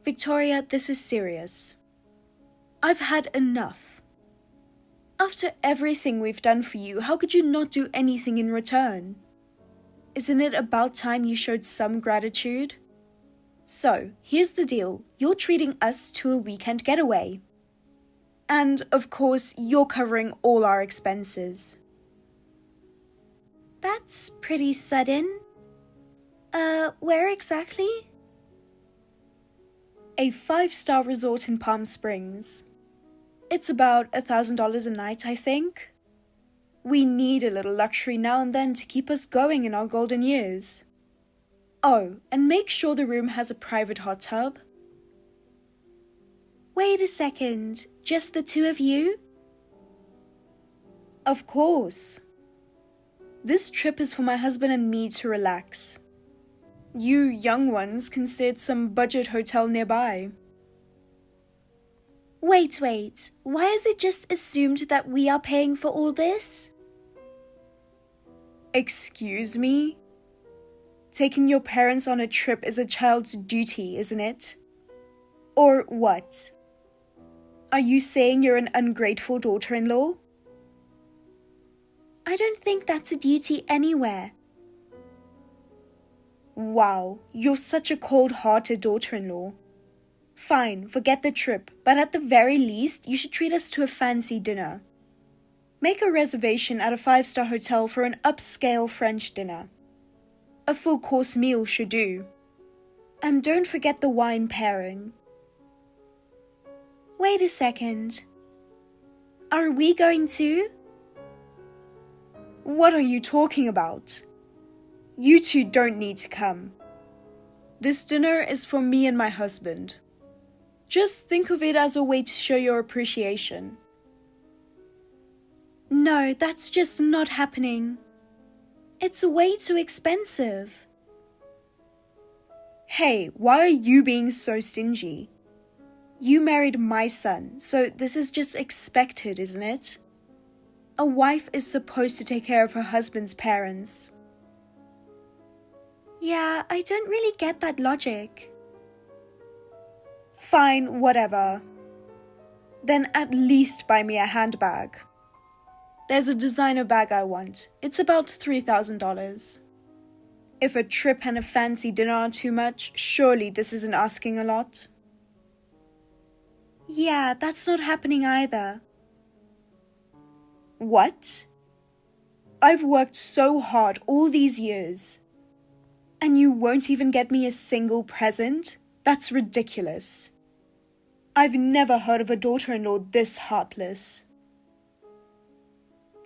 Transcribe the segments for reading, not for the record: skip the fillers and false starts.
Victoria, this is serious. I've had enough. After everything we've done for you, how could you not do anything in return? Isn't it about time you showed some gratitude? So, here's the deal. You're treating us to a weekend getaway. And, of course, you're covering all our expenses. That's pretty sudden. Where exactly? A 5-star resort in Palm Springs. It's about $1,000 a night, I think. We need a little luxury now and then to keep us going in our golden years. Oh, and make sure the room has a private hot tub. Wait a second, just the two of you? Of course. This trip is for my husband and me to relax. You young ones can stay at some budget hotel nearby. Wait, why is it just assumed that we are paying for all this? Excuse me? Taking your parents on a trip is a child's duty, isn't it? Or what? Are you saying you're an ungrateful daughter-in-law? I don't think that's a duty anywhere. Wow, you're such a cold-hearted daughter-in-law. Fine, forget the trip, but at the very least, you should treat us to a fancy dinner. Make a reservation at a 5-star hotel for an upscale French dinner. A full-course meal should do. And don't forget the wine pairing. Wait a second. Are we going too? What are you talking about? You two don't need to come. This dinner is for me and my husband. Just think of it as a way to show your appreciation. No, that's just not happening. It's way too expensive. Hey, why are you being so stingy? You married my son, so this is just expected, isn't it? A wife is supposed to take care of her husband's parents. Yeah, I don't really get that logic. Fine, whatever. Then at least buy me a handbag. There's a designer bag I want. It's about $3,000. If a trip and a fancy dinner are too much, surely this isn't asking a lot. Yeah, that's not happening either. What? I've worked so hard all these years. And you won't even get me a single present? That's ridiculous. I've never heard of a daughter-in-law this heartless.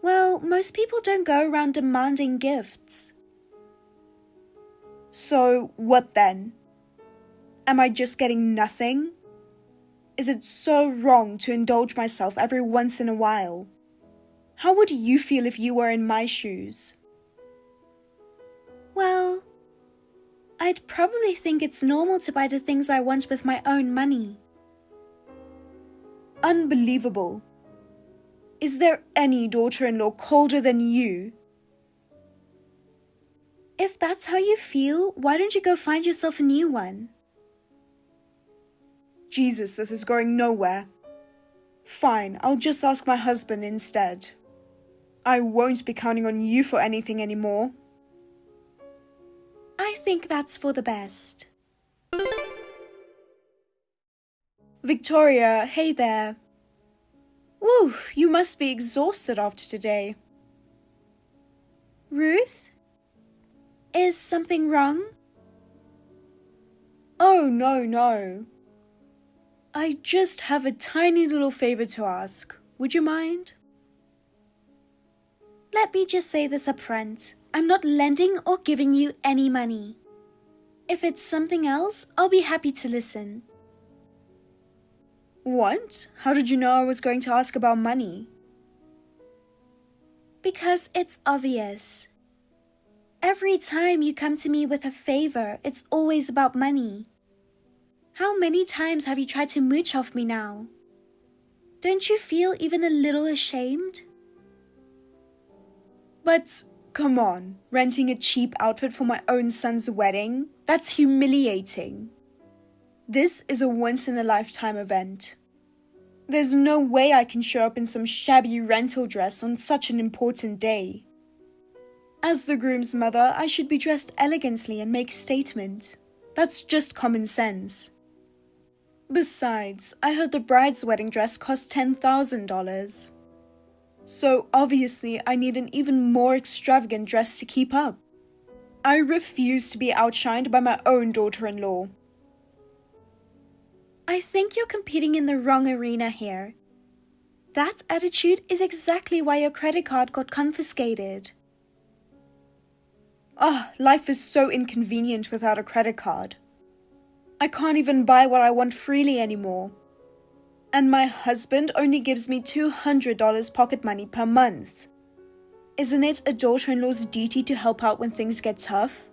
Well, most people don't go around demanding gifts. So, what then? Am I just getting nothing? Is it so wrong to indulge myself every once in a while? How would you feel if you were in my shoes? Well, I'd probably think it's normal to buy the things I want with my own money. Unbelievable. Is there any daughter-in-law colder than you? If that's how you feel, why don't you go find yourself a new one? Jesus, this is going nowhere. Fine, I'll just ask my husband instead. I won't be counting on you for anything anymore. I think that's for the best. Victoria, hey there. Woo, you must be exhausted after today. Ruth? Is something wrong? Oh, no. I just have a tiny little favor to ask. Would you mind? Let me just say this up front. I'm not lending or giving you any money. If it's something else, I'll be happy to listen. What? How did you know I was going to ask about money? Because it's obvious. Every time you come to me with a favor, it's always about money. How many times have you tried to mooch off me now? Don't you feel even a little ashamed? But, come on, renting a cheap outfit for my own son's wedding? That's humiliating. This is a once-in-a-lifetime event. There's no way I can show up in some shabby rental dress on such an important day. As the groom's mother, I should be dressed elegantly and make a statement. That's just common sense. Besides, I heard the bride's wedding dress cost $10,000. So obviously I need an even more extravagant dress to keep up. I refuse to be outshined by my own daughter-in-law. I think you're competing in the wrong arena here. That attitude is exactly why your credit card got confiscated. Life is so inconvenient without a credit card. I can't even buy what I want freely anymore. And my husband only gives me $200 pocket money per month. Isn't it a daughter-in-law's duty to help out when things get tough?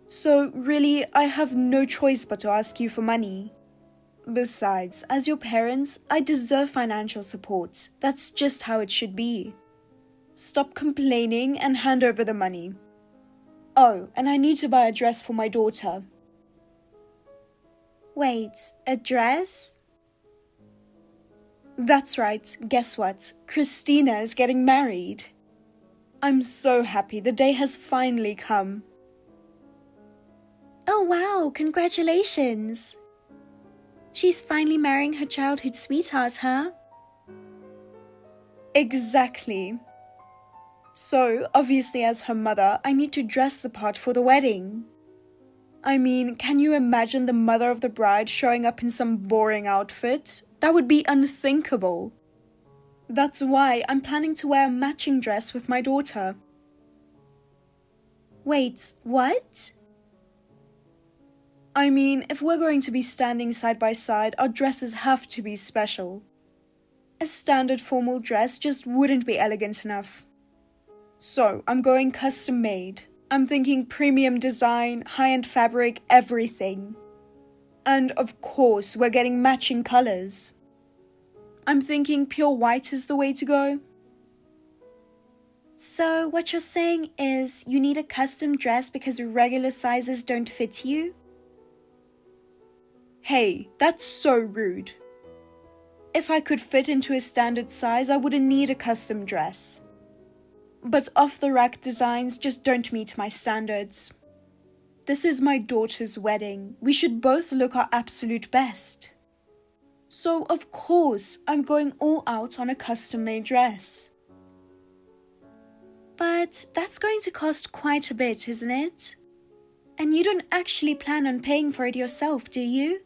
So really, I have no choice but to ask you for money. Besides, as your parents, I deserve financial support. That's just how it should be. Stop complaining and hand over the money. Oh, and I need to buy a dress for my daughter. Wait, a dress? That's right, guess what? Christina is getting married. I'm so happy, the day has finally come. Oh wow, congratulations! She's finally marrying her childhood sweetheart, huh? Exactly. So, obviously as her mother, I need to dress the part for the wedding. I mean, can you imagine the mother of the bride showing up in some boring outfit? That would be unthinkable. That's why I'm planning to wear a matching dress with my daughter. Wait, what? I mean, if we're going to be standing side by side, our dresses have to be special. A standard formal dress just wouldn't be elegant enough. So, I'm going custom made. I'm thinking premium design, high-end fabric, everything. And of course, we're getting matching colors. I'm thinking pure white is the way to go. So, what you're saying is you need a custom dress because regular sizes don't fit you? Hey, that's so rude. If I could fit into a standard size, I wouldn't need a custom dress. But off-the-rack designs just don't meet my standards. This is my daughter's wedding. We should both look our absolute best. So, of course, I'm going all out on a custom-made dress. But that's going to cost quite a bit, isn't it? And you don't actually plan on paying for it yourself, do you?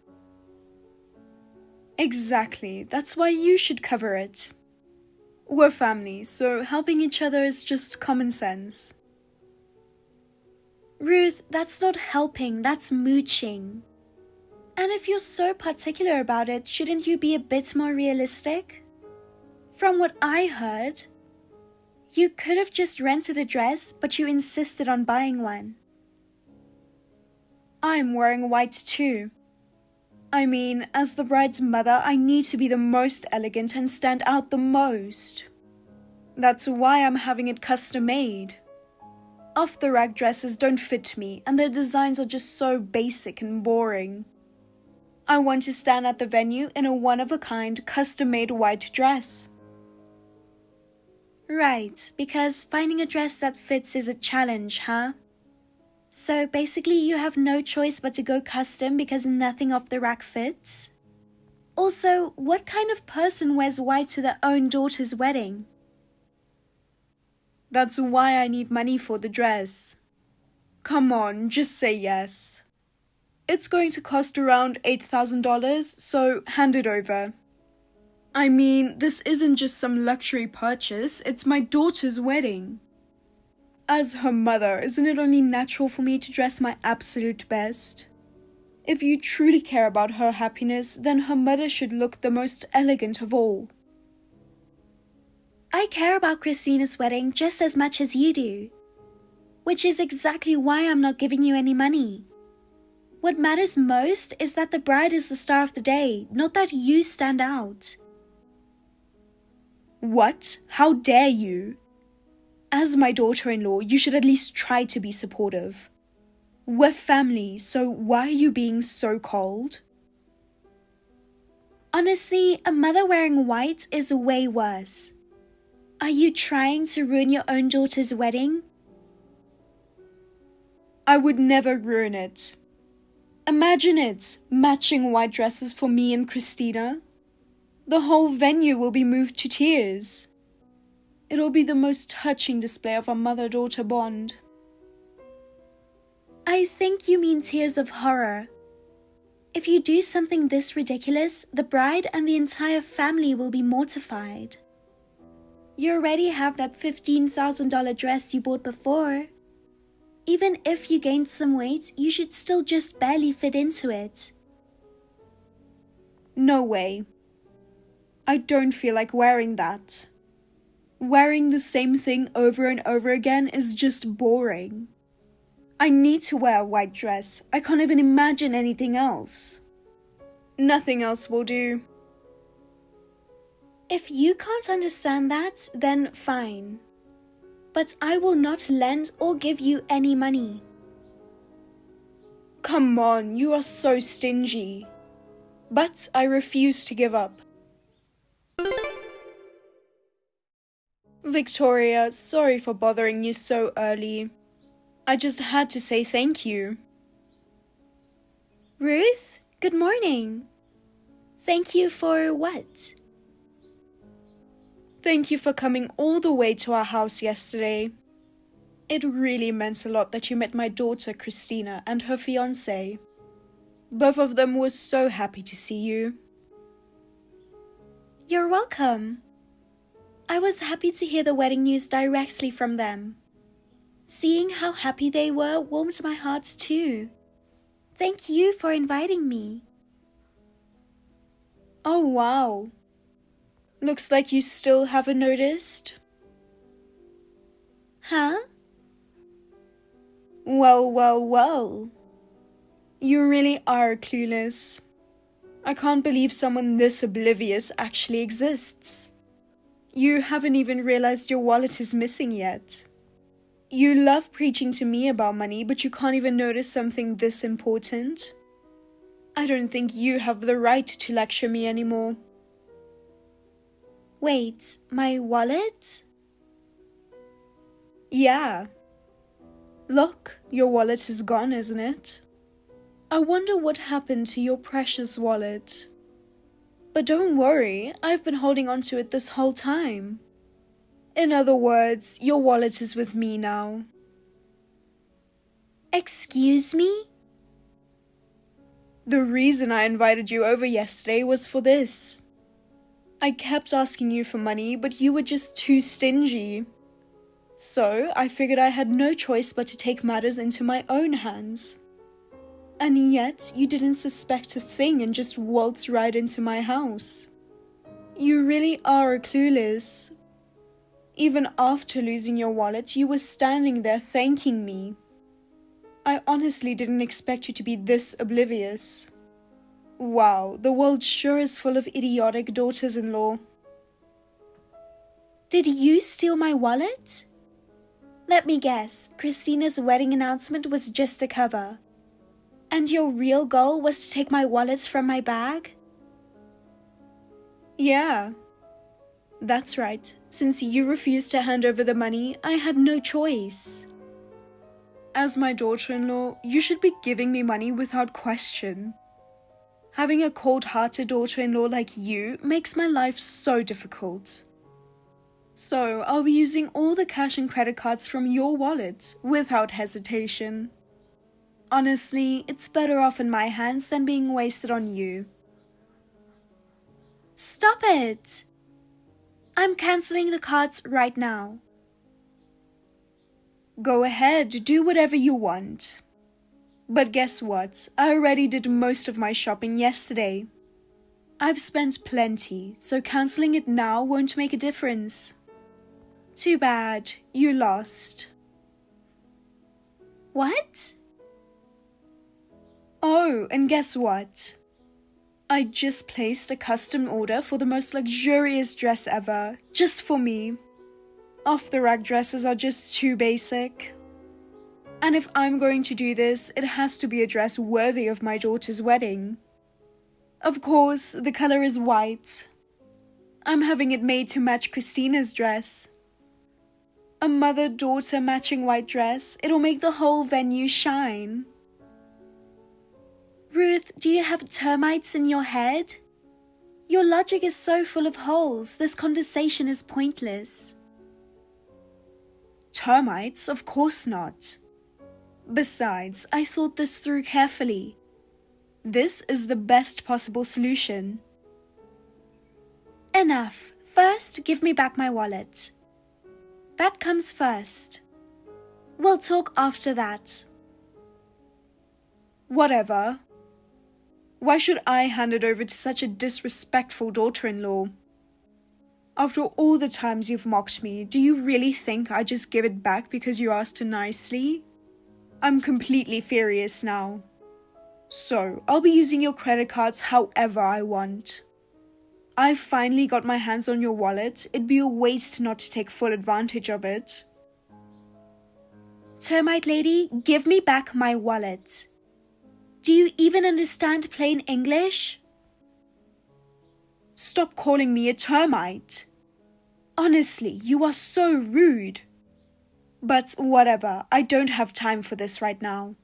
Exactly, that's why you should cover it. We're family, so helping each other is just common sense. Ruth, that's not helping, that's mooching. And if you're so particular about it, shouldn't you be a bit more realistic? From what I heard, you could have just rented a dress, but you insisted on buying one. I'm wearing white too. I mean, as the bride's mother, I need to be the most elegant and stand out the most. That's why I'm having it custom made. Off-the-rack dresses don't fit me, and their designs are just so basic and boring. I want to stand at the venue in a one-of-a-kind, custom-made white dress. Right, because finding a dress that fits is a challenge, huh? So basically you have no choice but to go custom because nothing off the rack fits? Also, what kind of person wears white to their own daughter's wedding? That's why I need money for the dress. Come on, just say yes. It's going to cost around $8,000, so hand it over. I mean, this isn't just some luxury purchase, it's my daughter's wedding. As her mother, isn't it only natural for me to dress my absolute best? If you truly care about her happiness, then her mother should look the most elegant of all. I care about Christina's wedding just as much as you do. Which is exactly why I'm not giving you any money. What matters most is that the bride is the star of the day, not that you stand out. What? How dare you? As my daughter-in-law, you should at least try to be supportive. We're family, so why are you being so cold? Honestly, a mother wearing white is way worse. Are you trying to ruin your own daughter's wedding? I would never ruin it. Imagine it, matching white dresses for me and Christina. The whole venue will be moved to tears. It'll be the most touching display of our mother-daughter bond. I think you mean tears of horror. If you do something this ridiculous, the bride and the entire family will be mortified. You already have that $15,000 dress you bought before. Even if you gained some weight, you should still just barely fit into it. No way. I don't feel like wearing that. Wearing the same thing over and over again is just boring. I need to wear a white dress. I can't even imagine anything else. Nothing else will do. If you can't understand that, then fine. But I will not lend or give you any money. Come on, you are so stingy. But I refuse to give up. Victoria, sorry for bothering you so early. I just had to say thank you. Ruth, good morning. Thank you for what? Thank you for coming all the way to our house yesterday. It really meant a lot that you met my daughter Christina and her fiancé. Both of them were so happy to see you. You're welcome. I was happy to hear the wedding news directly from them. Seeing how happy they were warmed my heart too. Thank you for inviting me. Oh wow. Looks like you still haven't noticed. Huh? Well. You really are clueless. I can't believe someone this oblivious actually exists. You haven't even realized your wallet is missing yet. You love preaching to me about money, but you can't even notice something this important. I don't think you have the right to lecture me anymore. Wait, my wallet? Yeah. Look, your wallet is gone, isn't it? I wonder what happened to your precious wallet. But don't worry, I've been holding on to it this whole time. In other words, your wallet is with me now. Excuse me? The reason I invited you over yesterday was for this. I kept asking you for money, but you were just too stingy. So I figured I had no choice but to take matters into my own hands. And yet you didn't suspect a thing and just waltzed right into my house. You really are clueless. Even after losing your wallet, you were standing there thanking me. I honestly didn't expect you to be this oblivious. Wow, the world sure is full of idiotic daughters-in-law. Did you steal my wallet? Let me guess, Christina's wedding announcement was just a cover. And your real goal was to take my wallets from my bag? Yeah. That's right. Since you refused to hand over the money, I had no choice. As my daughter-in-law, you should be giving me money without question. Having a cold-hearted daughter-in-law like you makes my life so difficult. So I'll be using all the cash and credit cards from your wallet without hesitation. Honestly, it's better off in my hands than being wasted on you. Stop it! I'm cancelling the cards right now. Go ahead, do whatever you want. But guess what? I already did most of my shopping yesterday. I've spent plenty, so cancelling it now won't make a difference. Too bad, you lost. What? Oh, and guess what? I just placed a custom order for the most luxurious dress ever, just for me. Off-the-rack dresses are just too basic. And if I'm going to do this, it has to be a dress worthy of my daughter's wedding. Of course, the color is white. I'm having it made to match Christina's dress. A mother-daughter matching white dress. It'll make the whole venue shine. Ruth, do you have termites in your head? Your logic is so full of holes. This conversation is pointless. Termites? Of course not. Besides, I thought this through carefully. This is the best possible solution. Enough. First, give me back my wallet. That comes first. We'll talk after that. Whatever. Why should I hand it over to such a disrespectful daughter-in-law? After all the times you've mocked me, do you really think I just give it back because you asked nicely? I'm completely furious now. So, I'll be using your credit cards however I want. I've finally got my hands on your wallet. It'd be a waste not to take full advantage of it. Termite lady, give me back my wallet. Do you even understand plain English? Stop calling me a termite. Honestly, you are so rude. But whatever, I don't have time for this right now.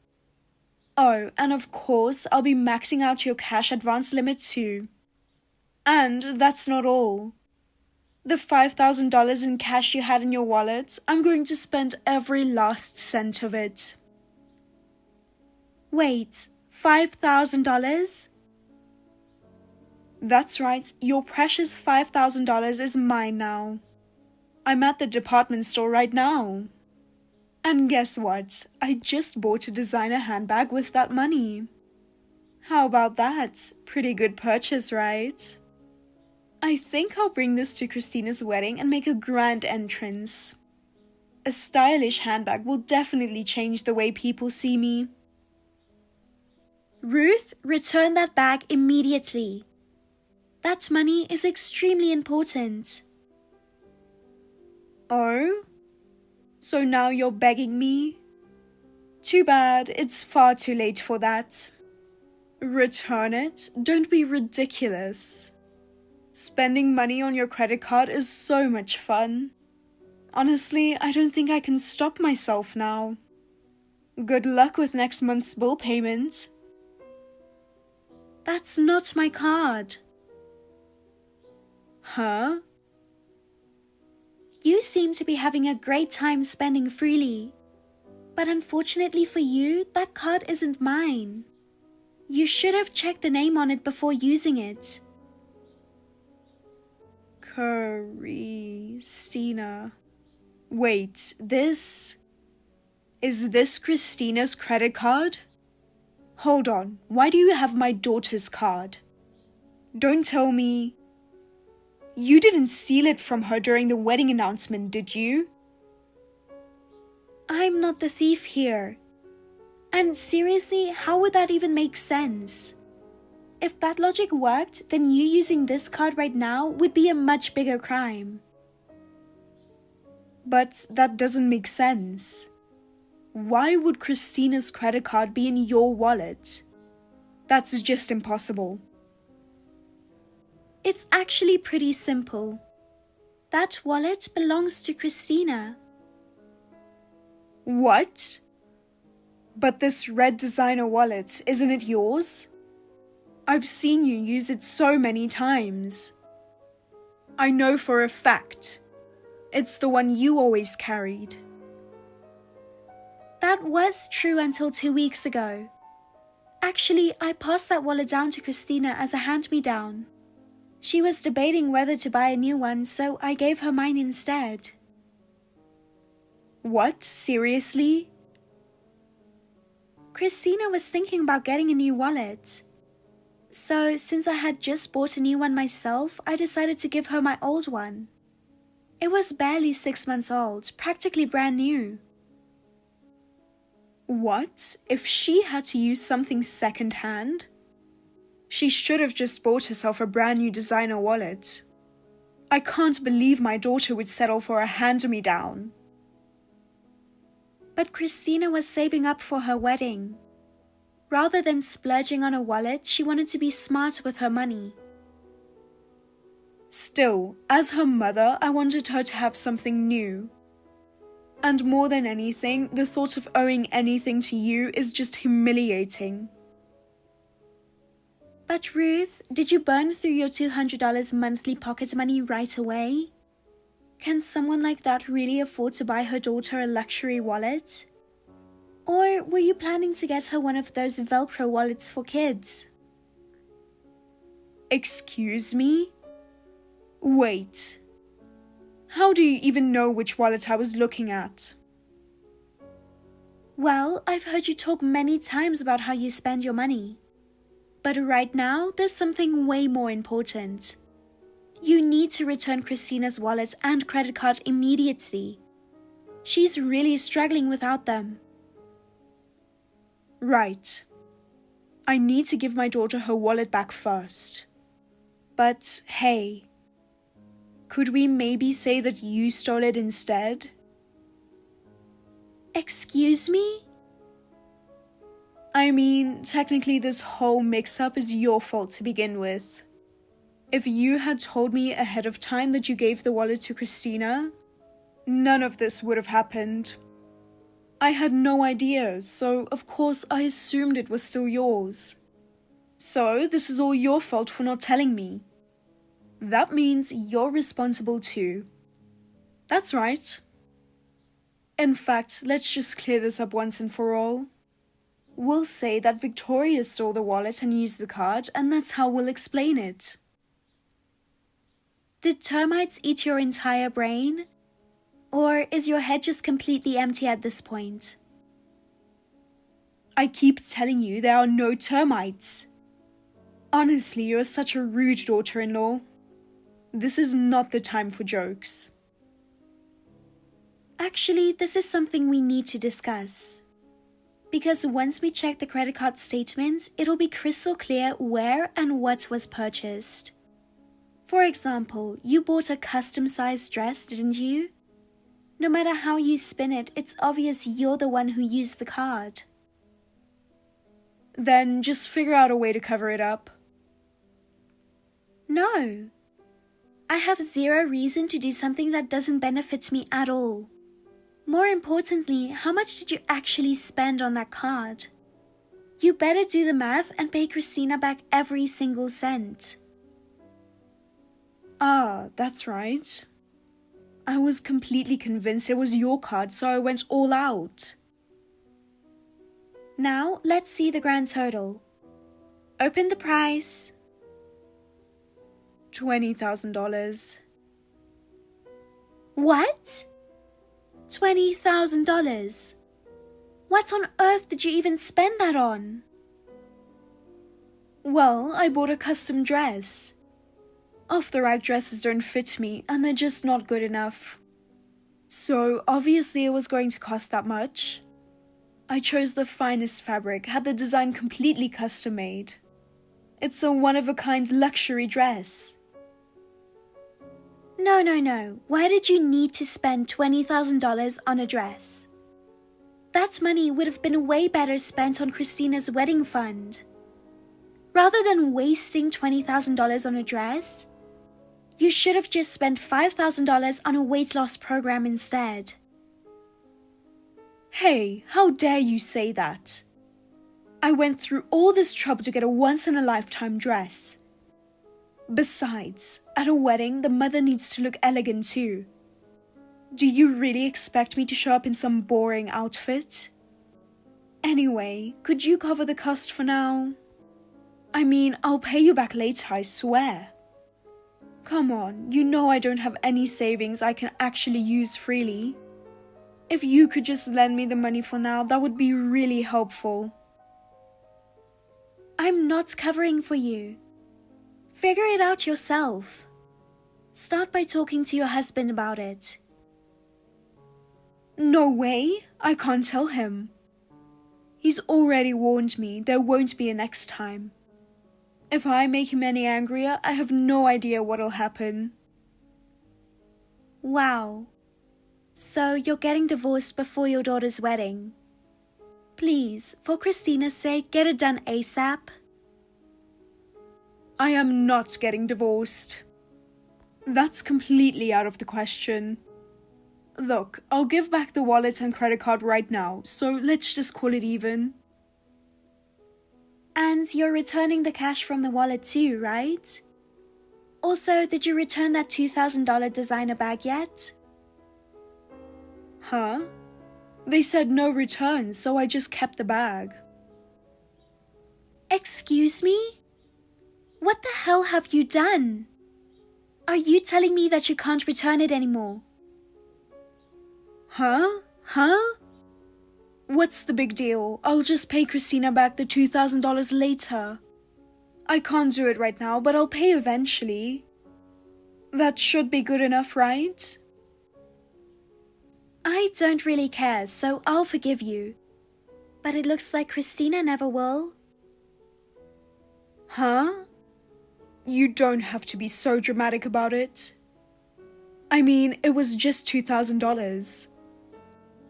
Oh, and of course, I'll be maxing out your cash advance limit too. And that's not all. The $5,000 in cash you had in your wallet, I'm going to spend every last cent of it. Wait, $5,000? That's right, your precious $5,000 is mine now. I'm at the department store right now. And guess what? I just bought a designer handbag with that money. How about that? Pretty good purchase, right? I think I'll bring this to Christina's wedding and make a grand entrance. A stylish handbag will definitely change the way people see me. Ruth, return that bag immediately. That money is extremely important. Oh? So now you're begging me? Too bad, it's far too late for that. Return it? Don't be ridiculous. Spending money on your credit card is so much fun. Honestly, I don't think I can stop myself now. Good luck with next month's bill payment. That's not my card. Huh? You seem to be having a great time spending freely. But unfortunately for you, that card isn't mine. You should have checked the name on it before using it. Christina. Wait, is this Christina's credit card? Hold on, why do you have my daughter's card? Don't tell me. You didn't steal it from her during the wedding announcement, did you? I'm not the thief here. And seriously, how would that even make sense? If that logic worked, then you using this card right now would be a much bigger crime. But that doesn't make sense. Why would Christina's credit card be in your wallet? That's just impossible. It's actually pretty simple. That wallet belongs to Christina. What? But this red designer wallet, isn't it yours? I've seen you use it so many times. I know for a fact. It's the one you always carried. That was true until 2 weeks ago. Actually, I passed that wallet down to Christina as a hand-me-down. She was debating whether to buy a new one, so I gave her mine instead. What? Seriously? Christina was thinking about getting a new wallet. So, since I had just bought a new one myself, I decided to give her my old one. It was barely 6 months old, practically brand new. What? If she had to use something second-hand? She should have just bought herself a brand new designer wallet. I can't believe my daughter would settle for a hand-me-down. But Christina was saving up for her wedding. Rather than splurging on a wallet, she wanted to be smart with her money. Still, as her mother, I wanted her to have something new. And more than anything, the thought of owing anything to you is just humiliating. But Ruth, did you burn through your $200 monthly pocket money right away? Can someone like that really afford to buy her daughter a luxury wallet? Or were you planning to get her one of those Velcro wallets for kids? Excuse me? Wait. How do you even know which wallet I was looking at? Well, I've heard you talk many times about how you spend your money. But right now, there's something way more important. You need to return Christina's wallet and credit card immediately. She's really struggling without them. Right. I need to give my daughter her wallet back first. But hey, could we maybe say that you stole it instead? Excuse me? I mean, technically this whole mix-up is your fault to begin with. If you had told me ahead of time that you gave the wallet to Christina, none of this would have happened. I had no idea, so of course I assumed it was still yours. So this is all your fault for not telling me. That means you're responsible too. That's right. In fact, let's just clear this up once and for all. We'll say that Victoria stole the wallet and used the card, and that's how we'll explain it. Did termites eat your entire brain? Or is your head just completely empty at this point? I keep telling you there are no termites. Honestly, you're such a rude daughter-in-law. This is not the time for jokes. Actually, this is something we need to discuss. Because once we check the credit card statement, it'll be crystal clear where and what was purchased. For example, you bought a custom-sized dress, didn't you? No matter how you spin it, it's obvious you're the one who used the card. Then just figure out a way to cover it up. No. I have zero reason to do something that doesn't benefit me at all. More importantly, how much did you actually spend on that card? You better do the math and pay Christina back every single cent. Ah, that's right. I was completely convinced it was your card, so I went all out. Now, let's see the grand total. Open the price. $20,000. What? $20,000? What on earth did you even spend that on? Well, I bought a custom dress. Off-the-rack dresses don't fit me, and they're just not good enough. So, obviously it was going to cost that much. I chose the finest fabric, had the design completely custom-made. It's a one-of-a-kind luxury dress. No. Why did you need to spend $20,000 on a dress? That money would have been way better spent on Christina's wedding fund. Rather than wasting $20,000 on a dress, you should have just spent $5,000 on a weight loss program instead. Hey, how dare you say that? I went through all this trouble to get a once-in-a-lifetime dress. Besides, at a wedding, the mother needs to look elegant too. Do you really expect me to show up in some boring outfit? Anyway, could you cover the cost for now? I mean, I'll pay you back later, I swear. Come on, you know I don't have any savings I can actually use freely. If you could just lend me the money for now, that would be really helpful. I'm not covering for you. Figure it out yourself. Start by talking to your husband about it. No way, I can't tell him. He's already warned me there won't be a next time. If I make him any angrier, I have no idea what'll happen. Wow. So you're getting divorced before your daughter's wedding? Please, for Christina's sake, get it done ASAP. I am not getting divorced. That's completely out of the question. Look, I'll give back the wallet and credit card right now, so let's just call it even. And you're returning the cash from the wallet too, right? Also, did you return that $2,000 designer bag yet? Huh? They said no return, so I just kept the bag. Excuse me? What the hell have you done? Are you telling me that you can't return it anymore? Huh? What's the big deal? I'll just pay Christina back the $2,000 later. I can't do it right now, but I'll pay eventually. That should be good enough, right? I don't really care, so I'll forgive you. But it looks like Christina never will. Huh? You don't have to be so dramatic about it. I mean, it was just $2,000.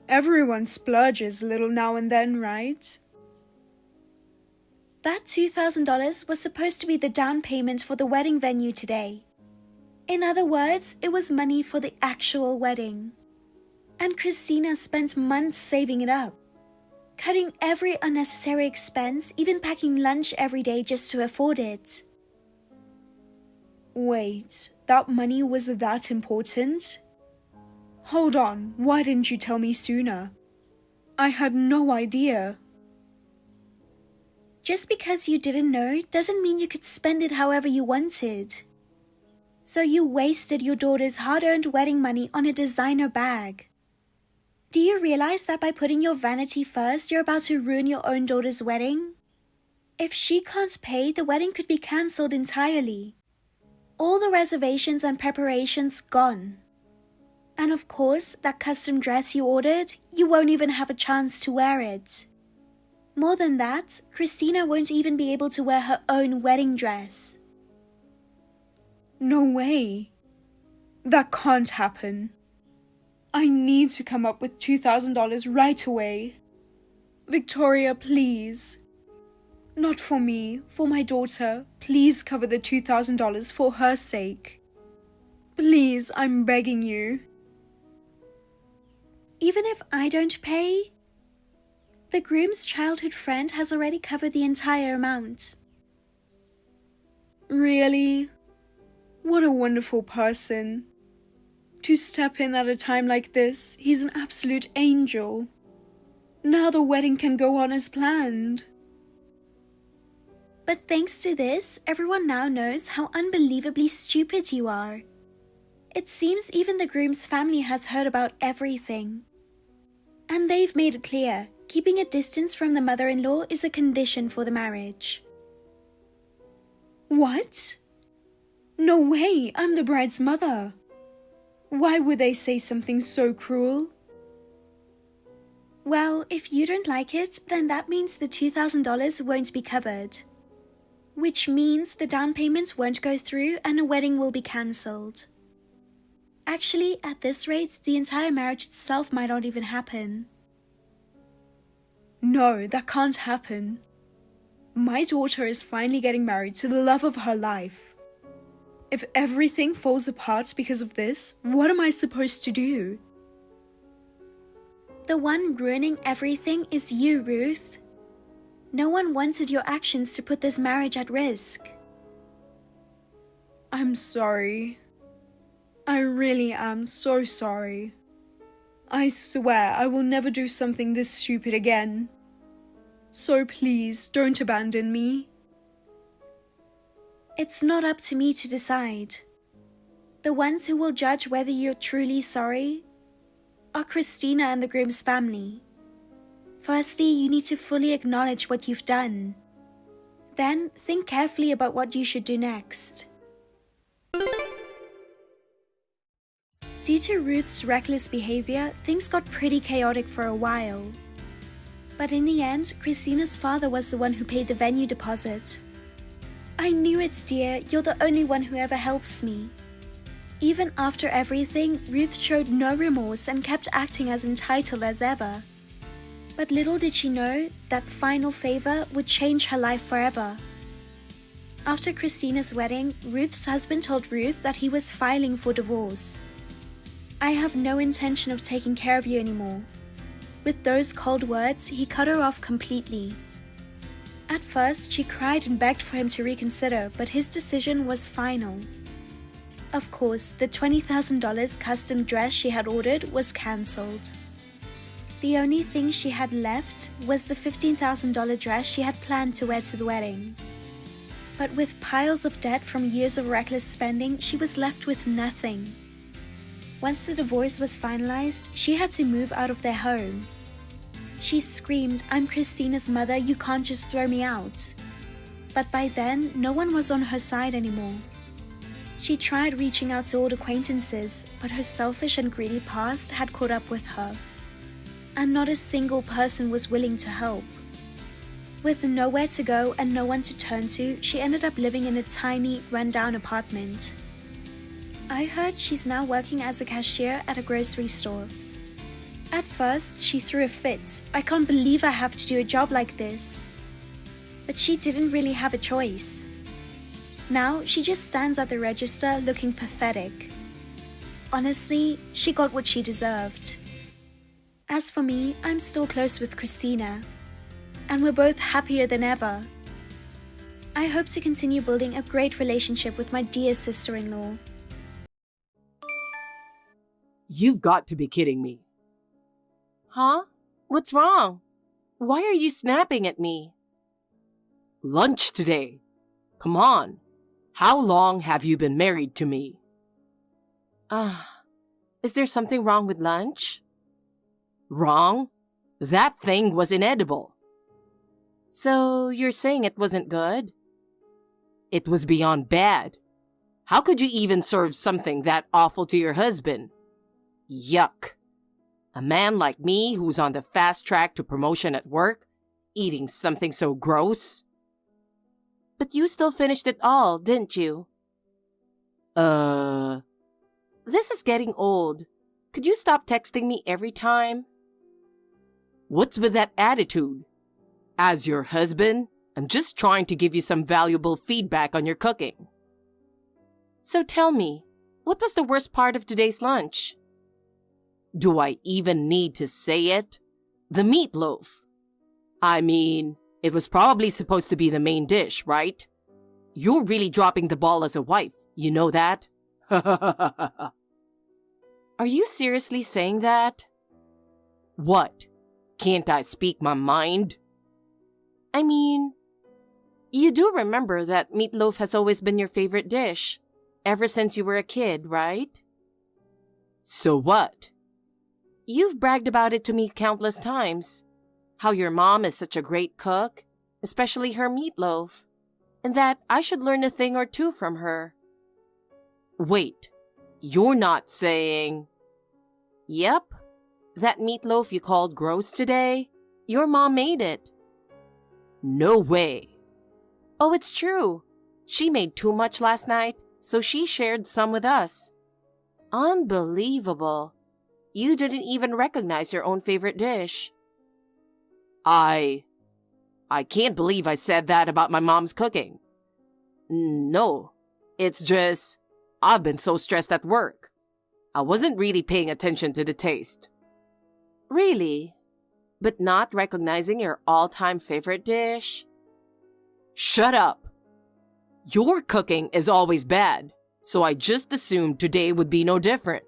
Everyone splurges a little now and then, right? That $2,000 was supposed to be the down payment for the wedding venue today. In other words, it was money for the actual wedding. And Christina spent months saving it up, cutting every unnecessary expense, even packing lunch every day just to afford it. Wait, that money was that important? Hold on, why didn't you tell me sooner? I had no idea. Just because you didn't know doesn't mean you could spend it however you wanted. So you wasted your daughter's hard-earned wedding money on a designer bag. Do you realize that by putting your vanity first, you're about to ruin your own daughter's wedding? If she can't pay, the wedding could be cancelled entirely. All the reservations and preparations gone. And of course, that custom dress you ordered, you won't even have a chance to wear it. More than that, Christina won't even be able to wear her own wedding dress. No way. That can't happen. I need to come up with $2,000 right away. Victoria, please. Not for me, for my daughter. Please cover the $2,000 for her sake. Please, I'm begging you. Even if I don't pay, the groom's childhood friend has already covered the entire amount. Really? What a wonderful person. To step in at a time like this, he's an absolute angel. Now the wedding can go on as planned. But thanks to this, everyone now knows how unbelievably stupid you are. It seems even the groom's family has heard about everything. And they've made it clear, keeping a distance from the mother-in-law is a condition for the marriage. What? No way, I'm the bride's mother. Why would they say something so cruel? Well, if you don't like it, then that means the $2,000 won't be covered. Which means the down payment won't go through and a wedding will be cancelled. Actually, at this rate, the entire marriage itself might not even happen. No, that can't happen. My daughter is finally getting married to the love of her life. If everything falls apart because of this, what am I supposed to do? The one ruining everything is you, Ruth. No one wanted your actions to put this marriage at risk. I'm sorry. I really am so sorry. I swear I will never do something this stupid again. So please, don't abandon me. It's not up to me to decide. The ones who will judge whether you're truly sorry are Christina and the groom's family. Firstly, you need to fully acknowledge what you've done. Then, think carefully about what you should do next. Due to Ruth's reckless behavior, things got pretty chaotic for a while. But in the end, Christina's father was the one who paid the venue deposit. I knew it, dear. You're the only one who ever helps me. Even after everything, Ruth showed no remorse and kept acting as entitled as ever. But little did she know that final favor would change her life forever. After Christina's wedding, Ruth's husband told Ruth that he was filing for divorce. "I have no intention of taking care of you anymore." With those cold words, he cut her off completely. At first, she cried and begged for him to reconsider, but his decision was final. Of course, the $20,000 custom dress she had ordered was cancelled. The only thing she had left was the $15,000 dress she had planned to wear to the wedding. But with piles of debt from years of reckless spending, she was left with nothing. Once the divorce was finalized, she had to move out of their home. She screamed, "I'm Christina's mother, you can't just throw me out." But by then, no one was on her side anymore. She tried reaching out to old acquaintances, but her selfish and greedy past had caught up with her. And not a single person was willing to help. With nowhere to go and no one to turn to, she ended up living in a tiny, run-down apartment. I heard she's now working as a cashier at a grocery store. At first, she threw a fit. "I can't believe I have to do a job like this." But she didn't really have a choice. Now, she just stands at the register looking pathetic. Honestly, she got what she deserved. As for me, I'm still close with Christina, and we're both happier than ever. I hope to continue building a great relationship with my dear sister-in-law. You've got to be kidding me. Huh? What's wrong? Why are you snapping at me? Lunch today. Come on. How long have you been married to me? Is there something wrong with lunch? Wrong? That thing was inedible. So you're saying it wasn't good? It was beyond bad. How could you even serve something that awful to your husband? Yuck. A man like me who's on the fast track to promotion at work, eating something so gross? But you still finished it all, didn't you? This is getting old. Could you stop texting me every time? What's with that attitude? As your husband, I'm just trying to give you some valuable feedback on your cooking. So tell me, what was the worst part of today's lunch? Do I even need to say it? The meatloaf. I mean, it was probably supposed to be the main dish, right? You're really dropping the ball as a wife, you know that? Are you seriously saying that? What? Can't I speak my mind? I mean, you do remember that meatloaf has always been your favorite dish, ever since you were a kid, right? So what? You've bragged about it to me countless times. How your mom is such a great cook, especially her meatloaf, and that I should learn a thing or two from her. Wait, you're not saying... Yep, that meatloaf you called gross today, your mom made it. No way. Oh, it's true. She made too much last night, so she shared some with us. Unbelievable. You didn't even recognize your own favorite dish. I can't believe I said that about my mom's cooking. No, it's just, I've been so stressed at work. I wasn't really paying attention to the taste. Really? But not recognizing your all-time favorite dish? Shut up! Your cooking is always bad, so I just assumed today would be no different.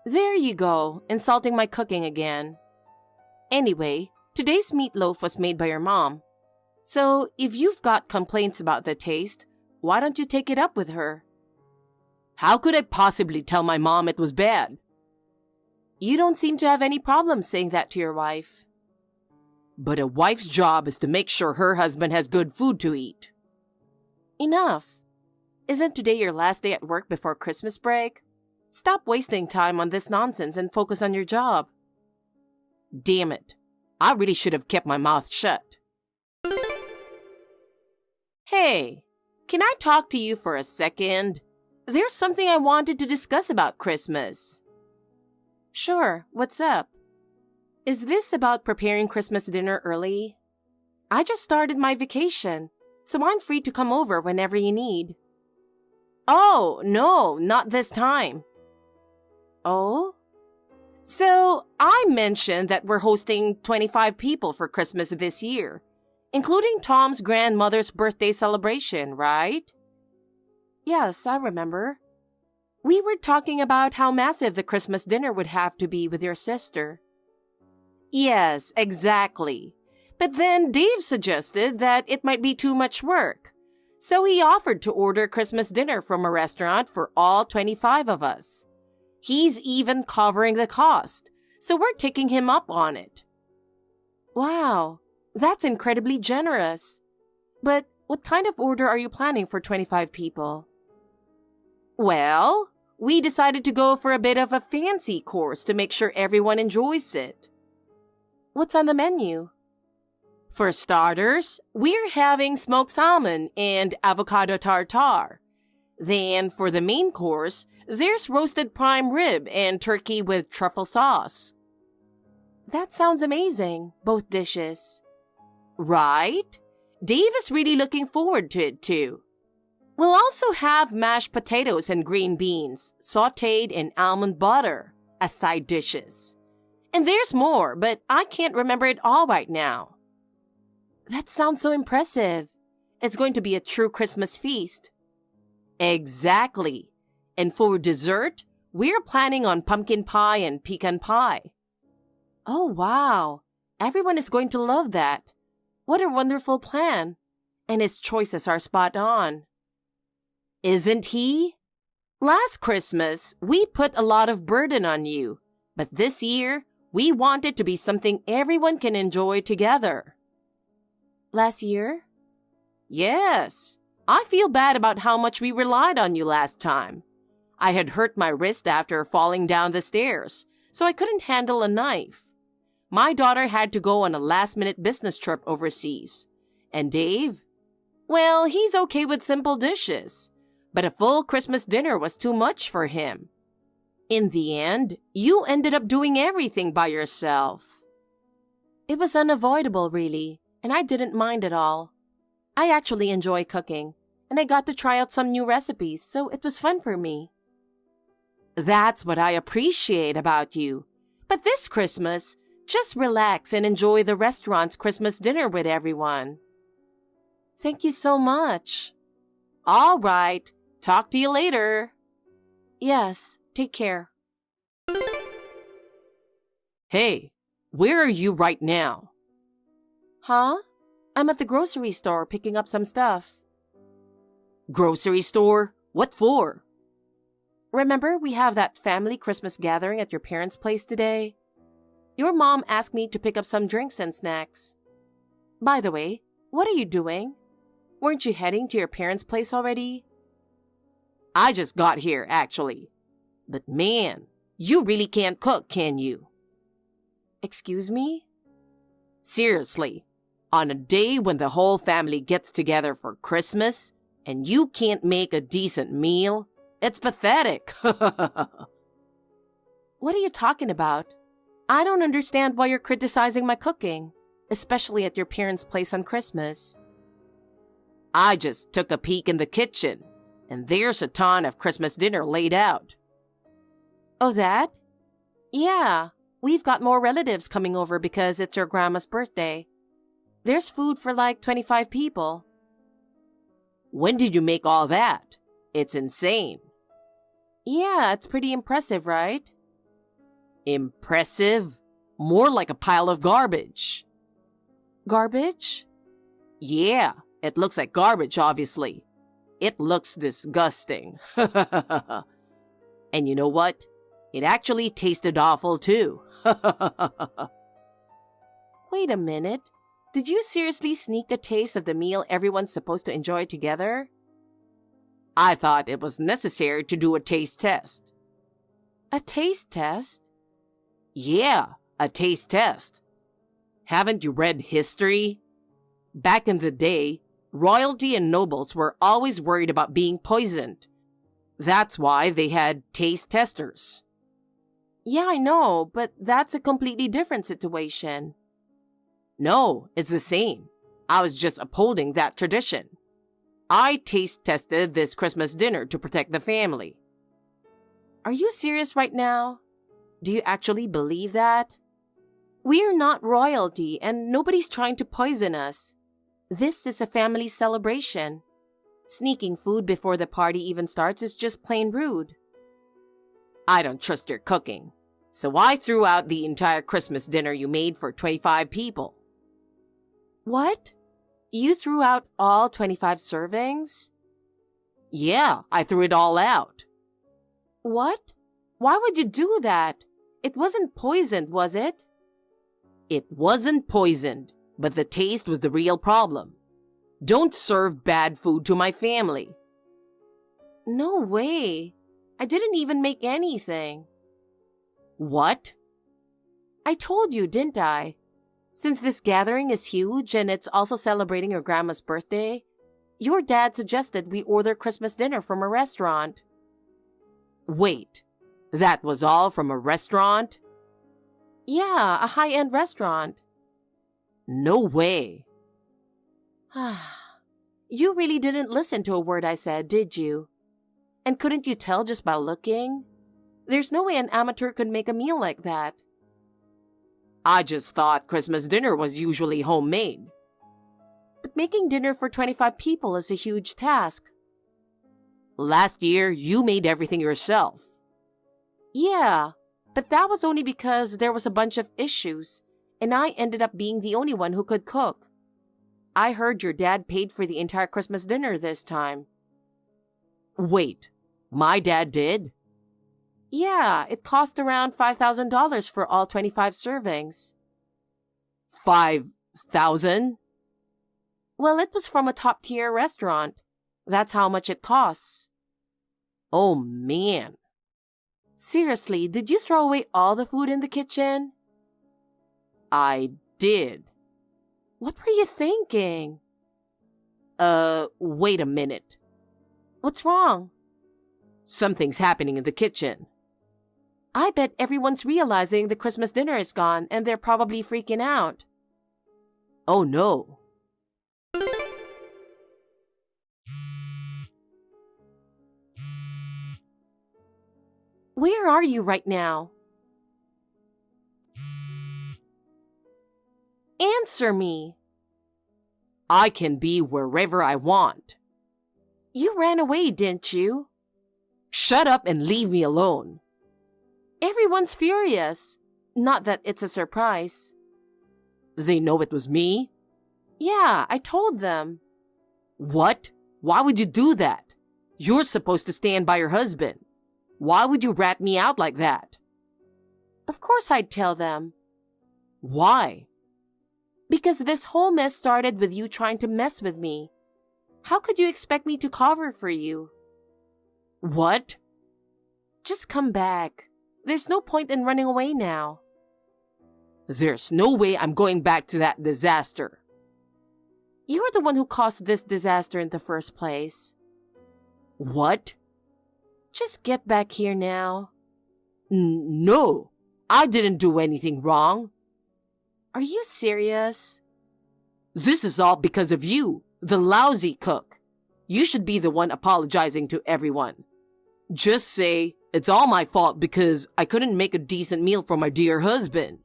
There you go, insulting my cooking again. Anyway, today's meatloaf was made by your mom. So, if you've got complaints about the taste, why don't you take it up with her? How could I possibly tell my mom it was bad? You don't seem to have any problem saying that to your wife. But a wife's job is to make sure her husband has good food to eat. Enough. Isn't today your last day at work before Christmas break? Stop wasting time on this nonsense and focus on your job. Damn it. I really should have kept my mouth shut. Hey, can I talk to you for a second? There's something I wanted to discuss about Christmas. Sure, what's up? Is this about preparing Christmas dinner early? I just started my vacation, so I'm free to come over whenever you need. Oh, no, not this time. Oh? So, I mentioned that we're hosting 25 people for Christmas this year, including Tom's grandmother's birthday celebration, right? Yes, I remember. We were talking about how massive the Christmas dinner would have to be with your sister. Yes, exactly. But then Dave suggested that it might be too much work. So he offered to order Christmas dinner from a restaurant for all 25 of us. He's even covering the cost, so we're taking him up on it. Wow, that's incredibly generous. But what kind of order are you planning for 25 people? Well, we decided to go for a bit of a fancy course to make sure everyone enjoys it. What's on the menu? For starters, we're having smoked salmon and avocado tartare. Then, for the main course, there's roasted prime rib and turkey with truffle sauce. That sounds amazing, both dishes. Right? Dave is really looking forward to it too. We'll also have mashed potatoes and green beans, sautéed in almond butter, as side dishes. And there's more, but I can't remember it all right now. That sounds so impressive. It's going to be a true Christmas feast. Exactly. And for dessert, we're planning on pumpkin pie and pecan pie. Oh, wow. Everyone is going to love that. What a wonderful plan. And his choices are spot on. Isn't he? Last Christmas, we put a lot of burden on you. But this year, we want it to be something everyone can enjoy together. Last year? Yes. I feel bad about how much we relied on you last time. I had hurt my wrist after falling down the stairs, so I couldn't handle a knife. My daughter had to go on a last-minute business trip overseas. And Dave? Well, he's okay with simple dishes, but a full Christmas dinner was too much for him. In the end, you ended up doing everything by yourself. It was unavoidable, really, and I didn't mind at all. I actually enjoy cooking, and I got to try out some new recipes, so it was fun for me. That's what I appreciate about you. But this Christmas, just relax and enjoy the restaurant's Christmas dinner with everyone. Thank you so much. All right. Talk to you later. Yes, take care. Hey, where are you right now? Huh? I'm at the grocery store picking up some stuff. Grocery store? What for? Remember we have that family Christmas gathering at your parents' place today? Your mom asked me to pick up some drinks and snacks. By the way, what are you doing? Weren't you heading to your parents' place already? I just got here, actually. But man, you really can't cook, can you? Excuse me? Seriously, on a day when the whole family gets together for Christmas and you can't make a decent meal, it's pathetic. What are you talking about? I don't understand why you're criticizing my cooking, especially at your parents' place on Christmas. I just took a peek in the kitchen, and there's a ton of Christmas dinner laid out. Oh, that? Yeah, we've got more relatives coming over because it's your grandma's birthday. There's food for like 25 people. When did you make all that? It's insane. Yeah, it's pretty impressive, right? Impressive? More like a pile of garbage. Garbage? Yeah, it looks like garbage, obviously. It looks disgusting. And you know what? It actually tasted awful too. Wait a minute. Did you seriously sneak a taste of the meal everyone's supposed to enjoy together? I thought it was necessary to do a taste test. A taste test? Yeah, a taste test. Haven't you read history? Back in the day, royalty and nobles were always worried about being poisoned. That's why they had taste testers. Yeah, I know, but that's a completely different situation. No, it's the same. I was just upholding that tradition. I taste tested this Christmas dinner to protect the family. Are you serious right now? Do you actually believe that? We're not royalty and nobody's trying to poison us. This is a family celebration. Sneaking food before the party even starts is just plain rude. I don't trust your cooking, so I threw out the entire Christmas dinner you made for 25 people. What? You threw out all 25 servings? Yeah, I threw it all out. What? Why would you do that? It wasn't poisoned, was it? It wasn't poisoned, but the taste was the real problem. Don't serve bad food to my family. No way. I didn't even make anything. What? I told you, didn't I? Since this gathering is huge and it's also celebrating your grandma's birthday, your dad suggested we order Christmas dinner from a restaurant. Wait, that was all from a restaurant? Yeah, a high-end restaurant. No way. You really didn't listen to a word I said, did you? And couldn't you tell just by looking? There's no way an amateur could make a meal like that. I just thought Christmas dinner was usually homemade. But making dinner for 25 people is a huge task. Last year, you made everything yourself. Yeah, but that was only because there was a bunch of issues, and I ended up being the only one who could cook. I heard your dad paid for the entire Christmas dinner this time. Wait, my dad did? Yeah, it cost around $5,000 for all 25 servings. 5,000? Well, it was from a top-tier restaurant. That's how much it costs. Oh, man. Seriously, did you throw away all the food in the kitchen? I did. What were you thinking? Wait a minute. What's wrong? Something's happening in the kitchen. I bet everyone's realizing the Christmas dinner is gone and they're probably freaking out. Oh, no. Where are you right now? Answer me. I can be wherever I want. You ran away, didn't you? Shut up and leave me alone. Everyone's furious. Not that it's a surprise. They know it was me? Yeah, I told them. What? Why would you do that? You're supposed to stand by your husband. Why would you rat me out like that? Of course I'd tell them. Why? Because this whole mess started with you trying to mess with me. How could you expect me to cover for you? What? Just come back. There's no point in running away now. There's no way I'm going back to that disaster. You're the one who caused this disaster in the first place. What? Just get back here now. No, I didn't do anything wrong. Are you serious? This is all because of you, the lousy cook. You should be the one apologizing to everyone. Just say, it's all my fault because I couldn't make a decent meal for my dear husband.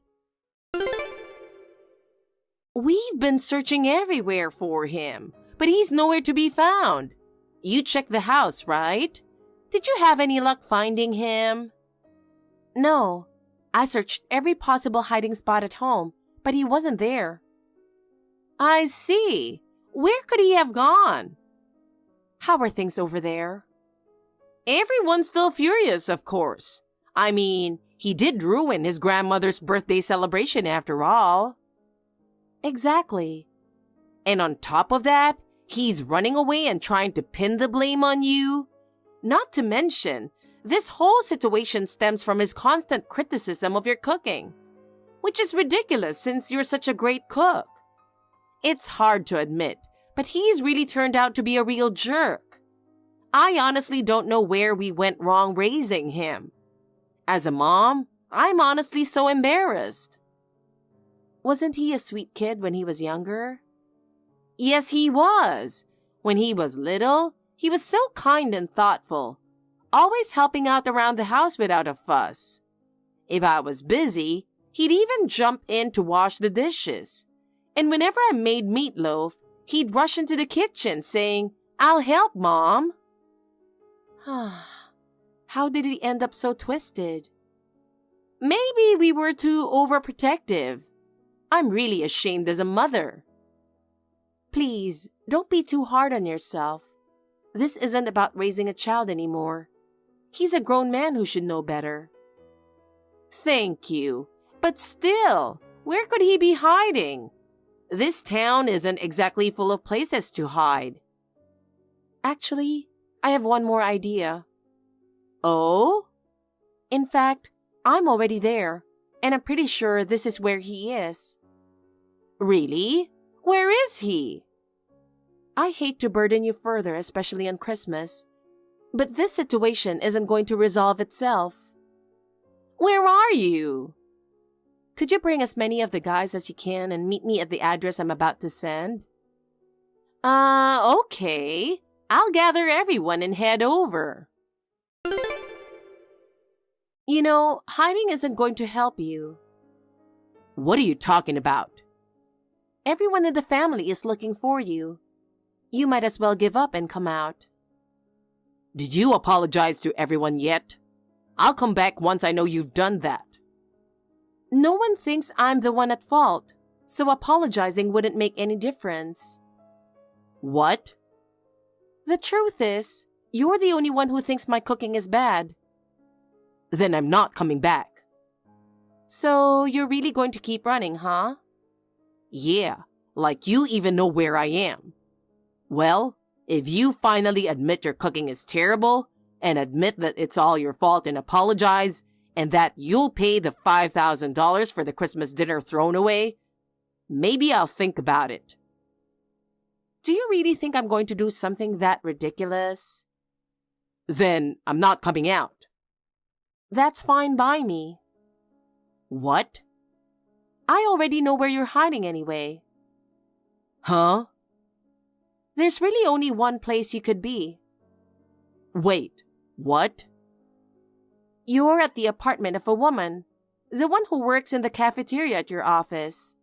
We've been searching everywhere for him, but he's nowhere to be found. You checked the house, right? Did you have any luck finding him? No. I searched every possible hiding spot at home, but he wasn't there. I see. Where could he have gone? How are things over there? Everyone's still furious, of course. I mean, he did ruin his grandmother's birthday celebration after all. Exactly. And on top of that, he's running away and trying to pin the blame on you. Not to mention, this whole situation stems from his constant criticism of your cooking, which is ridiculous since you're such a great cook. It's hard to admit, but he's really turned out to be a real jerk. I honestly don't know where we went wrong raising him. As a mom, I'm honestly so embarrassed. Wasn't he a sweet kid when he was younger? Yes, he was. When he was little, he was so kind and thoughtful, always helping out around the house without a fuss. If I was busy, he'd even jump in to wash the dishes. And whenever I made meatloaf, he'd rush into the kitchen saying, "I'll help, Mom." How did he end up so twisted? Maybe we were too overprotective. I'm really ashamed as a mother. Please, don't be too hard on yourself. This isn't about raising a child anymore. He's a grown man who should know better. Thank you. But still, where could he be hiding? This town isn't exactly full of places to hide. Actually, I have one more idea. Oh? In fact, I'm already there, and I'm pretty sure this is where he is. Really? Where is he? I hate to burden you further, especially on Christmas, but this situation isn't going to resolve itself. Where are you? Could you bring as many of the guys as you can and meet me at the address I'm about to send? Okay. I'll gather everyone and head over. You know, hiding isn't going to help you. What are you talking about? Everyone in the family is looking for you. You might as well give up and come out. Did you apologize to everyone yet? I'll come back once I know you've done that. No one thinks I'm the one at fault, so apologizing wouldn't make any difference. What? The truth is, you're the only one who thinks my cooking is bad. Then I'm not coming back. So you're really going to keep running, huh? Yeah, like you even know where I am. Well, if you finally admit your cooking is terrible, and admit that it's all your fault and apologize, and that you'll pay the $5,000 for the Christmas dinner thrown away, maybe I'll think about it. Do you really think I'm going to do something that ridiculous? Then I'm not coming out. That's fine by me. What? I already know where you're hiding anyway. Huh? There's really only one place you could be. Wait, what? You're at the apartment of a woman, the one who works in the cafeteria at your office.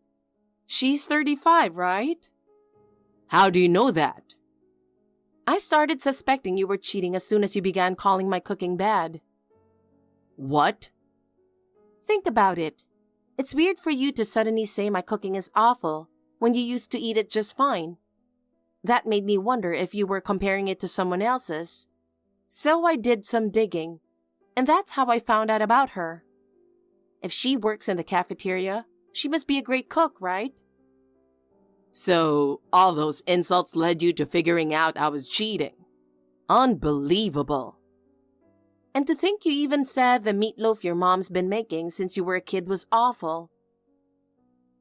She's 35, right? How do you know that? I started suspecting you were cheating as soon as you began calling my cooking bad. What? Think about it. It's weird for you to suddenly say my cooking is awful when you used to eat it just fine. That made me wonder if you were comparing it to someone else's. So I did some digging, and that's how I found out about her. If she works in the cafeteria, she must be a great cook, right? So, all those insults led you to figuring out I was cheating. Unbelievable. And to think you even said the meatloaf your mom's been making since you were a kid was awful.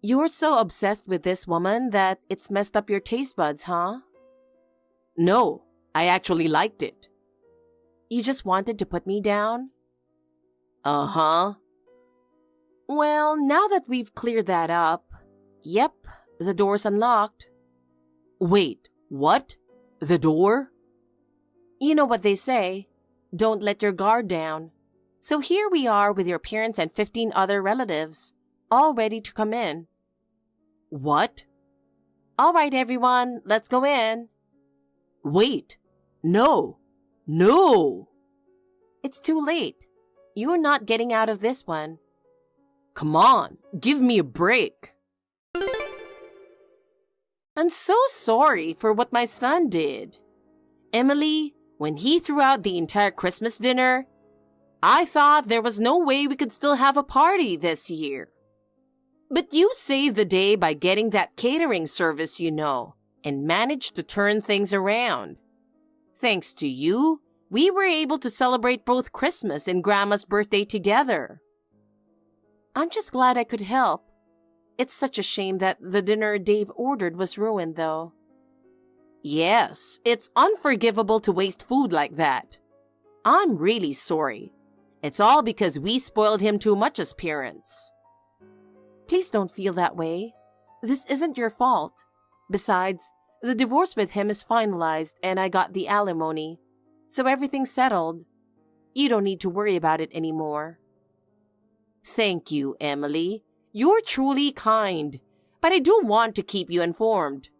You're so obsessed with this woman that it's messed up your taste buds, huh? No, I actually liked it. You just wanted to put me down? Uh-huh. Well, now that we've cleared that up, yep, the door's unlocked. Wait, what? The door? You know what they say, don't let your guard down. So here we are with your parents and 15 other relatives, all ready to come in. What? All right, everyone, let's go in. Wait, no. No! It's too late. You're not getting out of this one. Come on, give me a break. I'm so sorry for what my son did. Emily, when he threw out the entire Christmas dinner, I thought there was no way we could still have a party this year. But you saved the day by getting that catering service, you know, and managed to turn things around. Thanks to you, we were able to celebrate both Christmas and Grandma's birthday together. I'm just glad I could help. It's such a shame that the dinner Dave ordered was ruined, though. Yes, it's unforgivable to waste food like that. I'm really sorry. It's all because we spoiled him too much as parents. Please don't feel that way. This isn't your fault. Besides, the divorce with him is finalized and I got the alimony. So everything's settled. You don't need to worry about it anymore. Thank you, Emily. You're truly kind. But I do want to keep you informed.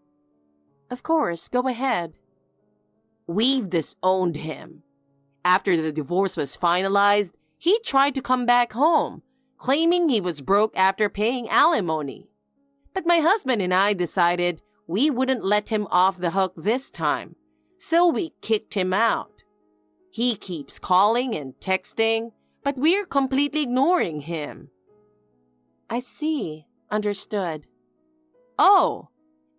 Of course, go ahead. We've disowned him. After the divorce was finalized, he tried to come back home, claiming he was broke after paying alimony. But my husband and I decided we wouldn't let him off the hook this time, so we kicked him out. He keeps calling and texting, but we're completely ignoring him. I see. Understood. Oh,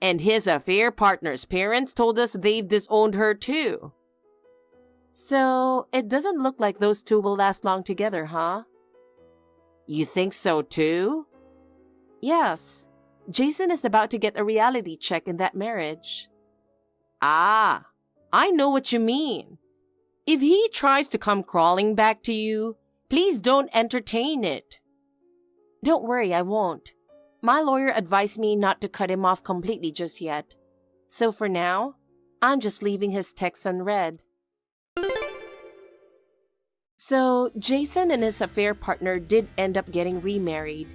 and his affair partner's parents told us they've disowned her too. So, it doesn't look like those two will last long together, huh? You think so too? Yes. Jason is about to get a reality check in that marriage. Ah, I know what you mean. If he tries to come crawling back to you, please don't entertain it. Don't worry, I won't. My lawyer advised me not to cut him off completely just yet. So for now, I'm just leaving his texts unread. So, Jason and his affair partner did end up getting remarried.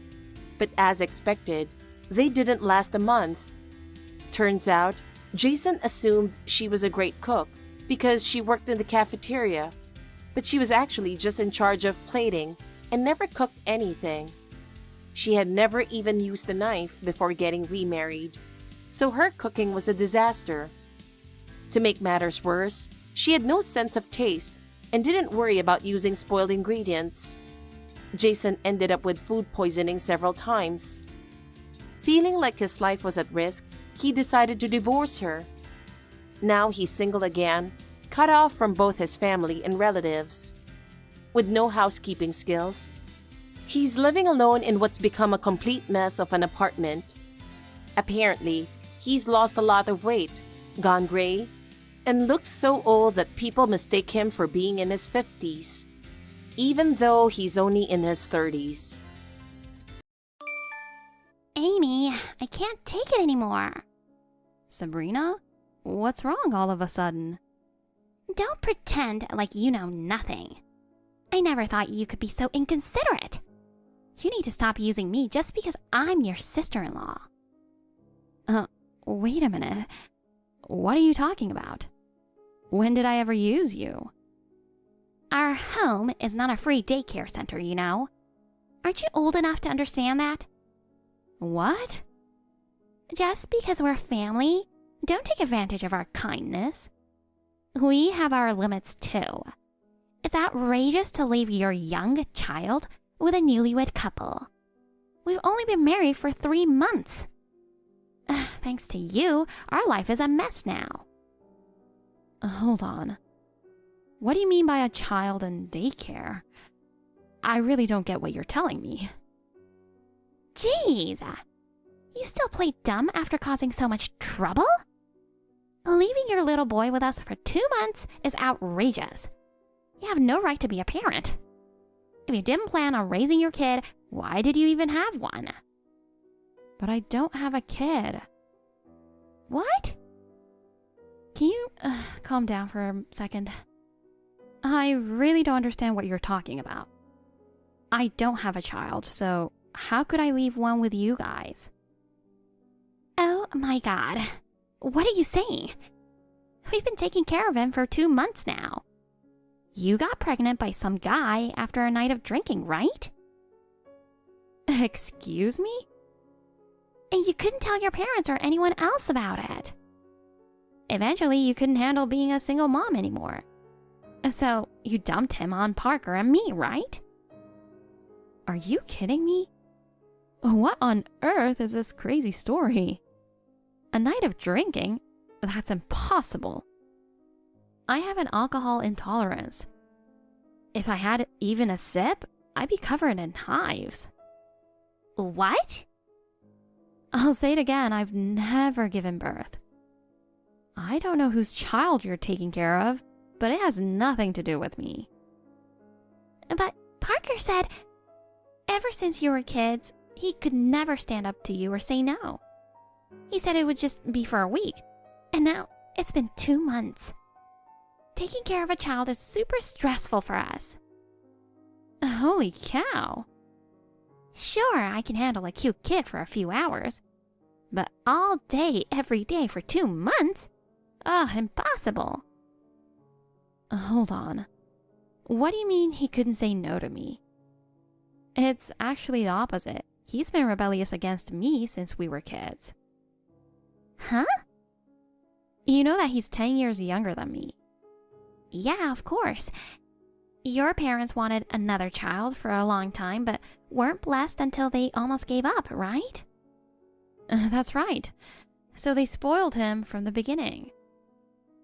But as expected, they didn't last a month. Turns out, Jason assumed she was a great cook because she worked in the cafeteria, but she was actually just in charge of plating and never cooked anything. She had never even used a knife before getting remarried, so her cooking was a disaster. To make matters worse, she had no sense of taste and didn't worry about using spoiled ingredients. Jason ended up with food poisoning several times. Feeling like his life was at risk, he decided to divorce her. Now he's single again, cut off from both his family and relatives. With no housekeeping skills, he's living alone in what's become a complete mess of an apartment. Apparently, he's lost a lot of weight, gone gray, and looks so old that people mistake him for being in his 50s, even though he's only in his 30s. Amy, I can't take it anymore. Sabrina? What's wrong all of a sudden? Don't pretend like you know nothing. I never thought you could be so inconsiderate. You need to stop using me just because I'm your sister-in-law. Wait a minute. What are you talking about? When did I ever use you? Our home is not a free daycare center, you know. Aren't you old enough to understand that? What? Just because we're family, don't take advantage of our kindness. We have our limits too. It's outrageous to leave your young child with a newlywed couple. We've only been married for 3 months. Thanks to you, our life is a mess now. Hold on. What do you mean by a child in daycare? I really don't get what you're telling me. Jeez, you still play dumb after causing so much trouble? Leaving your little boy with us for 2 months is outrageous. You have no right to be a parent. If you didn't plan on raising your kid, why did you even have one? But I don't have a kid. What? Can you calm down for a second? I really don't understand what you're talking about. I don't have a child, so how could I leave one with you guys? Oh my god. What are you saying? We've been taking care of him for 2 months now. You got pregnant by some guy after a night of drinking, right? Excuse me? And you couldn't tell your parents or anyone else about it. Eventually, you couldn't handle being a single mom anymore. So, you dumped him on Parker and me, right? Are you kidding me? What on earth is this crazy story? A night of drinking? That's impossible. I have an alcohol intolerance. If I had even a sip, I'd be covered in hives. What? I'll say it again, I've never given birth. I don't know whose child you're taking care of, but it has nothing to do with me. But Parker said ever since you were kids, he could never stand up to you or say no. He said it would just be for a week, and now it's been 2 months. Taking care of a child is super stressful for us. Holy cow. Sure, I can handle a cute kid for a few hours, but all day, every day for 2 months? Impossible. Hold on. What do you mean he couldn't say no to me? It's actually the opposite. He's been rebellious against me since we were kids. Huh? You know that he's 10 years younger than me. Yeah, of course. Your parents wanted another child for a long time, but weren't blessed until they almost gave up, right? That's right. So they spoiled him from the beginning.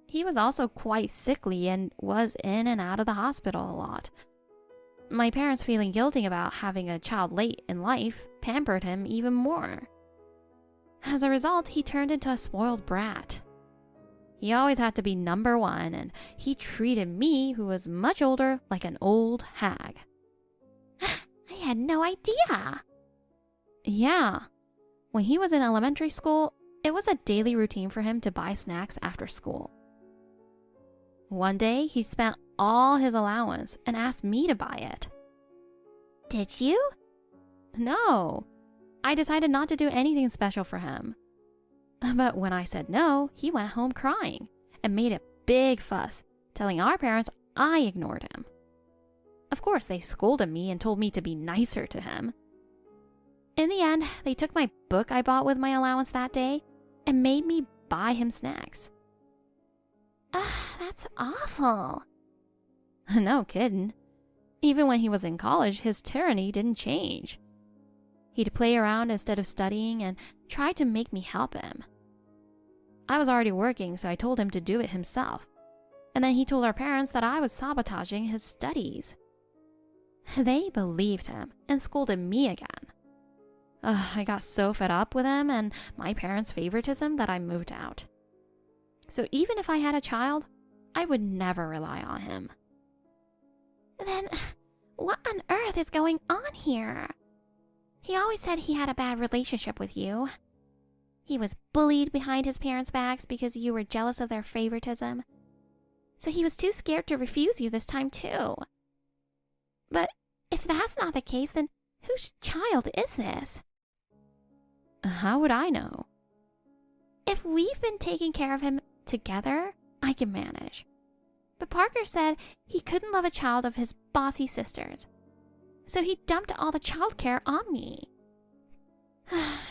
He was also quite sickly and was in and out of the hospital a lot. My parents, feeling guilty about having a child late in life, pampered him even more. As a result, he turned into a spoiled brat. He always had to be number one, and he treated me, who was much older, like an old hag. I had no idea. Yeah. When he was in elementary school, it was a daily routine for him to buy snacks after school. One day, he spent all his allowance and asked me to buy it. Did you? No. I decided not to do anything special for him. But when I said no, he went home crying and made a big fuss, telling our parents I ignored him. Of course, they scolded me and told me to be nicer to him. In the end, they took my book I bought with my allowance that day and made me buy him snacks. That's awful. No kidding. Even when he was in college, his tyranny didn't change. He'd play around instead of studying and try to make me help him. I was already working, so I told him to do it himself. And then he told our parents that I was sabotaging his studies. They believed him and scolded me again. I got so fed up with him and my parents' favoritism that I moved out. So even if I had a child, I would never rely on him. Then, what on earth is going on here? He always said he had a bad relationship with you. He was bullied behind his parents' backs because you were jealous of their favoritism. So he was too scared to refuse you this time too. But if that's not the case, then whose child is this? How would I know? If we've been taking care of him together, I can manage. But Parker said he couldn't love a child of his bossy sisters. So he dumped all the childcare on me.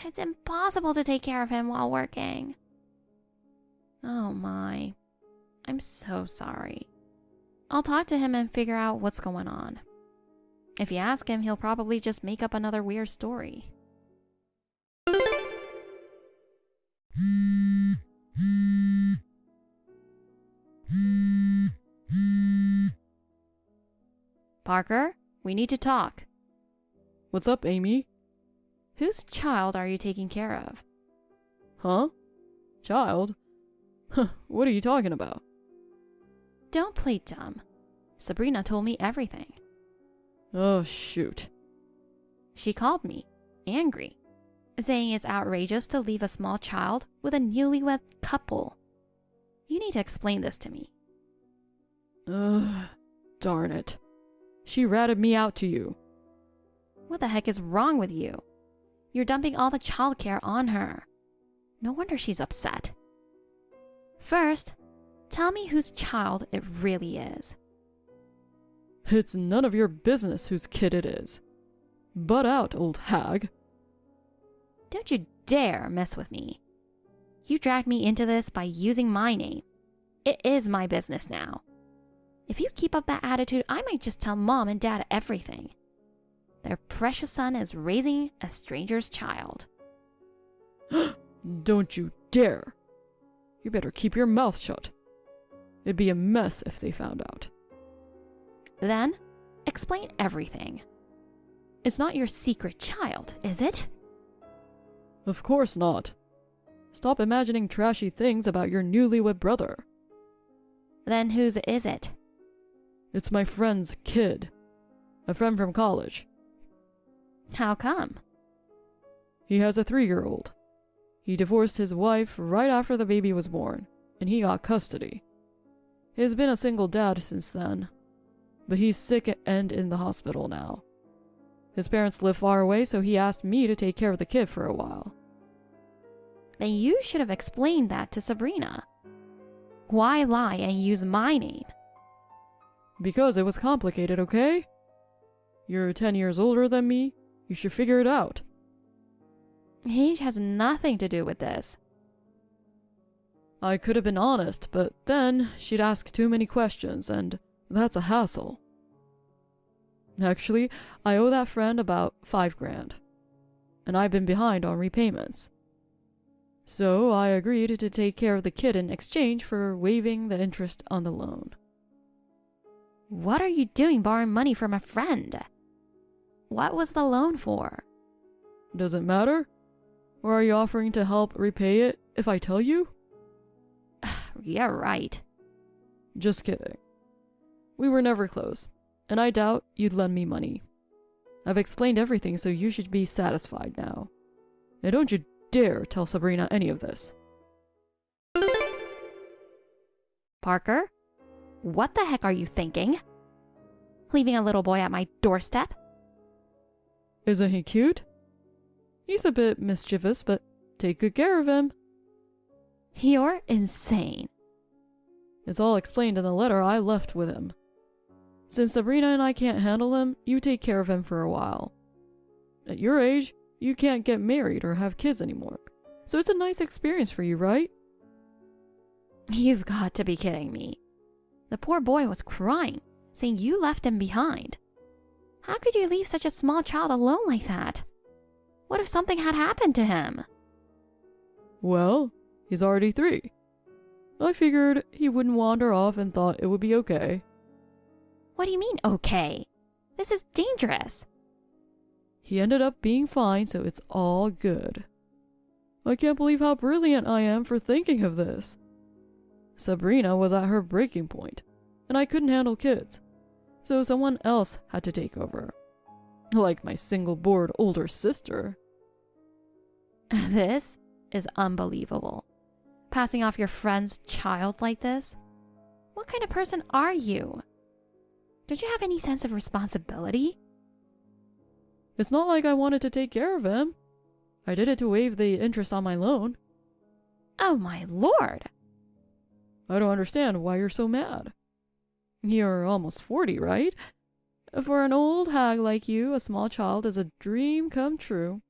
It's impossible to take care of him while working. Oh my. I'm so sorry. I'll talk to him and figure out what's going on. If you ask him, he'll probably just make up another weird story. Parker, we need to talk. What's up, Amy? Whose child are you taking care of? Huh? Child? What are you talking about? Don't play dumb. Sabrina told me everything. Oh, shoot. She called me, angry, saying it's outrageous to leave a small child with a newlywed couple. You need to explain this to me. Darn it. She ratted me out to you. What the heck is wrong with you? You're dumping all the childcare on her. No wonder she's upset. First, tell me whose child it really is. It's none of your business whose kid it is. Butt out, old hag. Don't you dare mess with me. You dragged me into this by using my name. It is my business now. If you keep up that attitude, I might just tell Mom and Dad everything. Their precious son is raising a stranger's child. Don't you dare. You better keep your mouth shut. It'd be a mess if they found out. Then, explain everything. It's not your secret child, is it? Of course not. Stop imagining trashy things about your newlywed brother. Then whose is it? It's my friend's kid. A friend from college. How come? He has a 3-year-old. He divorced his wife right after the baby was born, and he got custody. He's been a single dad since then, but he's sick and in the hospital now. His parents live far away, so he asked me to take care of the kid for a while. Then you should have explained that to Sabrina. Why lie and use my name? Because it was complicated, okay? You're 10 years older than me. You should figure it out. Age has nothing to do with this. I could have been honest, but then she'd ask too many questions, and that's a hassle. Actually, I owe that friend about $5,000, and I've been behind on repayments. So I agreed to take care of the kid in exchange for waiving the interest on the loan. What are you doing borrowing money from a friend? What was the loan for? Does it matter? Or are you offering to help repay it if I tell you? Yeah, right. Just kidding. We were never close, and I doubt you'd lend me money. I've explained everything, so you should be satisfied now. And don't you dare tell Sabrina any of this. Parker, what the heck are you thinking? Leaving a little boy at my doorstep? Isn't he cute? He's a bit mischievous, but take good care of him. You're insane. It's all explained in the letter I left with him. Since Sabrina and I can't handle him, you take care of him for a while. At your age, you can't get married or have kids anymore, so it's a nice experience for you, right? You've got to be kidding me. The poor boy was crying, saying you left him behind. How could you leave such a small child alone like that? What if something had happened to him? Well, he's already 3. I figured he wouldn't wander off and thought it would be okay. What do you mean, okay? This is dangerous. He ended up being fine, so it's all good. I can't believe how brilliant I am for thinking of this. Sabrina was at her breaking point, and I couldn't handle kids, so someone else had to take over. Like my single bored older sister. This is unbelievable. Passing off your friend's child like this? What kind of person are you? Don't you have any sense of responsibility? It's not like I wanted to take care of him. I did it to waive the interest on my loan. Oh my lord! I don't understand why you're so mad. You're almost 40, right? For an old hag like you, a small child is a dream come true.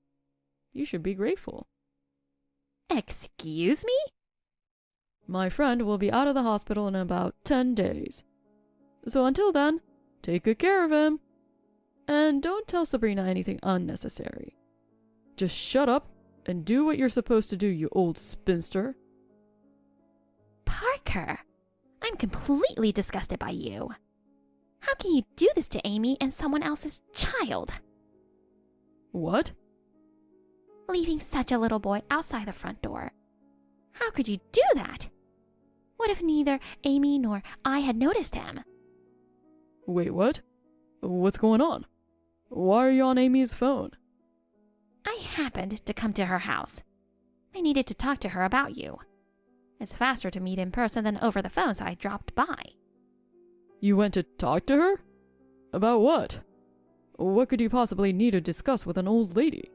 You should be grateful. Excuse me? My friend will be out of the hospital in about 10 days. So until then, take good care of him. And don't tell Sabrina anything unnecessary. Just shut up and do what you're supposed to do, you old spinster. Parker, I'm completely disgusted by you. How can you do this to Amy and someone else's child? What? Leaving such a little boy outside the front door. How could you do that? What if neither Amy nor I had noticed him? Wait, what? What's going on? Why are you on Amy's phone? I happened to come to her house. I needed to talk to her about you. It's faster to meet in person than over the phone, so I dropped by. You went to talk to her? About what? What could you possibly need to discuss with an old lady?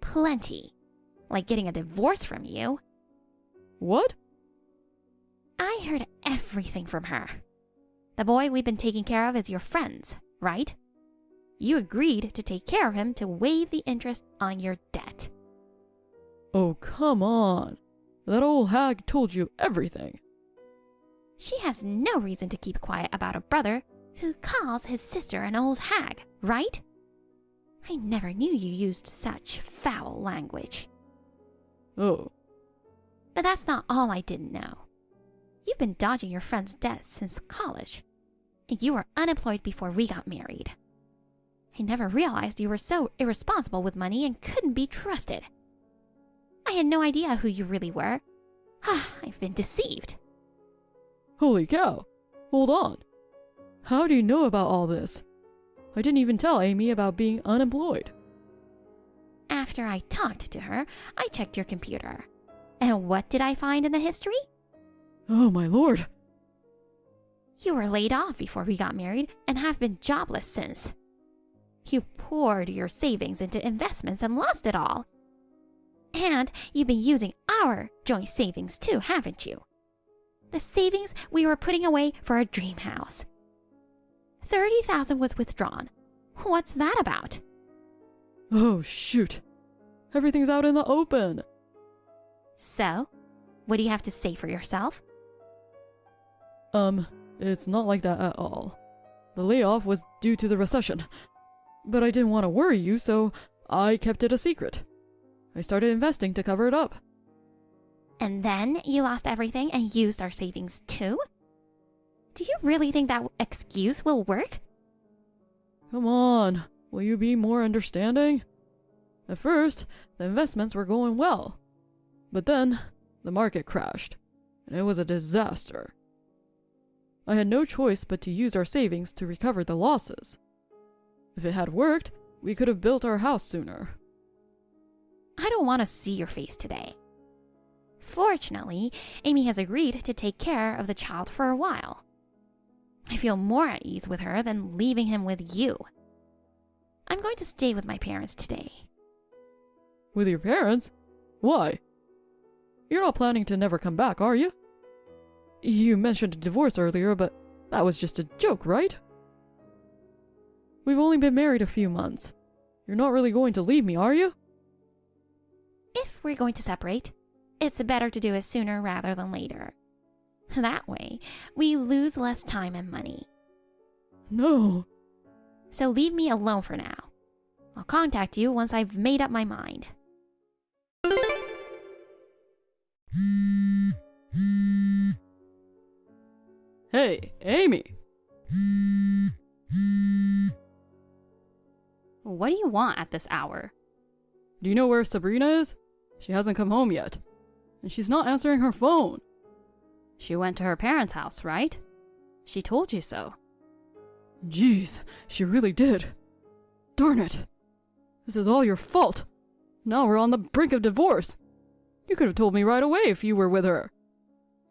Plenty. Like getting a divorce from you. What? I heard everything from her. The boy we've been taking care of is your friend's, right? You agreed to take care of him to waive the interest on your debt. Oh, come on. That old hag told you everything. She has no reason to keep quiet about a brother who calls his sister an old hag, right? I never knew you used such foul language. Oh. But that's not all I didn't know. You've been dodging your friend's debt since college, and you were unemployed before we got married. I never realized you were so irresponsible with money and couldn't be trusted. I had no idea who you really were. I've been deceived. Holy cow. Hold on. How do you know about all this? I didn't even tell Amy about being unemployed. After I talked to her, I checked your computer. And what did I find in the history? Oh my lord. You were laid off before we got married and have been jobless since. You poured your savings into investments and lost it all. And you've been using our joint savings too, haven't you? The savings we were putting away for our dream house. 30,000 was withdrawn. What's that about? Oh shoot. Everything's out in the open. So, what do you have to say for yourself? It's not like that at all. The layoff was due to the recession. But I didn't want to worry you, so I kept it a secret. I started investing to cover it up. And then you lost everything and used our savings too? Do you really think that excuse will work? Come on, will you be more understanding? At first, the investments were going well. But then, the market crashed, and it was a disaster. I had no choice but to use our savings to recover the losses. If it had worked, we could have built our house sooner. I don't want to see your face today. Fortunately, Amy has agreed to take care of the child for a while. I feel more at ease with her than leaving him with you. I'm going to stay with my parents today. With your parents? Why? You're not planning to never come back, are you? You mentioned a divorce earlier, but that was just a joke, right? We've only been married a few months. You're not really going to leave me, are you? If we're going to separate, it's better to do it sooner rather than later. That way, we lose less time and money. No. So leave me alone for now. I'll contact you once I've made up my mind. Hey, Amy! What do you want at this hour? Do you know where Sabrina is? She hasn't come home yet. And she's not answering her phone. She went to her parents' house, right? She told you so. Jeez, she really did. Darn it. This is all your fault. Now we're on the brink of divorce. You could have told me right away if you were with her.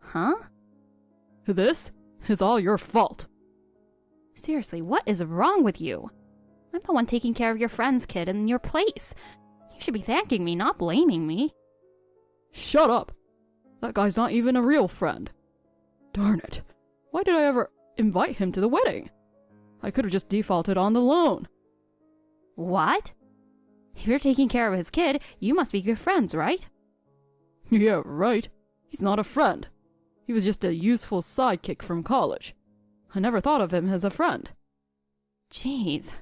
Huh? This is all your fault. Seriously, what is wrong with you? I'm the one taking care of your friend's kid in your place. You should be thanking me, not blaming me. Shut up. That guy's not even a real friend. Darn it. Why did I ever invite him to the wedding? I could have just defaulted on the loan. What? If you're taking care of his kid, you must be good friends, right? Yeah, right. He's not a friend. He was just a useful sidekick from college. I never thought of him as a friend. Jeez.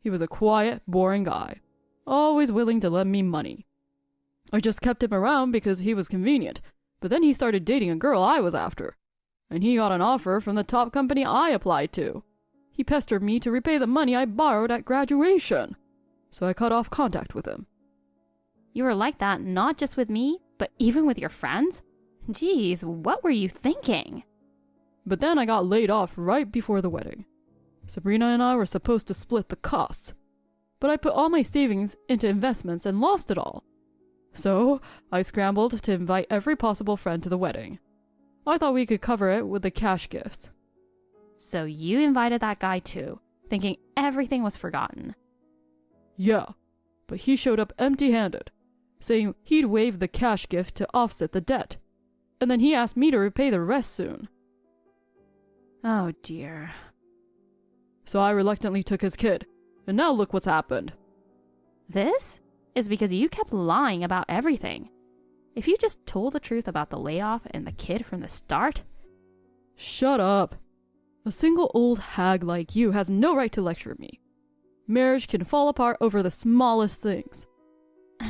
He was a quiet, boring guy, always willing to lend me money. I just kept him around because he was convenient, but then he started dating a girl I was after, and he got an offer from the top company I applied to. He pestered me to repay the money I borrowed at graduation, so I cut off contact with him. You were like that not just with me, but even with your friends? Jeez, what were you thinking? But then I got laid off right before the wedding. Sabrina and I were supposed to split the costs, but I put all my savings into investments and lost it all. So I scrambled to invite every possible friend to the wedding. I thought we could cover it with the cash gifts. So you invited that guy too, thinking everything was forgotten. Yeah, but he showed up empty-handed, saying he'd waive the cash gift to offset the debt, and then he asked me to repay the rest soon. Oh dear. So I reluctantly took his kid, and now look what's happened. This is because you kept lying about everything. If you just told the truth about the layoff and the kid from the start... Shut up. A single old hag like you has no right to lecture me. Marriage can fall apart over the smallest things.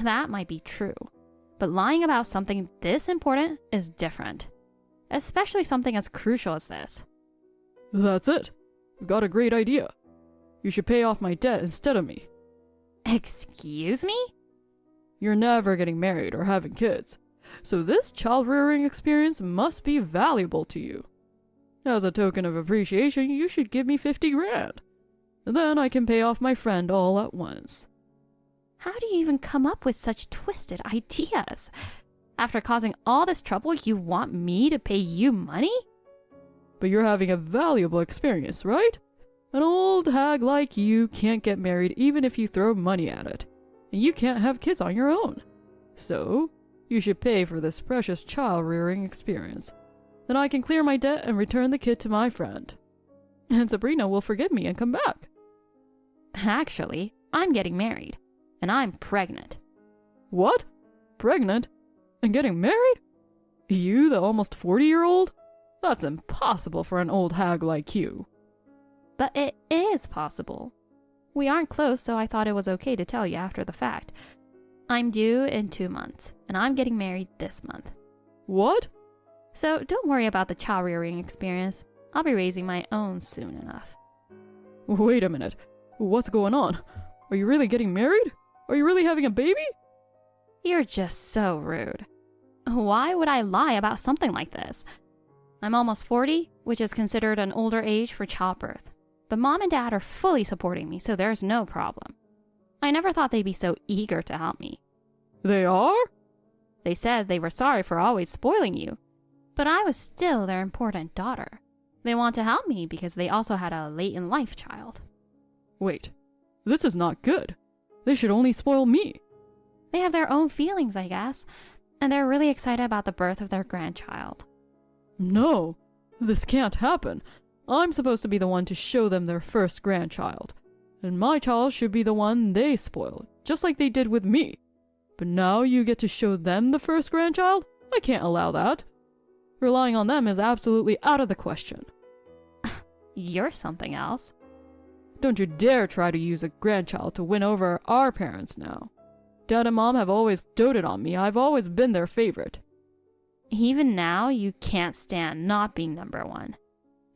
That might be true, but lying about something this important is different. Especially something as crucial as this. That's it. You've got a great idea. You should pay off my debt instead of me. Excuse me? You're never getting married or having kids, so this child-rearing experience must be valuable to you. As a token of appreciation, you should give me 50 grand. Then I can pay off my friend all at once. How do you even come up with such twisted ideas? After causing all this trouble, you want me to pay you money? But you're having a valuable experience, right? An old hag like you can't get married even if you throw money at it. And you can't have kids on your own. So, you should pay for this precious child-rearing experience. Then I can clear my debt and return the kid to my friend. And Sabrina will forgive me and come back. Actually, I'm getting married. And I'm pregnant. What? Pregnant? And getting married? You, the almost 40-year-old? That's impossible for an old hag like you. But it is possible. We aren't close, so I thought it was okay to tell you after the fact. I'm due in 2 months, and I'm getting married this month. What? So don't worry about the child rearing experience. I'll be raising my own soon enough. Wait a minute. What's going on? Are you really getting married? Are you really having a baby? You're just so rude. Why would I lie about something like this? I'm almost 40, which is considered an older age for childbirth. But Mom and Dad are fully supporting me, so there's no problem. I never thought they'd be so eager to help me. They are? They said they were sorry for always spoiling you, but I was still their important daughter. They want to help me because they also had a late-in-life child. Wait, this is not good. They should only spoil me. They have their own feelings, I guess, and they're really excited about the birth of their grandchild. No, this can't happen. I'm supposed to be the one to show them their first grandchild. And my child should be the one they spoiled, just like they did with me. But now you get to show them the first grandchild? I can't allow that. Relying on them is absolutely out of the question. You're something else. Don't you dare try to use a grandchild to win over our parents now. Dad and Mom have always doted on me. I've always been their favorite. Even now, you can't stand not being number one.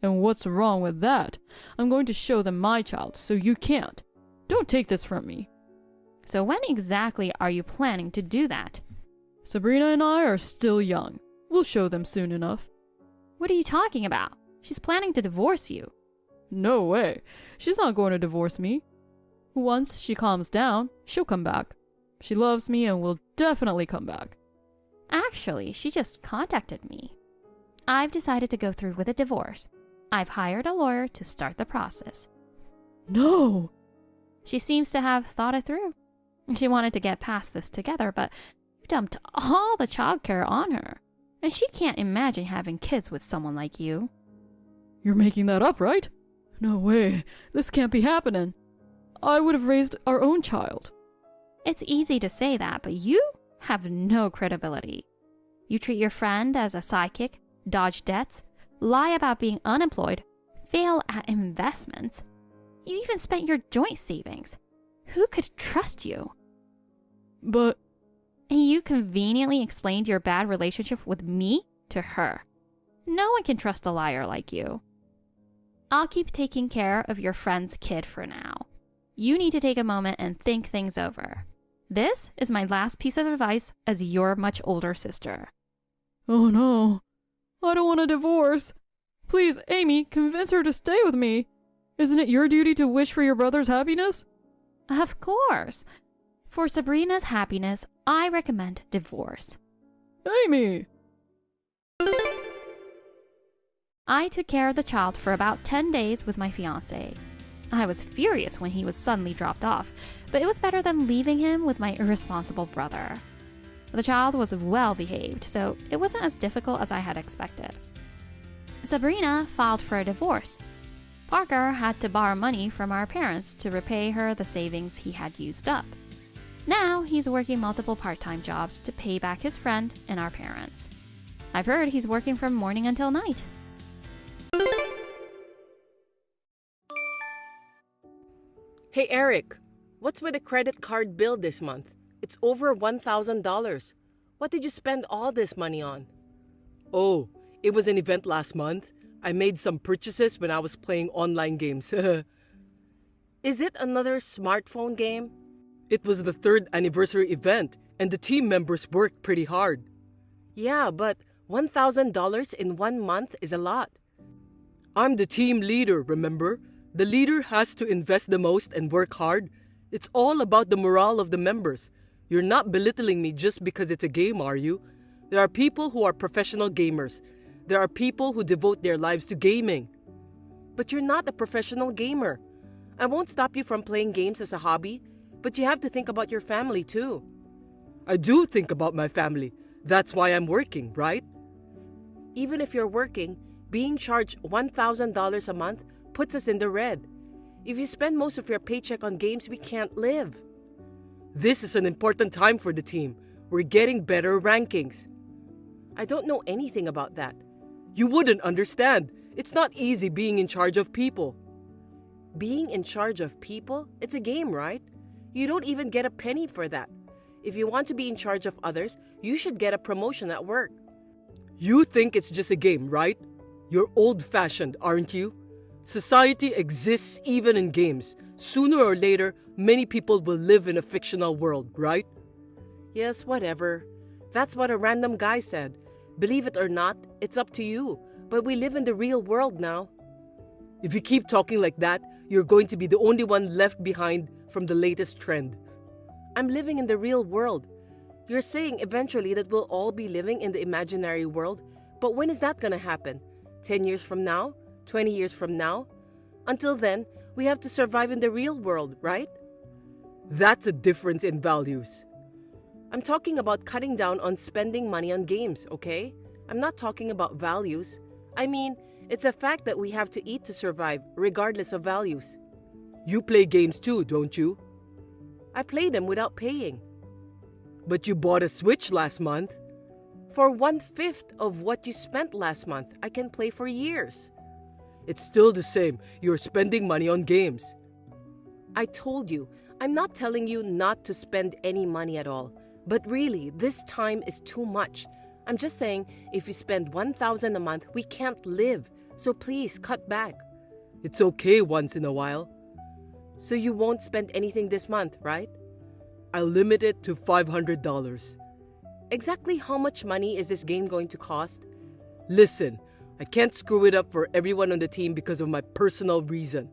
And what's wrong with that? I'm going to show them my child, so you can't. Don't take this from me. So when exactly are you planning to do that? Sabrina and I are still young. We'll show them soon enough. What are you talking about? She's planning to divorce you. No way. She's not going to divorce me. Once she calms down, she'll come back. She loves me and will definitely come back. Actually, she just contacted me. I've decided to go through with a divorce. I've hired a lawyer to start the process. No! She seems to have thought it through. She wanted to get past this together, but you dumped all the childcare on her. And she can't imagine having kids with someone like you. You're making that up, right? No way. This can't be happening. I would have raised our own child. It's easy to say that, but you have no credibility. You treat your friend as a sidekick, dodge debts, lie about being unemployed, fail at investments. You even spent your joint savings. Who could trust you? But... And you conveniently explained your bad relationship with me to her. No one can trust a liar like you. I'll keep taking care of your friend's kid for now. You need to take a moment and think things over. This is my last piece of advice as your much older sister. Oh no. I don't want a divorce. Please, Amy, convince her to stay with me. Isn't it your duty to wish for your brother's happiness? Of course. For Sabrina's happiness, I recommend divorce. Amy! I took care of the child for about 10 days with my fiancé. I was furious when he was suddenly dropped off, but it was better than leaving him with my irresponsible brother. The child was well behaved, so it wasn't as difficult as I had expected. Sabrina filed for a divorce. Parker had to borrow money from our parents to repay her the savings he had used up. Now he's working multiple part-time jobs to pay back his friend and our parents. I've heard he's working from morning until night. Hey, Eric, what's with the credit card bill this month? It's over $1,000. What did you spend all this money on? Oh, it was an event last month. I made some purchases when I was playing online games. Is it another smartphone game? It was the 3rd anniversary event, and the team members worked pretty hard. Yeah, but $1,000 in 1 month is a lot. I'm the team leader, remember? The leader has to invest the most and work hard. It's all about the morale of the members. You're not belittling me just because it's a game, are you? There are people who are professional gamers. There are people who devote their lives to gaming. But you're not a professional gamer. I won't stop you from playing games as a hobby, but you have to think about your family too. I do think about my family. That's why I'm working, right? Even if you're working, being charged $1,000 a month puts us in the red. If you spend most of your paycheck on games, we can't live. This is an important time for the team. We're getting better rankings. I don't know anything about that. You wouldn't understand. It's not easy being in charge of people. Being in charge of people? It's a game, right? You don't even get a penny for that. If you want to be in charge of others, you should get a promotion at work. You think it's just a game, right? You're old-fashioned, aren't you? Society exists even in games. Sooner or later, many people will live in a fictional world, right? Yes, whatever. That's what a random guy said. Believe it or not, it's up to you. But we live in the real world now. If you keep talking like that, you're going to be the only one left behind from the latest trend. I'm living in the real world. You're saying eventually that we'll all be living in the imaginary world, but when is that gonna happen? 10 years from now? 20 years from now? Until then, we have to survive in the real world, right? That's a difference in values. I'm talking about cutting down on spending money on games, okay? I'm not talking about values. I mean, it's a fact that we have to eat to survive, regardless of values. You play games too, don't you? I play them without paying. But you bought a Switch last month. For 1/5 of what you spent last month, I can play for years. It's still the same. You're spending money on games. I told you, I'm not telling you not to spend any money at all. But really, this time is too much. I'm just saying, if you spend $1,000 a month, we can't live. So please, cut back. It's okay once in a while. So you won't spend anything this month, right? I'll limit it to $500. Exactly how much money is this game going to cost? Listen, I can't screw it up for everyone on the team because of my personal reason.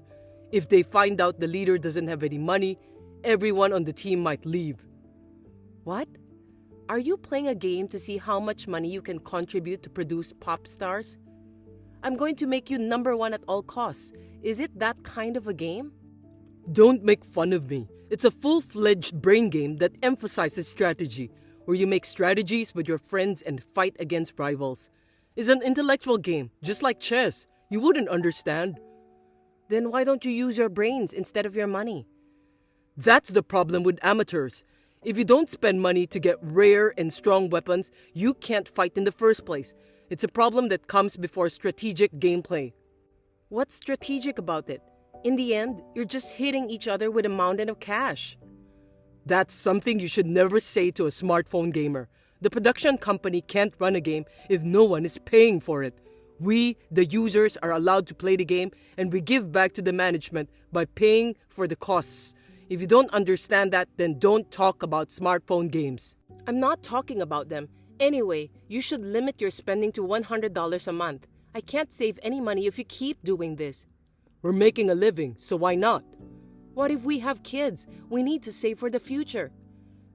If they find out the leader doesn't have any money, everyone on the team might leave. What? Are you playing a game to see how much money you can contribute to produce pop stars? I'm going to make you number one at all costs. Is it that kind of a game? Don't make fun of me. It's a full-fledged brain game that emphasizes strategy, where you make strategies with your friends and fight against rivals. It's an intellectual game, just like chess. You wouldn't understand. Then why don't you use your brains instead of your money? That's the problem with amateurs. If you don't spend money to get rare and strong weapons, you can't fight in the first place. It's a problem that comes before strategic gameplay. What's strategic about it? In the end, you're just hitting each other with a mountain of cash. That's something you should never say to a smartphone gamer. The production company can't run a game if no one is paying for it. We, the users, are allowed to play the game, and we give back to the management by paying for the costs. If you don't understand that, then don't talk about smartphone games. I'm not talking about them. Anyway, you should limit your spending to $100 a month. I can't save any money if you keep doing this. We're making a living, so why not? What if we have kids? We need to save for the future.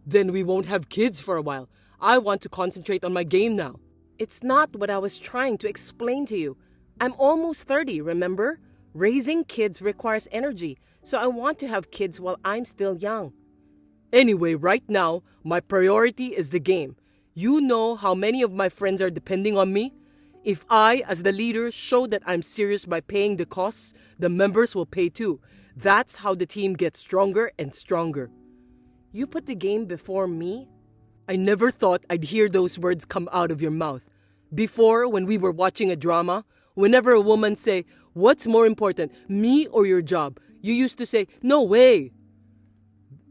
Then we won't have kids for a while. I want to concentrate on my game now. It's not what I was trying to explain to you. I'm almost 30, remember? Raising kids requires energy, so I want to have kids while I'm still young. Anyway, right now, my priority is the game. You know how many of my friends are depending on me? If I, as the leader, show that I'm serious by paying the costs, the members will pay too. That's how the team gets stronger and stronger. You put the game before me? I never thought I'd hear those words come out of your mouth. Before, when we were watching a drama, whenever a woman say, "What's more important, me or your job?" you used to say, "No way."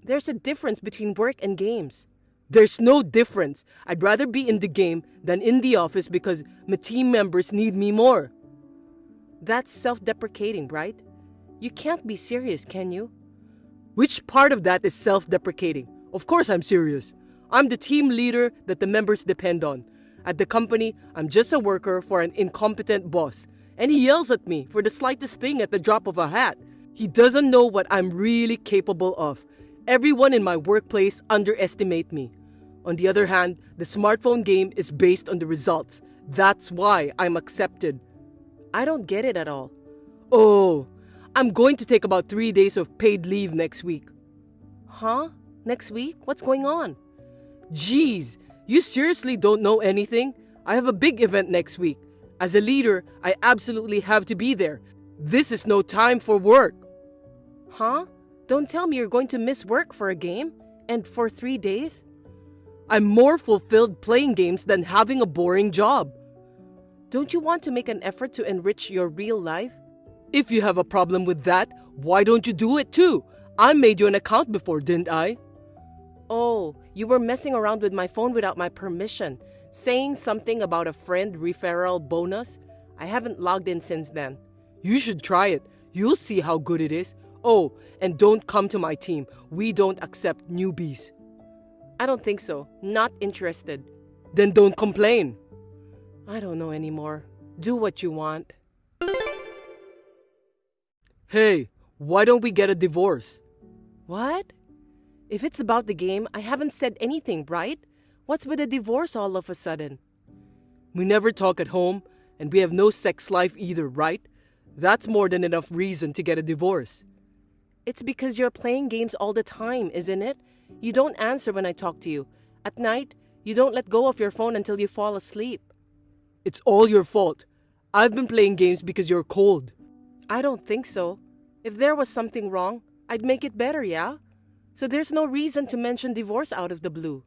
There's a difference between work and games. There's no difference. I'd rather be in the game than in the office because my team members need me more. That's self-deprecating, right? You can't be serious, can you? Which part of that is self-deprecating? Of course I'm serious. I'm the team leader that the members depend on. At the company, I'm just a worker for an incompetent boss. and he yells at me for the slightest thing at the drop of a hat. He doesn't know what I'm really capable of. Everyone in my workplace underestimate me. On the other hand, the smartphone game is based on the results. That's why I'm accepted. I don't get it at all. Oh, I'm going to take about 3 days of paid leave next week. Huh? Next week? What's going on? Jeez, you seriously don't know anything? I have a big event next week. As a leader, I absolutely have to be there. This is no time for work. Huh? Don't tell me you're going to miss work for a game? And for 3 days? I'm more fulfilled playing games than having a boring job. Don't you want to make an effort to enrich your real life? If you have a problem with that, why don't you do it too? I made you an account before, didn't I? Oh, you were messing around with my phone without my permission, saying something about a friend referral bonus. I haven't logged in since then. You should try it. You'll see how good it is. Oh, and don't come to my team. We don't accept newbies. I don't think so. Not interested. Then don't complain. I don't know anymore. Do what you want. Hey, why don't we get a divorce? What? If it's about the game, I haven't said anything, right? What's with a divorce all of a sudden? We never talk at home, and we have no sex life either, right? That's more than enough reason to get a divorce. It's because you're playing games all the time, isn't it? You don't answer when I talk to you. At night, you don't let go of your phone until you fall asleep. It's all your fault. I've been playing games because you're cold. I don't think so. If there was something wrong, I'd make it better, yeah? So there's no reason to mention divorce out of the blue.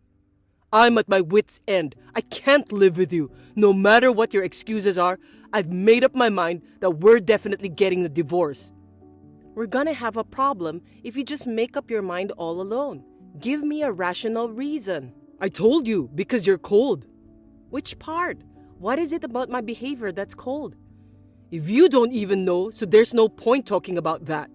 I'm at my wit's end. I can't live with you. No matter what your excuses are, I've made up my mind that we're definitely getting a divorce. We're gonna have a problem if you just make up your mind all alone. Give me a rational reason. I told you, because you're cold. Which part? What is it about my behavior that's cold? If you don't even know, so there's no point talking about that.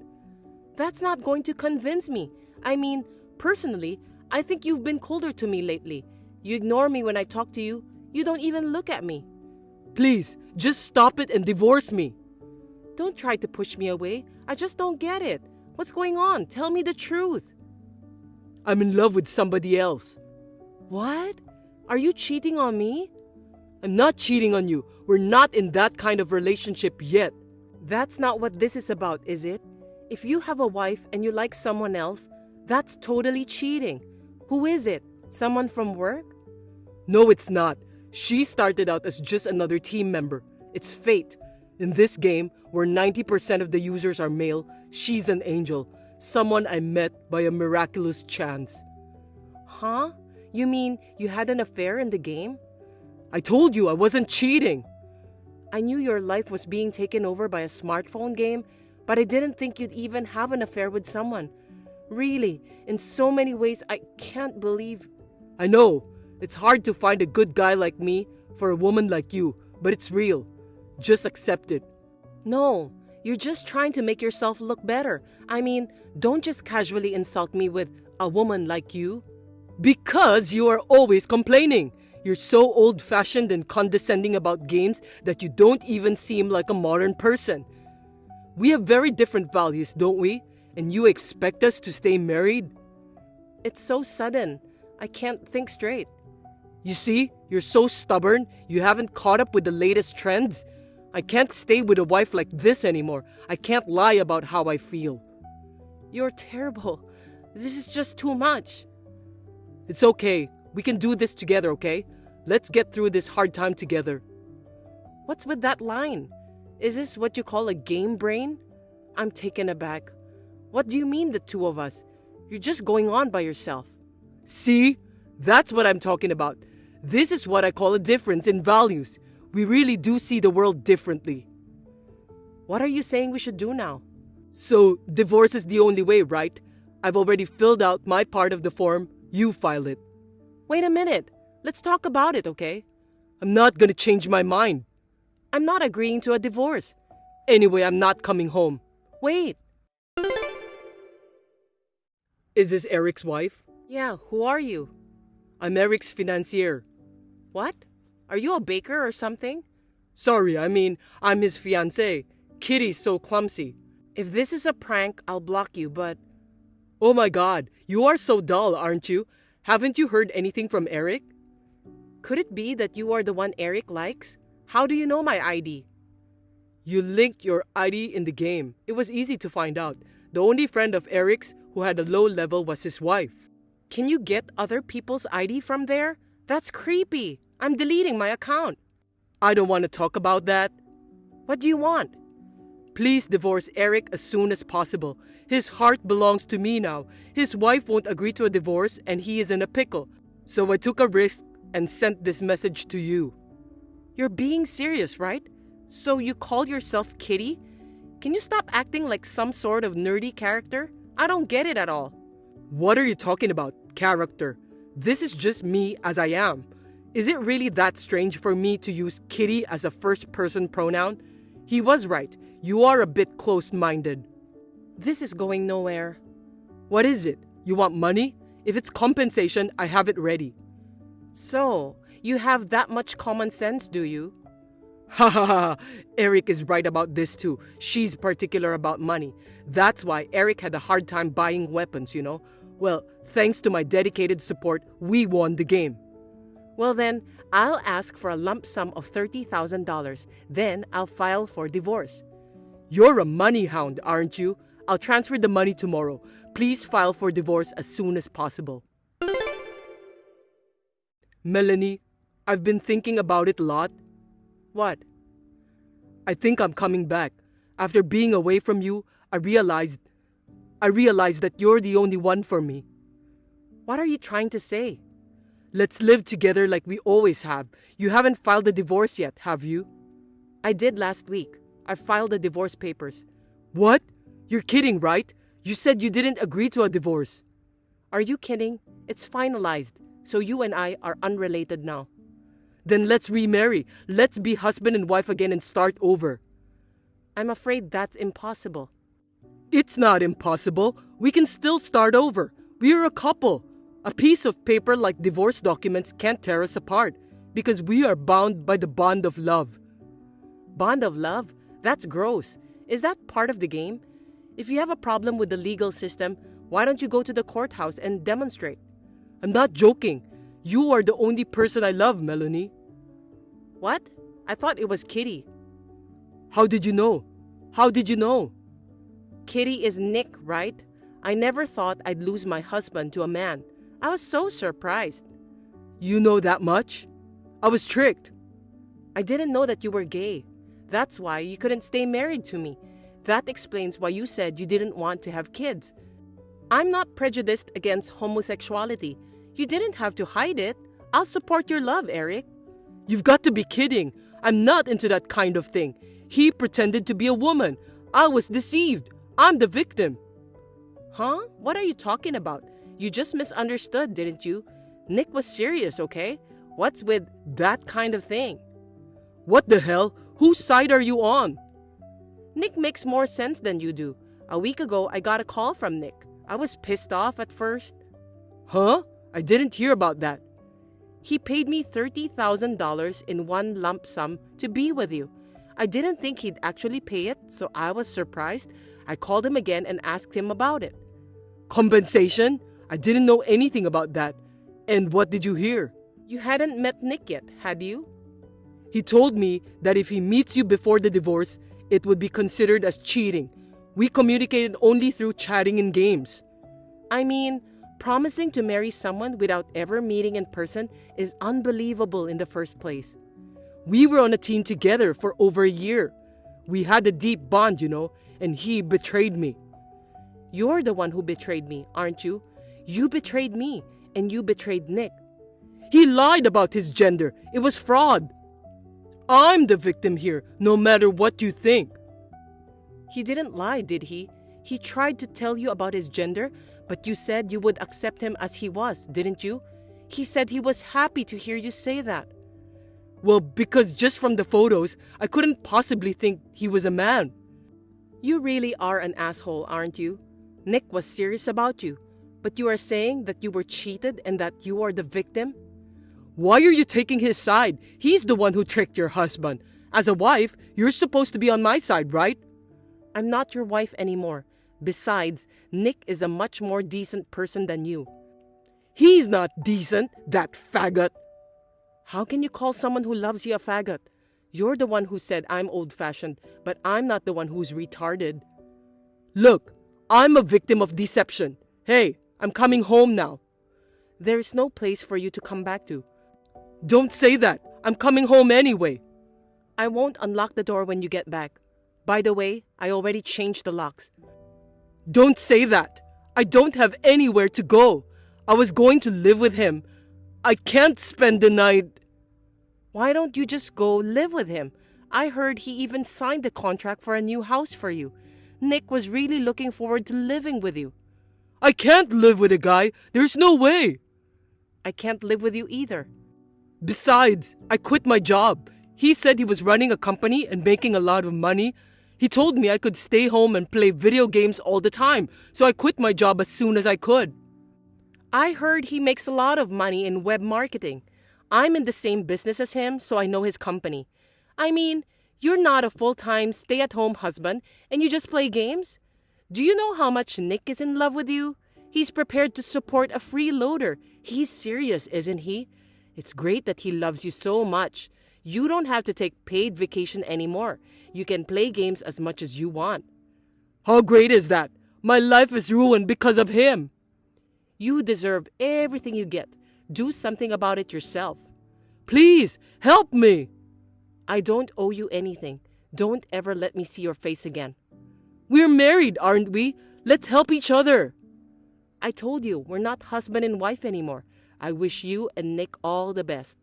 That's not going to convince me. I mean, personally, I think you've been colder to me lately. You ignore me when I talk to you. You don't even look at me. Please, just stop it and divorce me. Don't try to push me away. I just don't get it. What's going on? Tell me the truth. I'm in love with somebody else. What? Are you cheating on me? I'm not cheating on you. We're not in that kind of relationship yet. That's not what this is about, is it? If you have a wife and you like someone else, that's totally cheating. Who is it? Someone from work? No, it's not. She started out as just another team member. It's fate. In this game, where 90% of the users are male, she's an angel. Someone I met by a miraculous chance. Huh? You mean you had an affair in the game? I told you I wasn't cheating. I knew your life was being taken over by a smartphone game, but I didn't think you'd even have an affair with someone. Really, in so many ways, I can't believe... I know, it's hard to find a good guy like me for a woman like you, but it's real. Just accept it. No, you're just trying to make yourself look better. I mean, don't just casually insult me with a woman like you. Because you are always complaining. You're so old-fashioned and condescending about games that you don't even seem like a modern person. We have very different values, don't we? And you expect us to stay married? It's so sudden. I can't think straight. You see, you're so stubborn, you haven't caught up with the latest trends. I can't stay with a wife like this anymore. I can't lie about how I feel. You're terrible. This is just too much. It's okay. We can do this together, okay? Let's get through this hard time together. What's with that line? Is this what you call a game brain? I'm taken aback. What do you mean, the two of us? You're just going on by yourself. See? That's what I'm talking about. This is what I call a difference in values. We really do see the world differently. What are you saying we should do now? So, divorce is the only way, right? I've already filled out my part of the form. You file it. Wait a minute. Let's talk about it, okay? I'm not gonna change my mind. I'm not agreeing to a divorce. Anyway, I'm not coming home. Wait. Is this Eric's wife? Yeah, who are you? I'm Eric's financier. What? Are you a baker or something? Sorry, I mean, I'm his fiancée. Kitty's so clumsy. If this is a prank, I'll block you, but Oh my god, you are so dull, aren't you? Haven't you heard anything from Eric? could it be that you are the one Eric likes? How do you know my ID? You linked your ID in the game. It was easy to find out. The only friend of Eric's who had a low level was his wife. Can you get other people's ID from there? That's creepy. I'm deleting my account. I don't want to talk about that. What do you want? Please divorce Eric as soon as possible. His heart belongs to me now. His wife won't agree to a divorce and he is in a pickle. So I took a risk and sent this message to you. You're being serious, right? So you call yourself Kitty? Can you stop acting like some sort of nerdy character? I don't get it at all. What are you talking about, character? This is just me as I am. Is it really that strange for me to use Kitty as a first-person pronoun? He was right. You are a bit close-minded. This is going nowhere. What is it? You want money? If it's compensation, I have it ready. So, you have that much common sense, do you? Ha ha ha! Eric is right about this too. She's particular about money. That's why Eric had a hard time buying weapons, you know? Well, thanks to my dedicated support, we won the game. Well then, I'll ask for a lump sum of $30,000. Then I'll file for divorce. You're a money hound, aren't you? I'll transfer the money tomorrow. Please file for divorce as soon as possible. Melanie, I've been thinking about it a lot. What? I think I'm coming back. After being away from you, I realized that you're the only one for me. What are you trying to say? Let's live together like we always have. You haven't filed a divorce yet, have you? I did last week. I filed the divorce papers. What? You're kidding, right? You said you didn't agree to a divorce. Are you kidding? It's finalized, so you and I are unrelated now. Then let's remarry. Let's be husband and wife again and start over. I'm afraid that's impossible. It's not impossible. We can still start over. We're a couple. A piece of paper like divorce documents can't tear us apart because we are bound by the bond of love. Bond of love? That's gross. Is that part of the game? If you have a problem with the legal system, why don't you go to the courthouse and demonstrate? I'm not joking. You are the only person I love, Melanie. What? I thought it was Kitty. How did you know? How did you know? Kitty is Nick, right? I never thought I'd lose my husband to a man. I was so surprised. You know that much? I was tricked. I didn't know that you were gay. That's why you couldn't stay married to me. That explains why you said you didn't want to have kids. I'm not prejudiced against homosexuality. You didn't have to hide it. I'll support your love, Eric. You've got to be kidding. I'm not into that kind of thing. He pretended to be a woman. I was deceived. I'm the victim. Huh? What are you talking about? You just misunderstood, didn't you? Nick was serious, okay? What's with that kind of thing? What the hell? Whose side are you on? Nick makes more sense than you do. A week ago, I got a call from Nick. I was pissed off at first. Huh? I didn't hear about that. He paid me $30,000 in one lump sum to be with you. I didn't think he'd actually pay it, so I was surprised. I called him again and asked him about it. Compensation? I didn't know anything about that. And what did you hear? You hadn't met Nick yet, had you? He told me that if he meets you before the divorce, it would be considered as cheating. We communicated only through chatting and games. I mean, promising to marry someone without ever meeting in person is unbelievable in the first place. We were on a team together for over a year. We had a deep bond, you know, and he betrayed me. You're the one who betrayed me, aren't you? You betrayed me, and you betrayed Nick. He lied about his gender. It was fraud. I'm the victim here, no matter what you think. He didn't lie, did he? He tried to tell you about his gender, but you said you would accept him as he was, didn't you? He said he was happy to hear you say that. Well, because just from the photos, I couldn't possibly think he was a man. You really are an asshole, aren't you? Nick was serious about you, but you are saying that you were cheated and that you are the victim? Why are you taking his side? He's the one who tricked your husband. As a wife, you're supposed to be on my side, right? I'm not your wife anymore. Besides, Nick is a much more decent person than you. He's not decent, that faggot. How can you call someone who loves you a faggot? You're the one who said I'm old-fashioned, but I'm not the one who's retarded. Look, I'm a victim of deception. Hey, I'm coming home now. There is no place for you to come back to. Don't say that. I'm coming home anyway. I won't unlock the door when you get back. By the way, I already changed the locks. Don't say that. I don't have anywhere to go. I was going to live with him. I can't spend the night. Why don't you just go live with him? I heard he even signed the contract for a new house for you. Nick was really looking forward to living with you. I can't live with a guy. There's no way. I can't live with you either. Besides, I quit my job. He said he was running a company and making a lot of money. He told me I could stay home and play video games all the time, so I quit my job as soon as I could. I heard he makes a lot of money in web marketing. I'm in the same business as him, so I know his company. I mean, you're not a full-time stay-at-home husband and you just play games? Do you know how much Nick is in love with you? He's prepared to support a freeloader. He's serious, isn't he? It's great that he loves you so much. You don't have to take paid vacation anymore. You can play games as much as you want. How great is that? My life is ruined because of him. You deserve everything you get. Do something about it yourself. Please, help me. I don't owe you anything. Don't ever let me see your face again. We're married, aren't we? Let's help each other. I told you, we're not husband and wife anymore. I wish you and Nick all the best.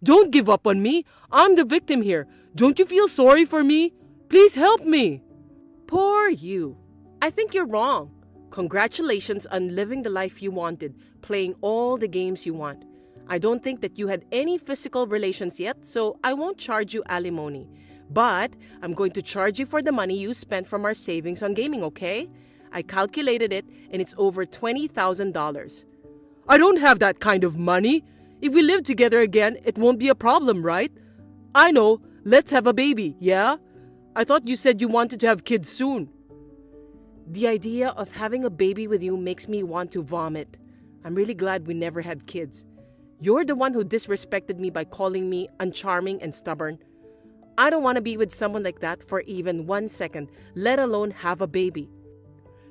Don't give up on me. I'm the victim here. Don't you feel sorry for me? Please help me. Poor you. I think you're wrong. Congratulations on living the life you wanted, playing all the games you want. I don't think that you had any physical relations yet, so I won't charge you alimony. But I'm going to charge you for the money you spent from our savings on gaming, okay? I calculated it, and it's over $20,000. I don't have that kind of money. If we live together again, it won't be a problem, right? I know. Let's have a baby, yeah? I thought you said you wanted to have kids soon. The idea of having a baby with you makes me want to vomit. I'm really glad we never had kids. You're the one who disrespected me by calling me uncharming and stubborn. I don't want to be with someone like that for even 1 second, let alone have a baby.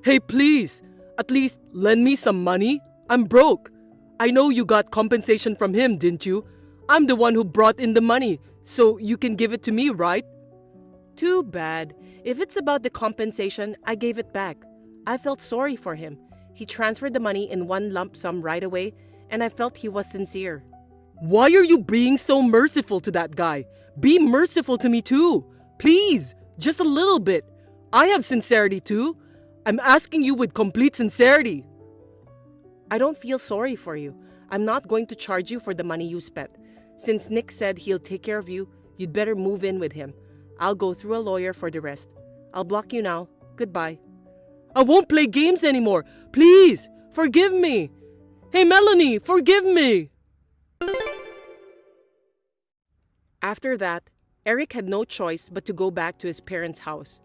Hey, please, at least lend me some money. I'm broke. I know you got compensation from him, didn't you? I'm the one who brought in the money, so you can give it to me, right? Too bad. If it's about the compensation, I gave it back. I felt sorry for him. He transferred the money in one lump sum right away, and I felt he was sincere. Why are you being so merciful to that guy? Be merciful to me too. Please, just a little bit. I have sincerity too. I'm asking you with complete sincerity. I don't feel sorry for you. I'm not going to charge you for the money you spent. Since Nick said he'll take care of you, you'd better move in with him. I'll go through a lawyer for the rest. I'll block you now. Goodbye. I won't play games anymore. Please, forgive me. Hey, Melanie, forgive me. After that, Eric had no choice but to go back to his parents' house.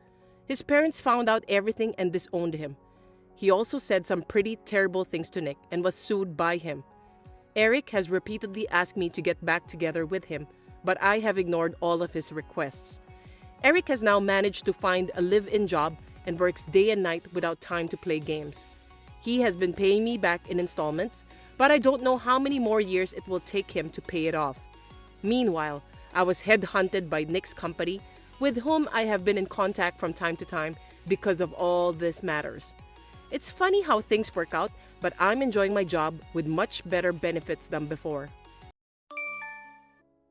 His parents found out everything and disowned him. He also said some pretty terrible things to Nick and was sued by him. Eric has repeatedly asked me to get back together with him, but I have ignored all of his requests. Eric has now managed to find a live-in job and works day and night without time to play games. He has been paying me back in installments, but I don't know how many more years it will take him to pay it off. Meanwhile, I was headhunted by Nick's company, with whom I have been in contact from time to time because of all these matters. It's funny how things work out, but I'm enjoying my job with much better benefits than before.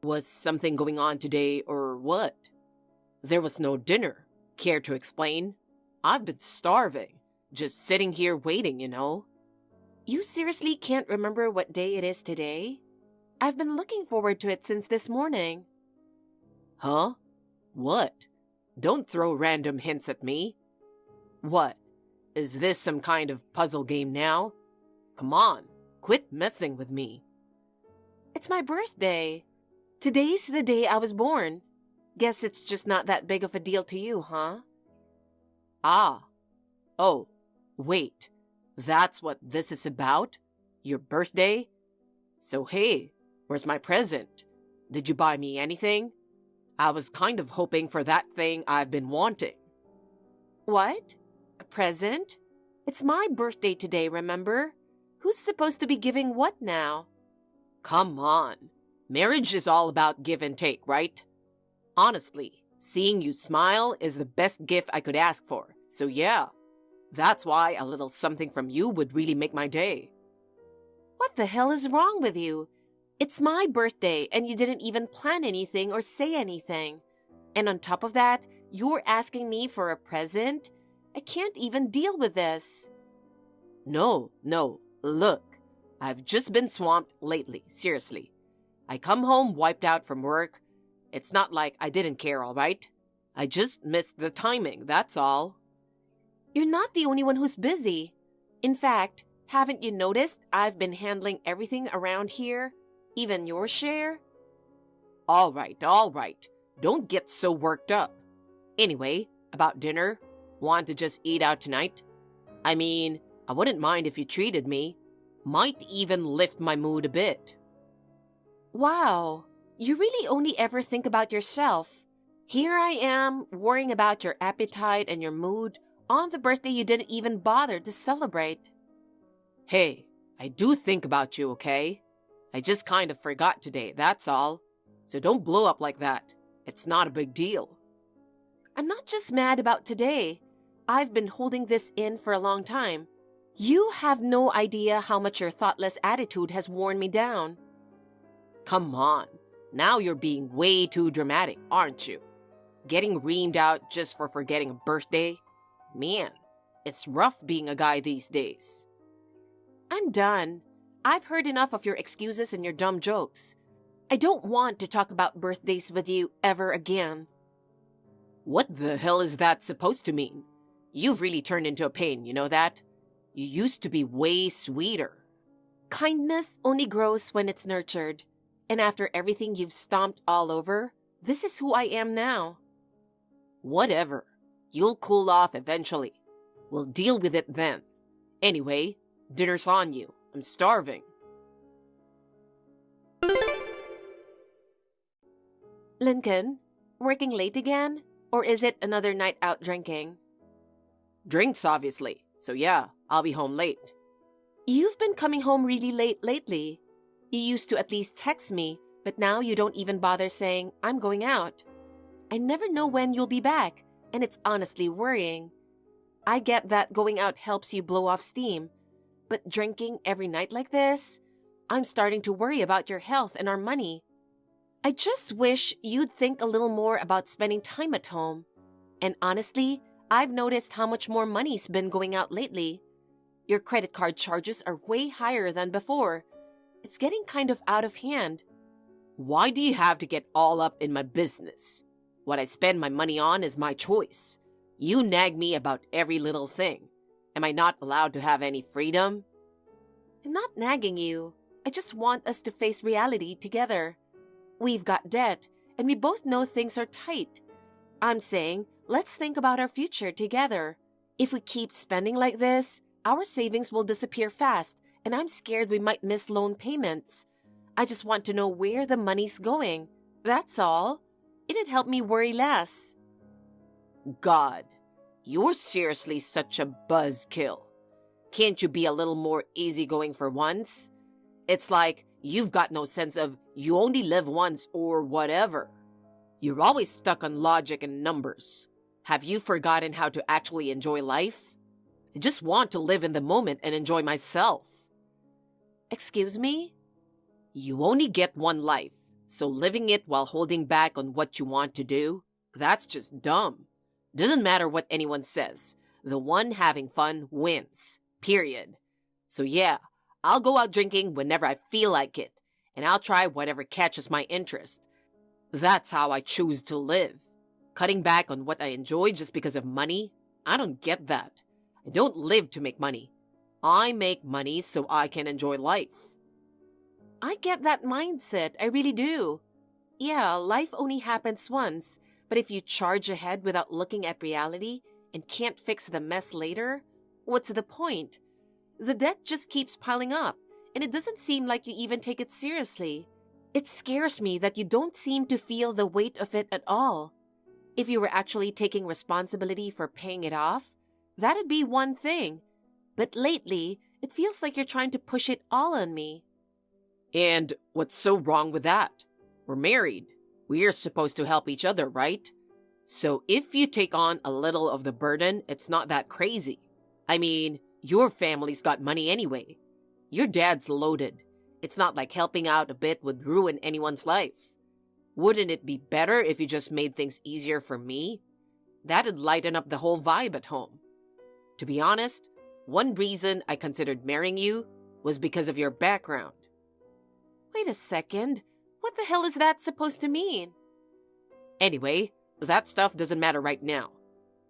Was something going on today or what? There was no dinner. Care to explain? I've been starving. Just sitting here waiting, you know. You seriously can't remember what day it is today? I've been looking forward to it since this morning. Huh? What? Don't throw random hints at me. What? Is this some kind of puzzle game now? Come on, quit messing with me. It's my birthday. Today's the day I was born. Guess it's just not that big of a deal to you, huh? Ah. Oh, wait. That's what this is about? Your birthday? So hey, where's my present? Did you buy me anything? I was kind of hoping for that thing I've been wanting. What? A present? It's my birthday today, remember? Who's supposed to be giving what now? Come on. Marriage is all about give and take, right? Honestly, seeing you smile is the best gift I could ask for. So yeah, that's why a little something from you would really make my day. What the hell is wrong with you? It's my birthday and you didn't even plan anything or say anything. And on top of that, you're asking me for a present? I can't even deal with this. No, look. I've just been swamped lately, seriously. I come home wiped out from work. It's not like I didn't care, all right? I just missed the timing, that's all. You're not the only one who's busy. In fact, haven't you noticed I've been handling everything around here? Even your share? All right. Don't get so worked up. Anyway, about dinner, want to just eat out tonight? I mean, I wouldn't mind if you treated me. Might even lift my mood a bit. Wow, you really only ever think about yourself. Here I am, worrying about your appetite and your mood on the birthday you didn't even bother to celebrate. Hey, I do think about you, okay? I just kind of forgot today, that's all. So don't blow up like that. It's not a big deal. I'm not just mad about today. I've been holding this in for a long time. You have no idea how much your thoughtless attitude has worn me down. Come on, now you're being way too dramatic, aren't you? Getting reamed out just for forgetting a birthday? Man, it's rough being a guy these days. I'm done. I've heard enough of your excuses and your dumb jokes. I don't want to talk about birthdays with you ever again. What the hell is that supposed to mean? You've really turned into a pain, you know that? You used to be way sweeter. Kindness only grows when it's nurtured. And after everything you've stomped all over, this is who I am now. Whatever. You'll cool off eventually. We'll deal with it then. Anyway, dinner's on you. I'm starving. Lincoln, working late again? Or is it another night out drinking? Drinks, obviously. So yeah, I'll be home late. You've been coming home really late lately. You used to at least text me, but now you don't even bother saying, I'm going out. I never know when you'll be back, and it's honestly worrying. I get that going out helps you blow off steam, but drinking every night like this, I'm starting to worry about your health and our money. I just wish you'd think a little more about spending time at home. And honestly, I've noticed how much more money's been going out lately. Your credit card charges are way higher than before. It's getting kind of out of hand. Why do you have to get all up in my business? What I spend my money on is my choice. You nag me about every little thing. Am I not allowed to have any freedom? I'm not nagging you. I just want us to face reality together. We've got debt, and we both know things are tight. I'm saying, let's think about our future together. If we keep spending like this, our savings will disappear fast, and I'm scared we might miss loan payments. I just want to know where the money's going. That's all. It'd help me worry less. God, you're seriously such a buzzkill. Can't you be a little more easygoing for once? It's like you've got no sense of you only live once or whatever. You're always stuck on logic and numbers. Have you forgotten how to actually enjoy life? I just want to live in the moment and enjoy myself. Excuse me? You only get one life, so living it while holding back on what you want to do, that's just dumb. Doesn't matter what anyone says. The one having fun wins. Period. So yeah, I'll go out drinking whenever I feel like it, and I'll try whatever catches my interest. That's how I choose to live. Cutting back on what I enjoy just because of money? I don't get that. I don't live to make money. I make money so I can enjoy life. I get that mindset, I really do. Yeah, life only happens once, But if you charge ahead without looking at reality and can't fix the mess later, what's the point? The debt just keeps piling up, and it doesn't seem like you even take it seriously. It scares me that you don't seem to feel the weight of it at all. If you were actually taking responsibility for paying it off, that'd be one thing. But lately, it feels like you're trying to push it all on me. And what's so wrong with that? We're married. We're supposed to help each other, right? So if you take on a little of the burden, it's not that crazy. I mean, your family's got money anyway. Your dad's loaded. It's not like helping out a bit would ruin anyone's life. Wouldn't it be better if you just made things easier for me? That'd lighten up the whole vibe at home. To be honest, one reason I considered marrying you was because of your background. Wait a second. What the hell is that supposed to mean? Anyway, that stuff doesn't matter right now.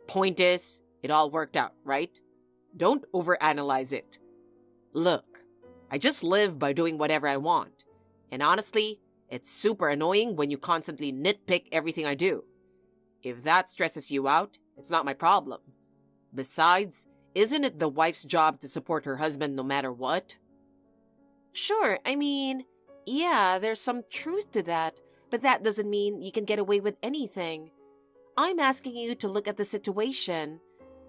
Point is, it all worked out, right? Don't overanalyze it. Look, I just live by doing whatever I want. And honestly, it's super annoying when you constantly nitpick everything I do. If that stresses you out, it's not my problem. Besides, isn't it the wife's job to support her husband no matter what? Sure, I mean, yeah, there's some truth to that, but that doesn't mean you can get away with anything. I'm asking you to look at the situation.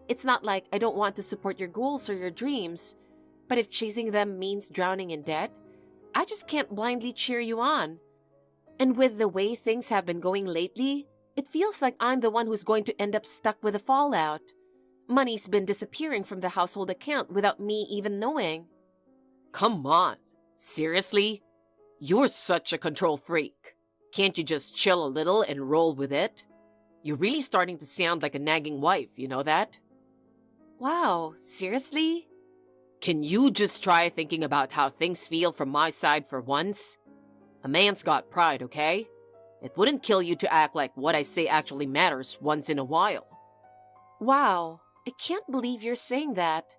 It's not like I don't want to support your goals or your dreams, but if chasing them means drowning in debt, I just can't blindly cheer you on. And with the way things have been going lately, it feels like I'm the one who's going to end up stuck with the fallout. Money's been disappearing from the household account without me even knowing. Come on, seriously? You're such a control freak. Can't you just chill a little and roll with it? You're really starting to sound like a nagging wife, you know that? Wow, seriously? Can you just try thinking about how things feel from my side for once? A man's got pride, okay? It wouldn't kill you to act like what I say actually matters once in a while. Wow, I can't believe you're saying that.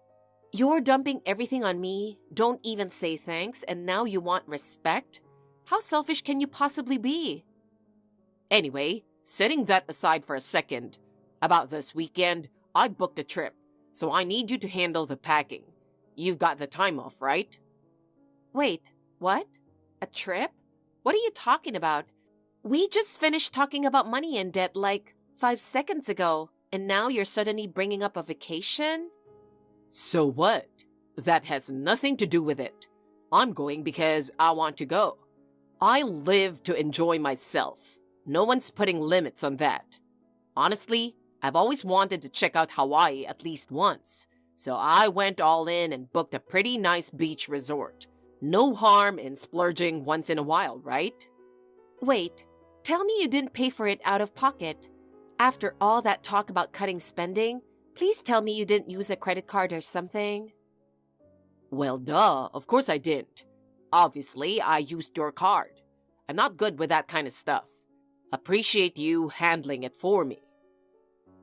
You're dumping everything on me, don't even say thanks, and now you want respect? How selfish can you possibly be? Anyway, setting that aside for a second, about this weekend, I booked a trip, so I need you to handle the packing. You've got the time off, right? Wait, what? A trip? What are you talking about? We just finished talking about money and debt like 5 seconds ago, and now you're suddenly bringing up a vacation? So what? That has nothing to do with it. I'm going because I want to go. I live to enjoy myself. No one's putting limits on that. Honestly, I've always wanted to check out Hawaii at least once, so I went all in and booked a pretty nice beach resort. No harm in splurging once in a while, right? Wait, tell me you didn't pay for it out of pocket. After all that talk about cutting spending, please tell me you didn't use a credit card or something. Well, duh, of course I didn't. Obviously, I used your card. I'm not good with that kind of stuff. Appreciate you handling it for me.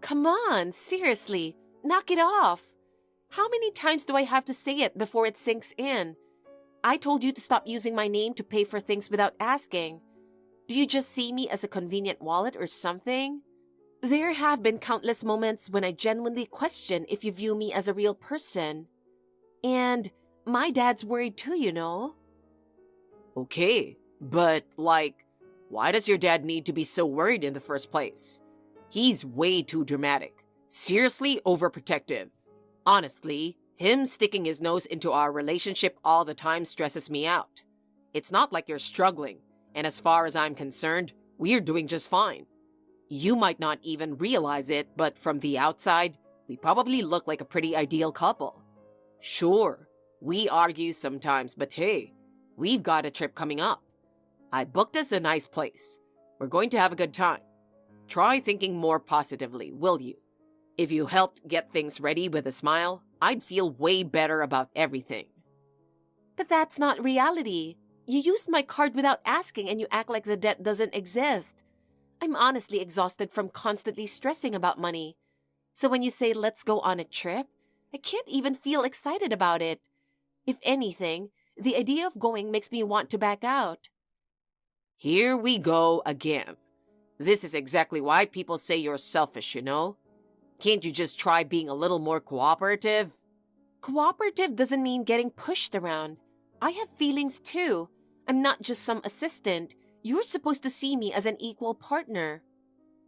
Come on, seriously, knock it off. How many times do I have to say it before it sinks in? I told you to stop using my name to pay for things without asking. Do you just see me as a convenient wallet or something? There have been countless moments when I genuinely question if you view me as a real person. And my dad's worried too, you know. Okay, but why does your dad need to be so worried in the first place? He's way too dramatic. Seriously overprotective. Honestly, him sticking his nose into our relationship all the time stresses me out. It's not like you're struggling, and as far as I'm concerned, we're doing just fine. You might not even realize it, but from the outside, we probably look like a pretty ideal couple. Sure, we argue sometimes, but hey, we've got a trip coming up. I booked us a nice place. We're going to have a good time. Try thinking more positively, will you? If you helped get things ready with a smile, I'd feel way better about everything. But that's not reality. You used my card without asking and you act like the debt doesn't exist. I'm honestly exhausted from constantly stressing about money. So when you say let's go on a trip, I can't even feel excited about it. If anything, the idea of going makes me want to back out. Here we go again. This is exactly why people say you're selfish, you know? Can't you just try being a little more cooperative? Cooperative doesn't mean getting pushed around. I have feelings too. I'm not just some assistant. You're supposed to see me as an equal partner.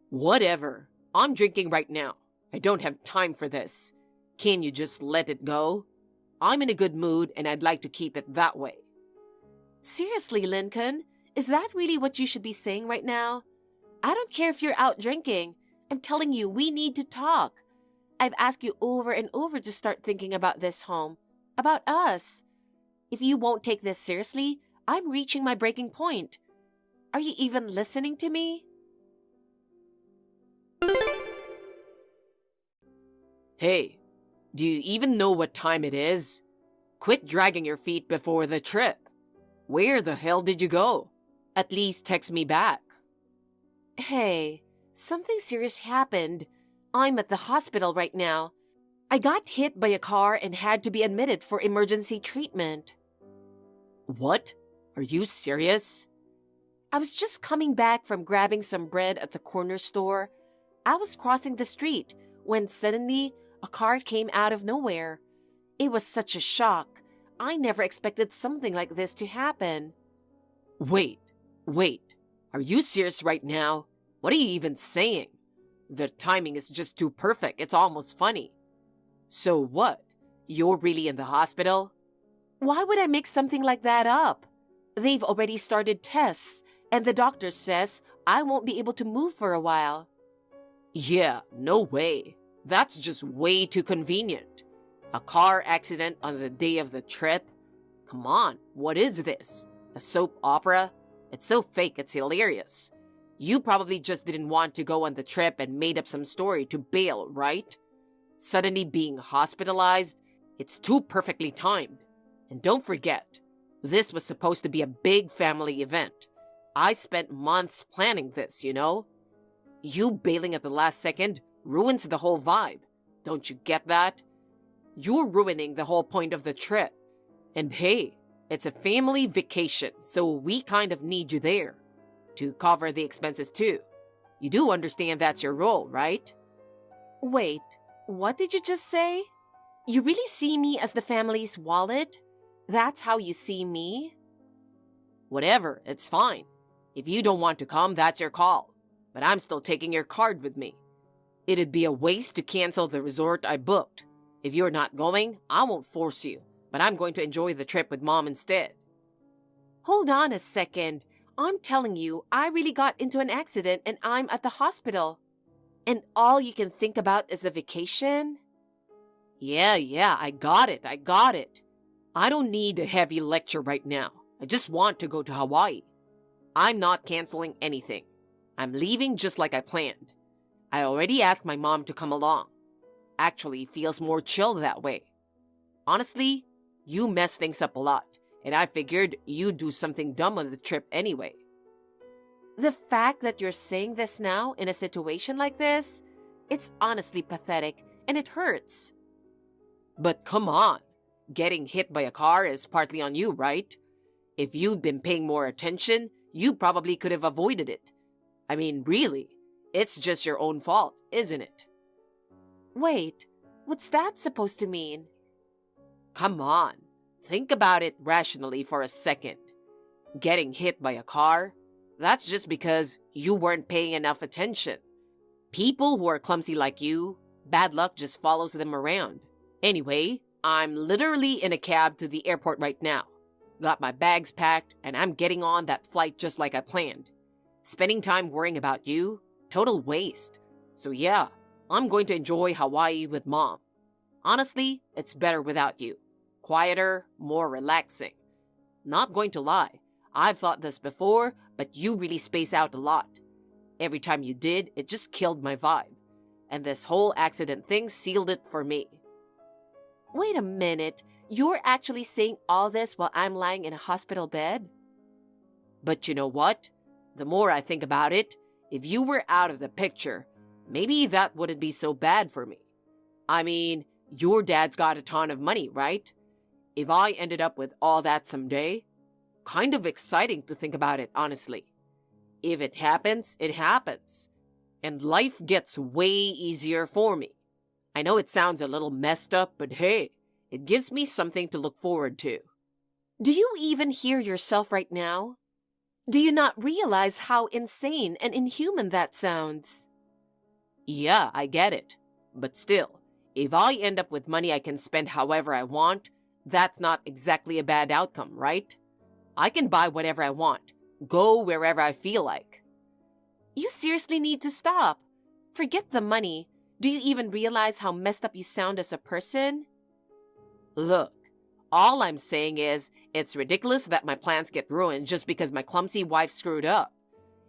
Whatever. I'm drinking right now. I don't have time for this. Can you just let it go? I'm in a good mood and I'd like to keep it that way. Seriously, Lincoln, is that really what you should be saying right now? I don't care if you're out drinking. I'm telling you, we need to talk. I've asked you over and over to start thinking about this home, about us. If you won't take this seriously, I'm reaching my breaking point. Are you even listening to me? Hey, do you even know what time it is? Quit dragging your feet before the trip. Where the hell did you go? At least text me back. Hey, something serious happened. I'm at the hospital right now. I got hit by a car and had to be admitted for emergency treatment. What? Are you serious? I was just coming back from grabbing some bread at the corner store. I was crossing the street when suddenly a car came out of nowhere. It was such a shock. I never expected something like this to happen. Wait. Are you serious right now? What are you even saying? The timing is just too perfect. It's almost funny. So what? You're really in the hospital? Why would I make something like that up? They've already started tests, and the doctor says I won't be able to move for a while. Yeah, no way. That's just way too convenient. A car accident on the day of the trip? Come on, what is this? A soap opera? It's so fake, it's hilarious. You probably just didn't want to go on the trip and made up some story to bail, right? Suddenly being hospitalized? It's too perfectly timed. And don't forget, this was supposed to be a big family event. I spent months planning this, you know? You bailing at the last second ruins the whole vibe. Don't you get that? You're ruining the whole point of the trip. And hey, it's a family vacation, so we kind of need you there. To cover the expenses too. You do understand that's your role, right? Wait, what did you just say? You really see me as the family's wallet? That's how you see me? Whatever, it's fine. If you don't want to come, that's your call. But I'm still taking your card with me. It'd be a waste to cancel the resort I booked. If you're not going, I won't force you, but I'm going to enjoy the trip with Mom instead. Hold on a second. I'm telling you, I really got into an accident and I'm at the hospital. And all you can think about is the vacation? Yeah, I got it. I don't need a heavy lecture right now. I just want to go to Hawaii. I'm not canceling anything. I'm leaving just like I planned. I already asked my mom to come along. Actually, it feels more chill that way. Honestly, you mess things up a lot, and I figured you'd do something dumb on the trip anyway. The fact that you're saying this now in a situation like this, it's honestly pathetic, and it hurts. But come on, getting hit by a car is partly on you, right? If you'd been paying more attention, you probably could have avoided it. I mean, really, it's just your own fault, isn't it? Wait, what's that supposed to mean? Come on, think about it rationally for a second. Getting hit by a car? That's just because you weren't paying enough attention. People who are clumsy like you, bad luck just follows them around. Anyway, I'm literally in a cab to the airport right now. Got my bags packed, and I'm getting on that flight just like I planned. Spending time worrying about you? Total waste. So yeah, I'm going to enjoy Hawaii with Mom. Honestly, it's better without you. Quieter, more relaxing. Not going to lie, I've thought this before, but you really space out a lot. Every time you did, it just killed my vibe. And this whole accident thing sealed it for me. Wait a minute, you're actually saying all this while I'm lying in a hospital bed? But you know what? The more I think about it, if you were out of the picture, maybe that wouldn't be so bad for me. I mean, your dad's got a ton of money, right? If I ended up with all that someday, kind of exciting to think about it, honestly. If it happens, it happens. And life gets way easier for me. I know it sounds a little messed up, but hey, it gives me something to look forward to. Do you even hear yourself right now? Do you not realize how insane and inhuman that sounds? Yeah, I get it. But still, if I end up with money I can spend however I want, that's not exactly a bad outcome, right? I can buy whatever I want, go wherever I feel like. You seriously need to stop. Forget the money. Do you even realize how messed up you sound as a person? Look, all I'm saying is, it's ridiculous that my plans get ruined just because my clumsy wife screwed up.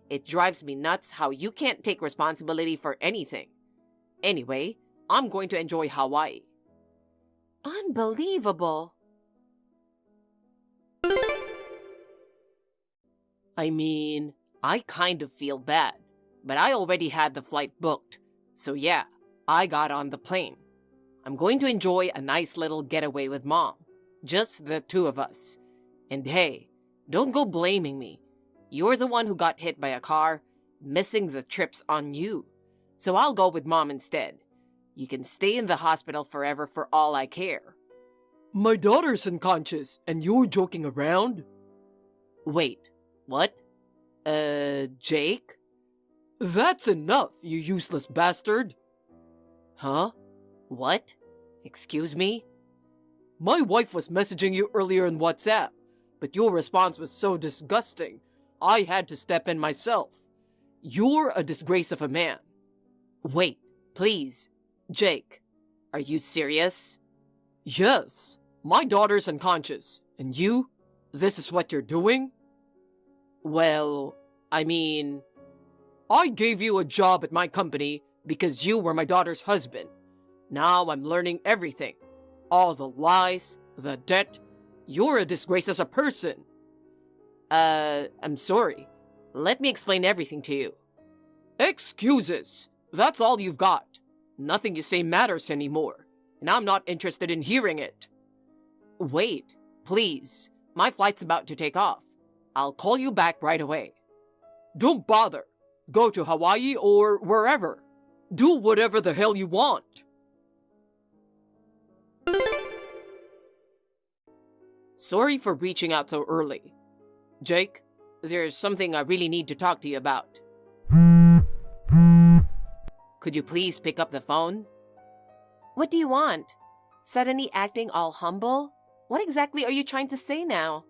It drives me nuts how you can't take responsibility for anything. Anyway, I'm going to enjoy Hawaii. Unbelievable. I mean, I kind of feel bad, but I already had the flight booked. So yeah, I got on the plane. I'm going to enjoy a nice little getaway with Mom. Just the two of us. And hey, don't go blaming me. You're the one who got hit by a car. Missing the trip's on you. So I'll go with Mom instead. You can stay in the hospital forever for all I care. My daughter's unconscious, and you're joking around? Wait, what? Jake? That's enough, you useless bastard. Huh? What? Excuse me? My wife was messaging you earlier in WhatsApp, but your response was so disgusting, I had to step in myself. You're a disgrace of a man. Wait, please. Jake, are you serious? Yes, my daughter's unconscious, and you? This is what you're doing? Well, I mean... I gave you a job at my company because you were my daughter's husband. Now I'm learning everything. All the lies, the debt. You're a disgrace as a person. I'm sorry. Let me explain everything to you. Excuses. That's all you've got. Nothing you say matters anymore, and I'm not interested in hearing it. Wait, please. My flight's about to take off. I'll call you back right away. Don't bother. Go to Hawaii or wherever. Do whatever the hell you want. Sorry for reaching out so early. Jake, there's something I really need to talk to you about. Could you please pick up the phone? What do you want? Suddenly acting all humble? What exactly are you trying to say now?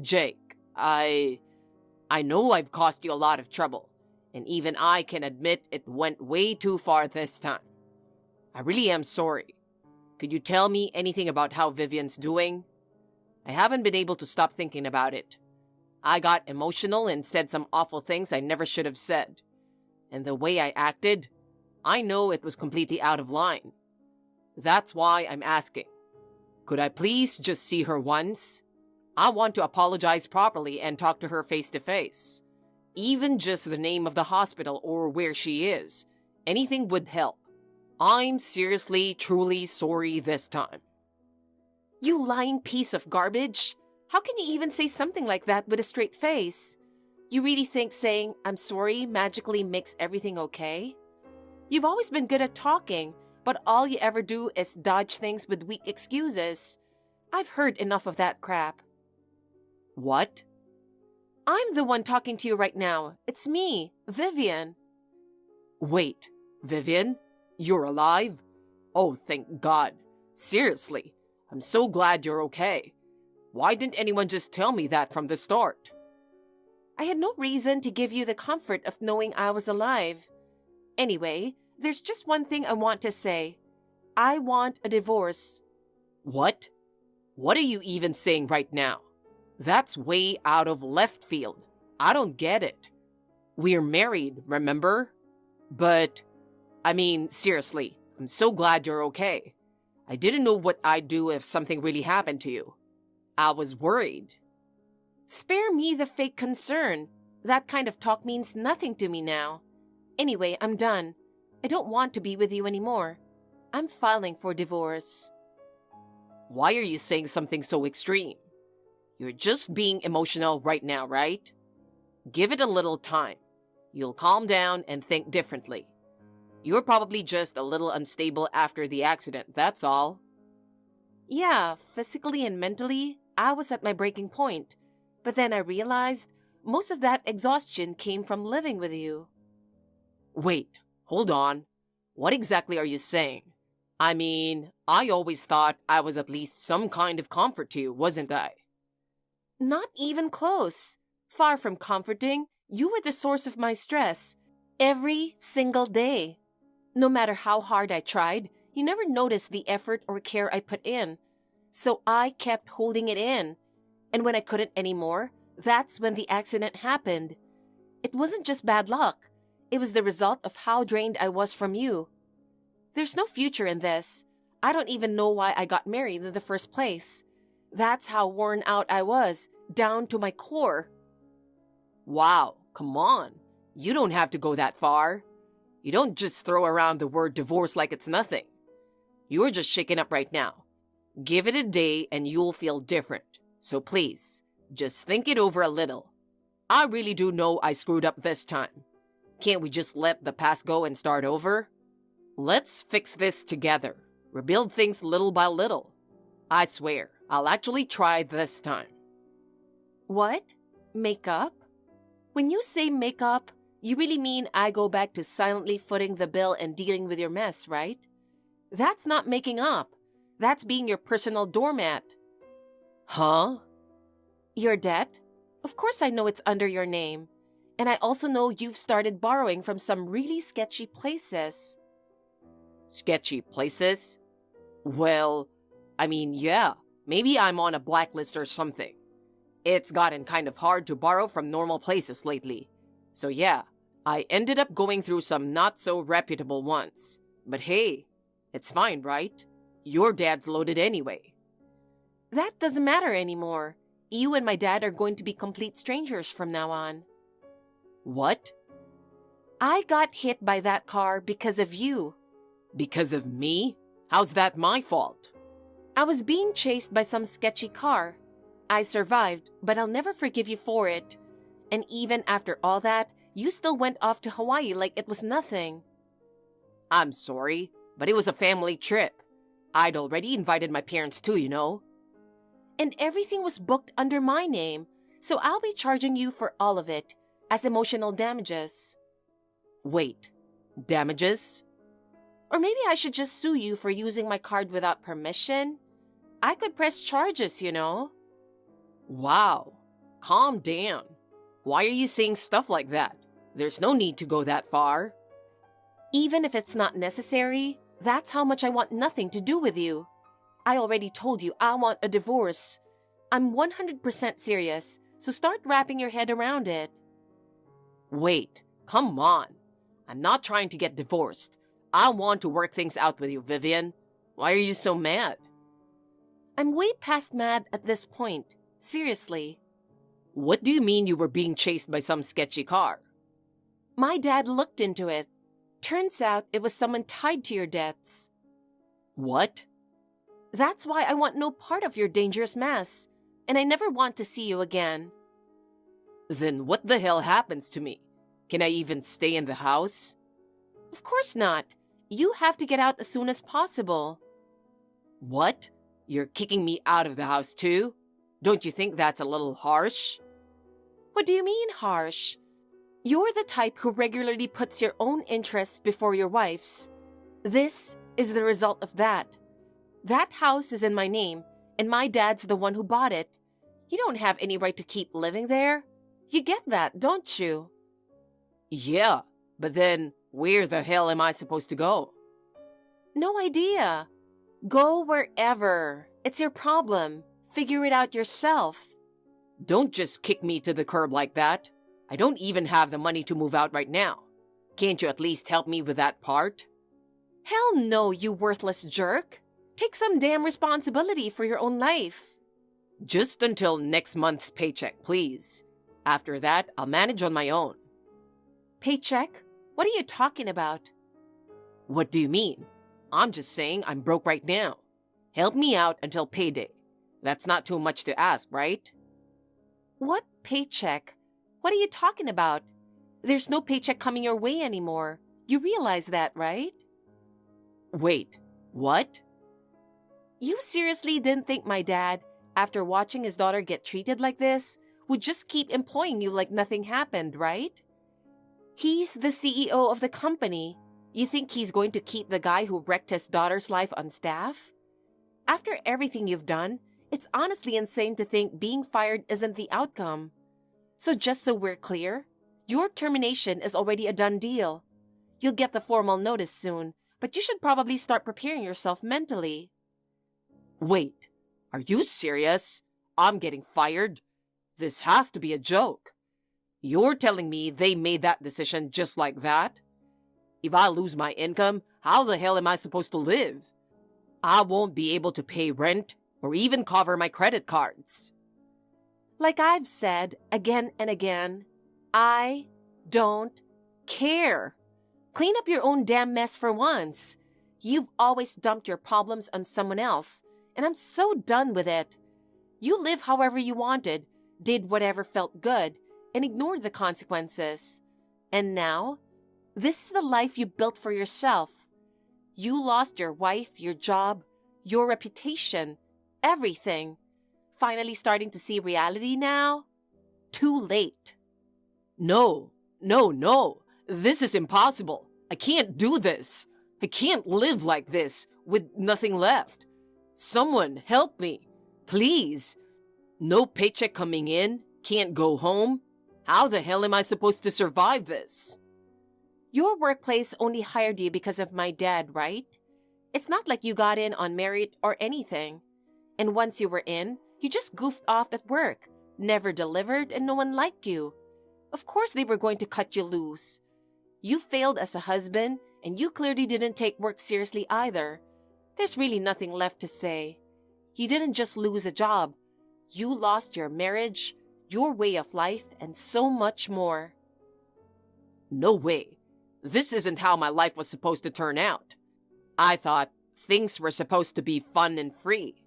Jake, I know I've caused you a lot of trouble, and even I can admit it went way too far this time. I really am sorry. Could you tell me anything about how Vivian's doing? I haven't been able to stop thinking about it. I got emotional and said some awful things I never should have said. And the way I acted, I know it was completely out of line. That's why I'm asking. Could I please just see her once? I want to apologize properly and talk to her face to face. Even just the name of the hospital or where she is. Anything would help. I'm seriously, truly sorry this time. You lying piece of garbage! How can you even say something like that with a straight face? You really think saying, "I'm sorry," magically makes everything okay? You've always been good at talking, but all you ever do is dodge things with weak excuses. I've heard enough of that crap. What? I'm the one talking to you right now. It's me, Vivian. Wait, Vivian? You're alive? Oh, thank God. Seriously, I'm so glad you're okay. Why didn't anyone just tell me that from the start? I had no reason to give you the comfort of knowing I was alive. Anyway, there's just one thing I want to say. I want a divorce. What? What are you even saying right now? That's way out of left field. I don't get it. We're married, remember? But, I mean, seriously, I'm so glad you're okay. I didn't know what I'd do if something really happened to you. I was worried. Spare me the fake concern. That kind of talk means nothing to me now. Anyway, I'm done. I don't want to be with you anymore. I'm filing for divorce. Why are you saying something so extreme? You're just being emotional right now, right? Give it a little time. You'll calm down and think differently. You're probably just a little unstable after the accident, that's all. Yeah, physically and mentally, I was at my breaking point. But then I realized most of that exhaustion came from living with you. Wait, hold on. What exactly are you saying? I mean, I always thought I was at least some kind of comfort to you, wasn't I? Not even close. Far from comforting, you were the source of my stress. Every single day. No matter how hard I tried, you never noticed the effort or care I put in. So I kept holding it in. And when I couldn't anymore, that's when the accident happened. It wasn't just bad luck. It was the result of how drained I was from you. There's no future in this. I don't even know why I got married in the first place. That's how worn out I was, down to my core. Wow, come on. You don't have to go that far. You don't just throw around the word divorce like it's nothing. You're just shaken up right now. Give it a day and you'll feel different. So please, just think it over a little. I really do know I screwed up this time. Can't we just let the past go and start over? Let's fix this together. Rebuild things little by little. I swear, I'll actually try this time. What? Makeup? When you say makeup, you really mean I go back to silently footing the bill and dealing with your mess, right? That's not making up. That's being your personal doormat. Huh? Your debt? Of course I know it's under your name. And I also know you've started borrowing from some really sketchy places. Sketchy places? Well, I mean, yeah, maybe I'm on a blacklist or something. It's gotten kind of hard to borrow from normal places lately. So yeah, I ended up going through some not so reputable ones. But hey, it's fine, right? Your dad's loaded anyway. That doesn't matter anymore. You and my dad are going to be complete strangers from now on. What? I got hit by that car because of you. Because of me? How's that my fault? I was being chased by some sketchy car. I survived, but I'll never forgive you for it. And even after all that, you still went off to Hawaii like it was nothing. I'm sorry, but it was a family trip. I'd already invited my parents too, you know. And everything was booked under my name, so I'll be charging you for all of it as emotional damages. Wait, damages? Or maybe I should just sue you for using my card without permission. I could press charges, you know. Wow, calm down. Why are you saying stuff like that? There's no need to go that far. Even if it's not necessary, that's how much I want nothing to do with you. I already told you I want a divorce. I'm 100% serious, so start wrapping your head around it. Wait, come on. I'm not trying to get divorced. I want to work things out with you, Vivian. Why are you so mad? I'm way past mad at this point. Seriously. What do you mean you were being chased by some sketchy car? My dad looked into it. Turns out it was someone tied to your debts. What? That's why I want no part of your dangerous mess, and I never want to see you again. Then what the hell happens to me? Can I even stay in the house? Of course not. You have to get out as soon as possible. What? You're kicking me out of the house too? Don't you think that's a little harsh? What do you mean harsh? You're the type who regularly puts your own interests before your wife's. This is the result of that. That house is in my name, and my dad's the one who bought it. You don't have any right to keep living there. You get that, don't you? Yeah, but then where the hell am I supposed to go? No idea. Go wherever. It's your problem. Figure it out yourself. Don't just kick me to the curb like that. I don't even have the money to move out right now. Can't you at least help me with that part? Hell no, you worthless jerk. Take some damn responsibility for your own life. Just until next month's paycheck, please. After that, I'll manage on my own. Paycheck? What are you talking about? What do you mean? I'm just saying I'm broke right now. Help me out until payday. That's not too much to ask, right? What paycheck? What are you talking about? There's no paycheck coming your way anymore. You realize that, right? Wait, what? You seriously didn't think my dad, after watching his daughter get treated like this, would just keep employing you like nothing happened, right? He's the CEO of the company. You think he's going to keep the guy who wrecked his daughter's life on staff? After everything you've done, it's honestly insane to think being fired isn't the outcome. So just so we're clear, your termination is already a done deal. You'll get the formal notice soon, but you should probably start preparing yourself mentally. Wait, are you serious? I'm getting fired? This has to be a joke. You're telling me they made that decision just like that? If I lose my income, how the hell am I supposed to live? I won't be able to pay rent or even cover my credit cards. Like I've said again and again, I don't care. Clean up your own damn mess for once. You've always dumped your problems on someone else, and I'm so done with it. You live however you wanted, did whatever felt good, and ignored the consequences. And now, this is the life you built for yourself. You lost your wife, your job, your reputation, everything. Finally starting to see reality now? Too late. No. This is impossible. I can't do this. I can't live like this with nothing left. Someone help me. Please. No paycheck coming in. Can't go home. How the hell am I supposed to survive this? Your workplace only hired you because of my dad, right? It's not like you got in on merit or anything. And once you were in, you just goofed off at work, never delivered, and no one liked you. Of course they were going to cut you loose. You failed as a husband, and you clearly didn't take work seriously either. There's really nothing left to say. You didn't just lose a job. You lost your marriage, your way of life, and so much more. No way. This isn't how my life was supposed to turn out. I thought things were supposed to be fun and free.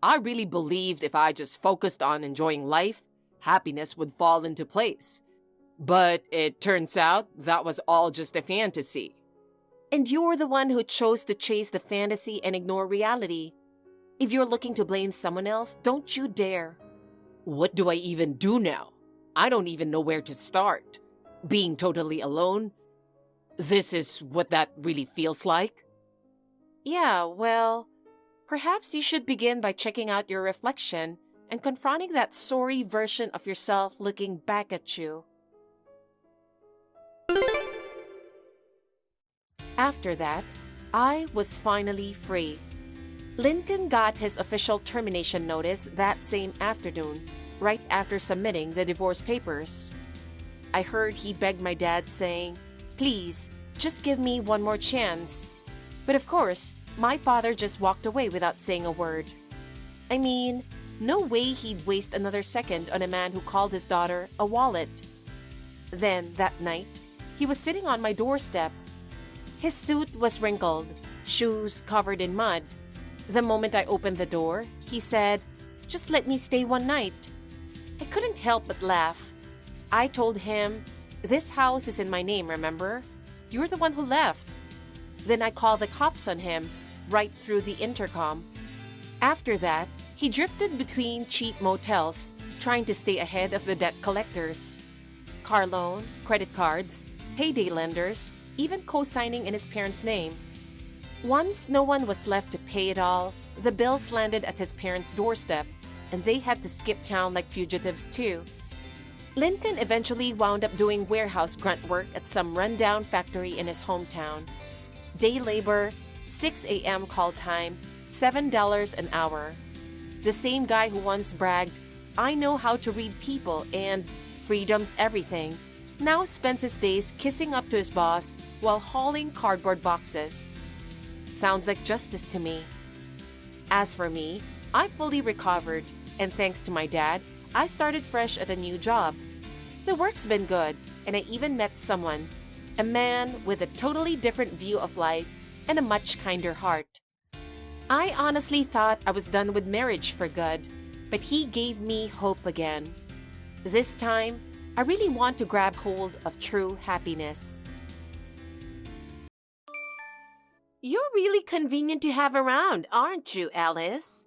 I really believed if I just focused on enjoying life, happiness would fall into place. But it turns out that was all just a fantasy. And you're the one who chose to chase the fantasy and ignore reality. If you're looking to blame someone else, don't you dare. What do I even do now? I don't even know where to start. Being totally alone? This is what that really feels like? Yeah, well, perhaps you should begin by checking out your reflection and confronting that sorry version of yourself looking back at you. After that, I was finally free. Lincoln got his official termination notice that same afternoon, right after submitting the divorce papers. I heard he begged my dad saying, "Please, just give me one more chance." But of course, my father just walked away without saying a word. I mean, no way he'd waste another second on a man who called his daughter a wallet. Then, that night, he was sitting on my doorstep. His suit was wrinkled, shoes covered in mud. The moment I opened the door, he said, "Just let me stay one night." I couldn't help but laugh. I told him, "This house is in my name, remember? You're the one who left." Then I called the cops on him, right through the intercom. After that, he drifted between cheap motels, trying to stay ahead of the debt collectors. Car loan, credit cards, payday lenders, even co-signing in his parents' name. Once no one was left to pay it all, the bills landed at his parents' doorstep, and they had to skip town like fugitives too. Lincoln eventually wound up doing warehouse grunt work at some rundown factory in his hometown. Day labor, 6 a.m. call time, $7 an hour. The same guy who once bragged, "I know how to read people" and "freedom's everything," now spends his days kissing up to his boss while hauling cardboard boxes. Sounds like justice to me. As for me, I fully recovered, and thanks to my dad, I started fresh at a new job. The work's been good, and I even met someone, a man with a totally different view of life and a much kinder heart. I honestly thought I was done with marriage for good, but he gave me hope again. This time, I really want to grab hold of true happiness. You're really convenient to have around, aren't you, Alice?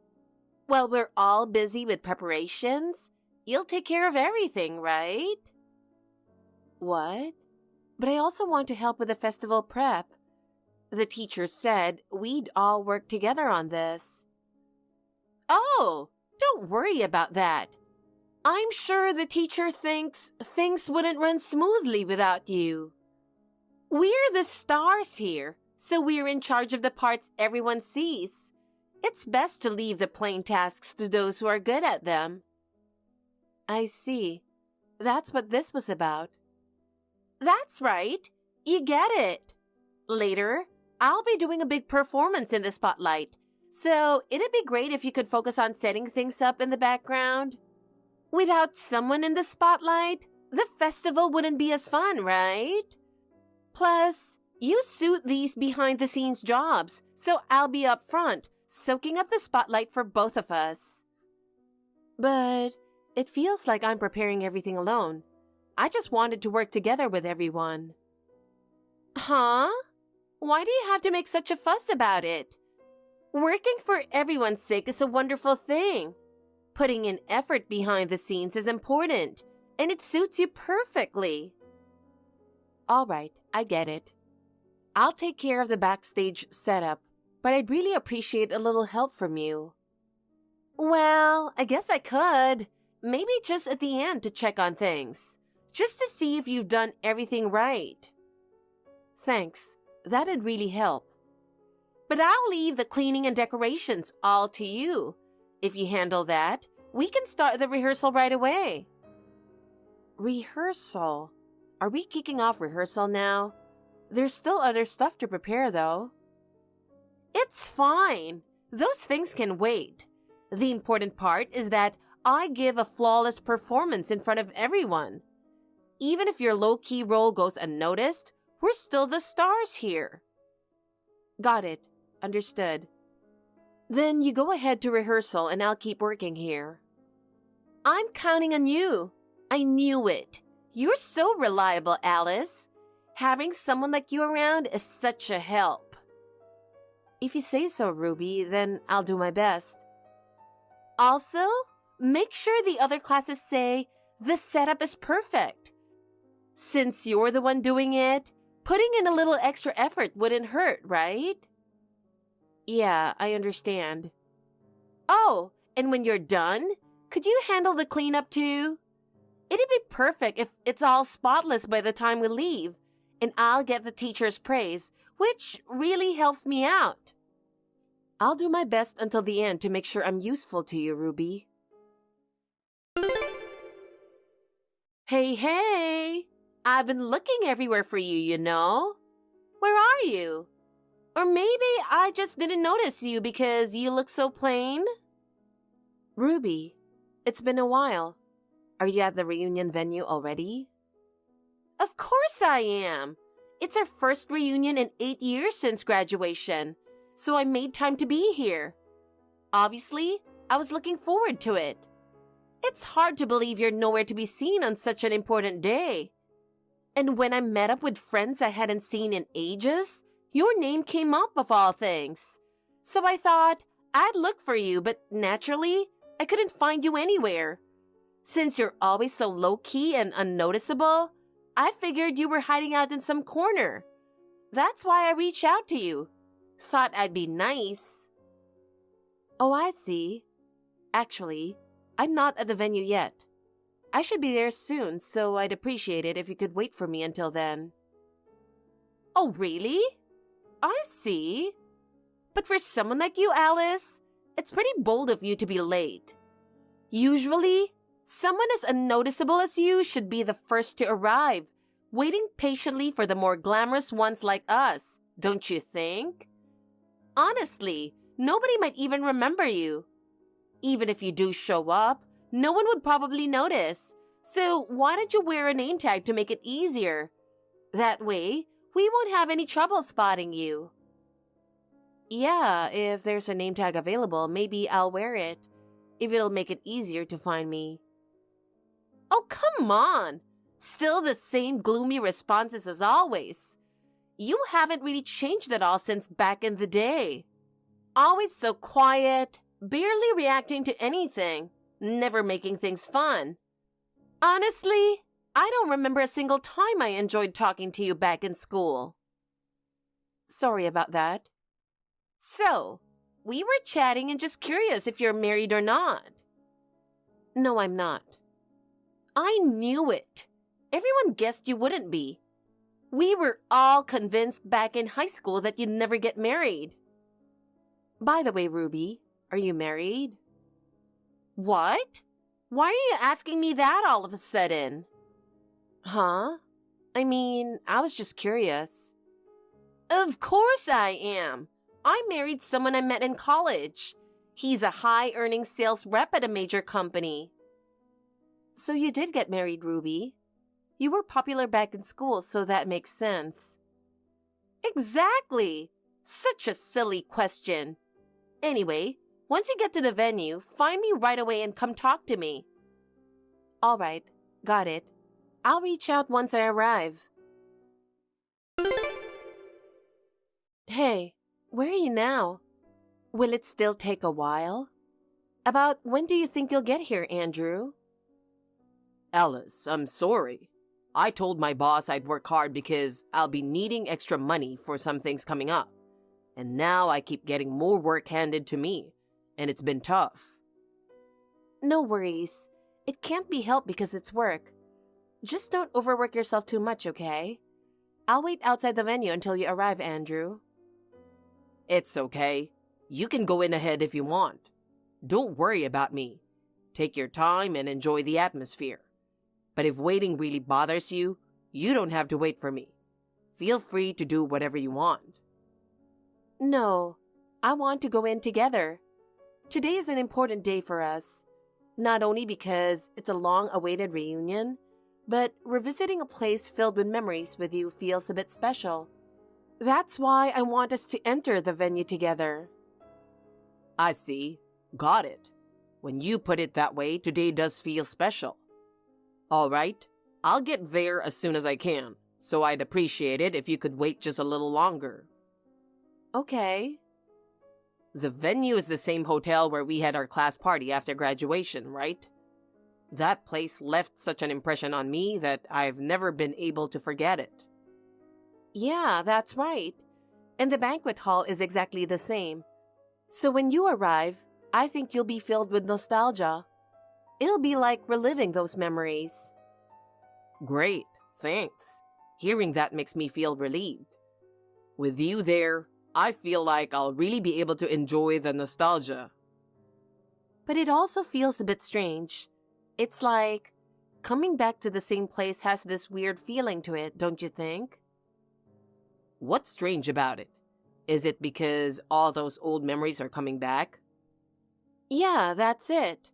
While we're all busy with preparations, you'll take care of everything, right? What? But I also want to help with the festival prep. The teacher said we'd all work together on this. Oh, don't worry about that. I'm sure the teacher thinks things wouldn't run smoothly without you. We're the stars here, so we're in charge of the parts everyone sees. It's best to leave the plain tasks to those who are good at them. I see. That's what this was about. That's right. You get it. Later, I'll be doing a big performance in the spotlight, so it'd be great if you could focus on setting things up in the background. Without someone in the spotlight, the festival wouldn't be as fun, right? Plus, you suit these behind-the-scenes jobs, so I'll be up front, soaking up the spotlight for both of us. But it feels like I'm preparing everything alone. I just wanted to work together with everyone. Huh? Why do you have to make such a fuss about it? Working for everyone's sake is a wonderful thing. Putting in effort behind the scenes is important, and it suits you perfectly. All right, I get it. I'll take care of the backstage setup, but I'd really appreciate a little help from you. Well, I guess I could. Maybe just at the end to check on things, just to see if you've done everything right. Thanks, that'd really help. But I'll leave the cleaning and decorations all to you. If you handle that, we can start the rehearsal right away. Rehearsal? Are we kicking off rehearsal now? There's still other stuff to prepare, though. It's fine. Those things can wait. The important part is that I give a flawless performance in front of everyone. Even if your low-key role goes unnoticed, we're still the stars here. Got it. Understood. Then you go ahead to rehearsal and I'll keep working here. I'm counting on you. I knew it. You're so reliable, Alice. Having someone like you around is such a help. If you say so, Ruby, then I'll do my best. Also, make sure the other classes say the setup is perfect. Since you're the one doing it, putting in a little extra effort wouldn't hurt, right? Yeah, I understand. Oh, and when you're done, could you handle the cleanup too? It'd be perfect if it's all spotless by the time we leave, and I'll get the teacher's praise, which really helps me out. I'll do my best until the end to make sure I'm useful to you, Ruby. Hey! I've been looking everywhere for you, you know. Where are you? Or maybe I just didn't notice you because you look so plain? Ruby, it's been a while. Are you at the reunion venue already? Of course I am. It's our first reunion in 8 years since graduation, so I made time to be here. Obviously, I was looking forward to it. It's hard to believe you're nowhere to be seen on such an important day. And when I met up with friends I hadn't seen in ages, your name came up of all things. So I thought I'd look for you, but naturally, I couldn't find you anywhere. Since you're always so low-key and unnoticeable, I figured you were hiding out in some corner. That's why I reached out to you. Thought I'd be nice. Oh, I see. Actually, I'm not at the venue yet. I should be there soon, so I'd appreciate it if you could wait for me until then. Oh, really? I see. But for someone like you, Alice, it's pretty bold of you to be late. Usually, someone as unnoticeable as you should be the first to arrive, waiting patiently for the more glamorous ones like us, don't you think? Honestly, nobody might even remember you. Even if you do show up, no one would probably notice. So why don't you wear a name tag to make it easier? That way, we won't have any trouble spotting you. Yeah, if there's a name tag available, maybe I'll wear it, if it'll make it easier to find me. Oh, come on! Still the same gloomy responses as always. You haven't really changed at all since back in the day. Always so quiet, barely reacting to anything, never making things fun. Honestly, I don't remember a single time I enjoyed talking to you back in school. Sorry about that. So, we were chatting and just curious if you're married or not. No, I'm not. I knew it. Everyone guessed you wouldn't be. We were all convinced back in high school that you'd never get married. By the way, Ruby, are you married? What? Why are you asking me that all of a sudden? Huh? I mean, I was just curious. Of course I am. I married someone I met in college. He's a high-earning sales rep at a major company. So you did get married, Ruby. You were popular back in school, so that makes sense. Exactly. Such a silly question. Anyway, once you get to the venue, find me right away and come talk to me. All right, got it. I'll reach out once I arrive. Hey, where are you now? Will it still take a while? About when do you think you'll get here, Andrew? Alice, I'm sorry. I told my boss I'd work hard because I'll be needing extra money for some things coming up. And now I keep getting more work handed to me, and it's been tough. No worries. It can't be helped because it's work. Just don't overwork yourself too much, okay? I'll wait outside the venue until you arrive, Andrew. It's okay. You can go in ahead if you want. Don't worry about me. Take your time and enjoy the atmosphere. But if waiting really bothers you, you don't have to wait for me. Feel free to do whatever you want. No, I want to go in together. Today is an important day for us. Not only because it's a long-awaited reunion, but revisiting a place filled with memories with you feels a bit special. That's why I want us to enter the venue together. I see. Got it. When you put it that way, today does feel special. All right, I'll get there as soon as I can, so I'd appreciate it if you could wait just a little longer. Okay. The venue is the same hotel where we had our class party after graduation, right? That place left such an impression on me that I've never been able to forget it. Yeah, that's right. And the banquet hall is exactly the same. So when you arrive, I think you'll be filled with nostalgia. It'll be like reliving those memories. Great, thanks. Hearing that makes me feel relieved. With you there, I feel like I'll really be able to enjoy the nostalgia. But it also feels a bit strange. It's like coming back to the same place has this weird feeling to it, don't you think? What's strange about it? Is it because all those old memories are coming back? Yeah, that's it.